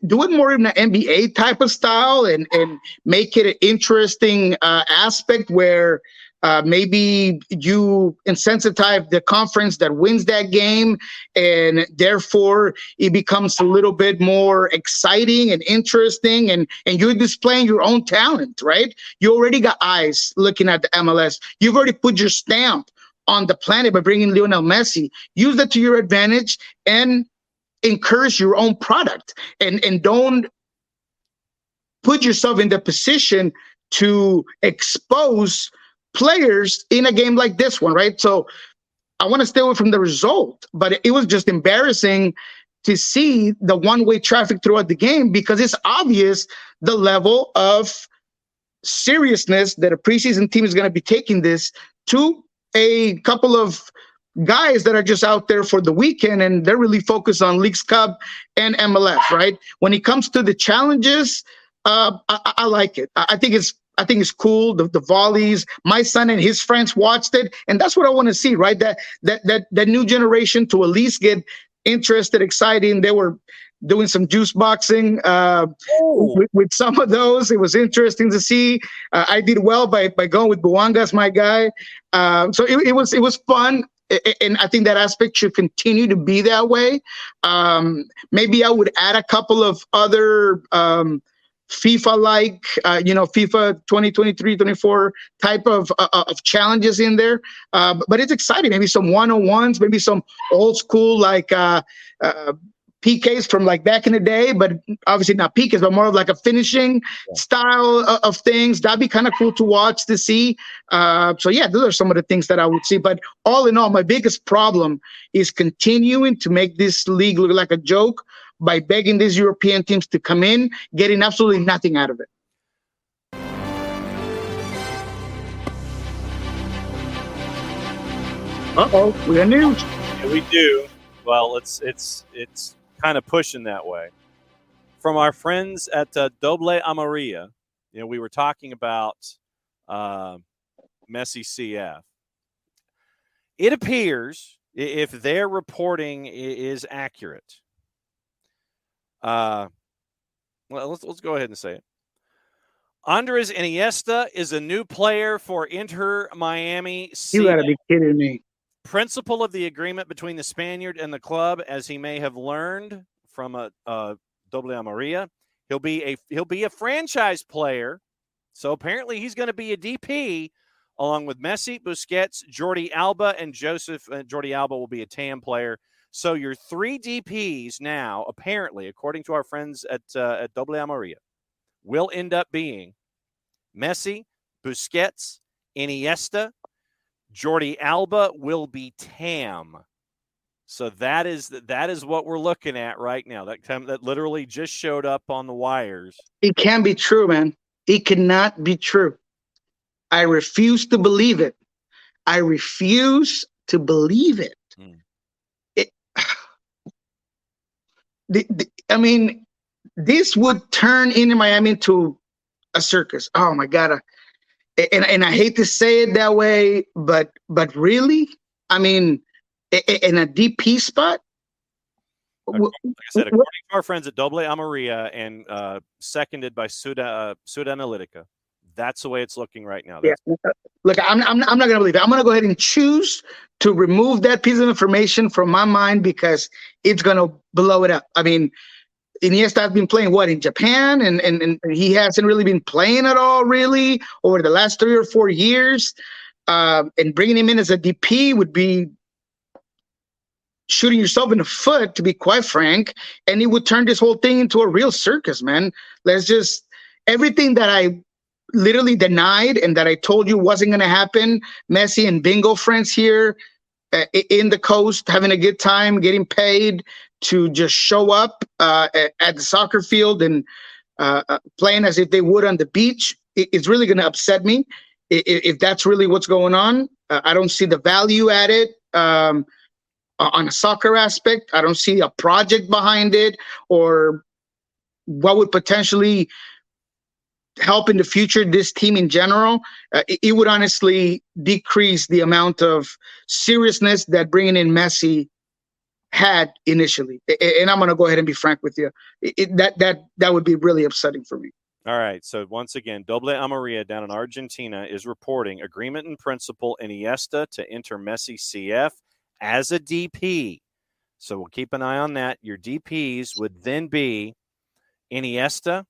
Speaker 6: do it more in an NBA type of style and make it an interesting aspect where maybe you incentivize the conference that wins that game, and therefore it becomes a little bit more exciting and interesting, and you're displaying your own talent, right? You already got eyes looking at the MLS. You've already put your stamp on the planet by bringing Lionel Messi. Use that to your advantage and encourage your own product, and don't put yourself in the position to expose players in a game like this one, right? So I want to stay away from the result, but it was just embarrassing to see the one-way traffic throughout the game, because it's obvious the level of seriousness that a preseason team is going to be taking this to a couple of guys that are just out there for the weekend, and they're really focused on Leagues Cup and MLS, right? When it comes to the challenges, I like it. I think it's cool. The volleys. My son and his friends watched it, and that's what I want to see, right? That new generation to at least get interested, exciting. They were doing some juice boxing with some of those. It was interesting to see. I did well by going with Buwangas, my guy. So it was fun. And I think that aspect should continue to be that way. Maybe I would add a couple of other FIFA-like, FIFA 2023, 24 type of challenges in there. But it's exciting. Maybe some 101s, maybe some old school like PKs from like back in the day, but obviously not PKs, but more of like a finishing style of things. That'd be kind of cool to watch, to see. So yeah, those are some of the things that I would see. But all in all, my biggest problem is continuing to make this league look like a joke by begging these European teams to come in, getting absolutely nothing out of it. Uh-oh, we got news.
Speaker 1: Yeah, we do. Well, it's kind of pushing that way. From our friends at WWC, we were talking about Messi CF. It appears, if their reporting is accurate, well, let's go ahead and say it. Andres Iniesta is a new player for Inter Miami CF.
Speaker 6: You gotta be kidding me.
Speaker 1: Principle of the agreement between the Spaniard and the club, as he may have learned from WWC, he'll be a franchise player. So apparently he's going to be a DP along with Messi, Busquets, Jordi Alba, and Joseph. Jordi Alba will be a TAM player. So your three DPs now, apparently, according to our friends at WWC, will end up being Messi, Busquets, Iniesta. Jordi Alba will be TAM. So that is what we're looking at right now. That literally just showed up on the wires.
Speaker 6: It can't be true, man. It cannot be true. I refuse to believe it. I refuse to believe it. I mean, this would turn Inter Miami into a circus. Oh my God. And I hate to say it that way, but really, I mean, in a DP spot.
Speaker 1: Like I said, according to our friends at WWC and seconded by Suda Analytica, that's the way it's looking right now.
Speaker 6: Yeah. Look, I'm not going to believe it. I'm going to go ahead and choose to remove that piece of information from my mind because it's going to blow it up. I mean, Iniesta has been playing in Japan, and he hasn't really been playing at all really over the last 3 or 4 years. And bringing him in as a DP would be shooting yourself in the foot, to be quite frank, and it would turn this whole thing into a real circus, man. Everything that I literally denied and that I told you wasn't going to happen. Messi and bingo friends here in the coast, having a good time, getting paid to just show up at the soccer field and playing as if they would on the beach. It's really going to upset me if that's really what's going on. I don't see the value at it on a soccer aspect. I don't see a project behind it or what would potentially help in the future this team in general. It would honestly decrease the amount of seriousness that bringing in Messi had initially. And I'm going to go ahead and be frank with you. That would be really upsetting for me.
Speaker 1: All right. So once again, WWC down in Argentina is reporting agreement in principle Iniesta to enter Messi CF as a DP. So we'll keep an eye on that. Your DPs would then be Iniesta,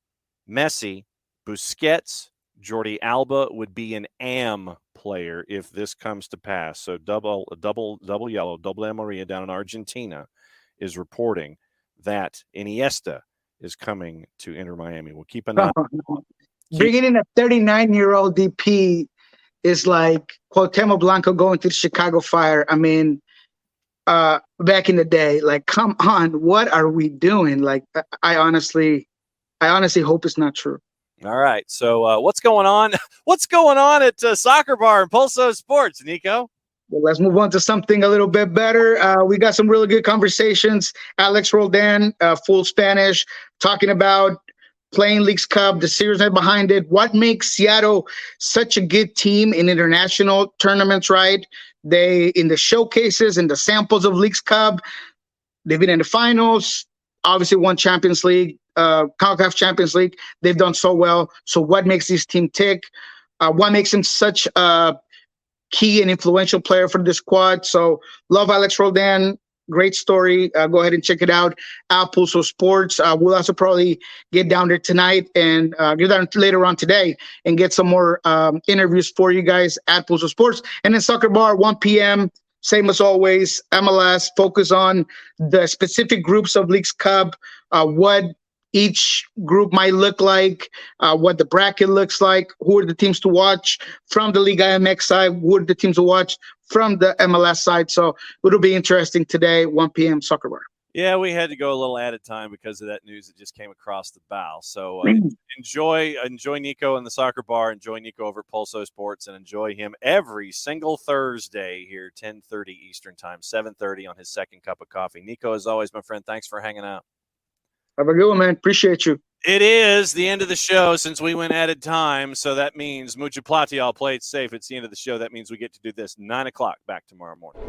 Speaker 1: Messi, Busquets, Jordi Alba would be an AM player if this comes to pass. So double yellow, WWC down in Argentina is reporting that Iniesta is coming to Inter Miami. We'll keep an eye.
Speaker 6: Bringing in a 39-year-old DP is like Cuauhtemoc Blanco going to the Chicago Fire. I mean, back in the day, like, come on, what are we doing? Like, I honestly hope it's not true.
Speaker 1: All right. So what's going on? What's going on at Soccer Bar and Pulso Sports, Niko?
Speaker 6: Well, let's move on to something a little bit better. We got some really good conversations. Alex Roldan, full Spanish, talking about playing Leagues Cup, the seriousness behind it. What makes Seattle such a good team in international tournaments, right? They, in the showcases and the samples of Leagues Cup, they've been in the finals, obviously won Champions League, CONCACAF Champions League. They've done so well. So what makes this team tick? What makes them such a key and influential player for the squad. So love Alex Roldan. Great story. Go ahead and check it out at Pulso Sports. We'll also probably get down there tonight and get down later on today and get some more interviews for you guys at Pulso Sports. And then Soccer Bar, 1 p.m., same as always, MLS, focus on the specific groups of Leagues Cup, what each group might look like, what the bracket looks like, who are the teams to watch from the Liga MX side, who are the teams to watch from the MLS side. So it'll be interesting today, 1 p.m. Soccer Bar.
Speaker 1: Yeah, we had to go a little added time because of that news that just came across the bow. So enjoy Niko in the Soccer Bar, enjoy Niko over at Pulso Sports, and enjoy him every single Thursday here, 10:30 Eastern Time, 7:30 on his second cup of coffee. Niko, as always, my friend, thanks for hanging out.
Speaker 6: Have a good one, man. Appreciate you.
Speaker 1: It is the end of the show since we went added time, so that means mucha plata, y'all play it safe. It's the end of the show. That means we get to do this 9 o'clock back tomorrow morning.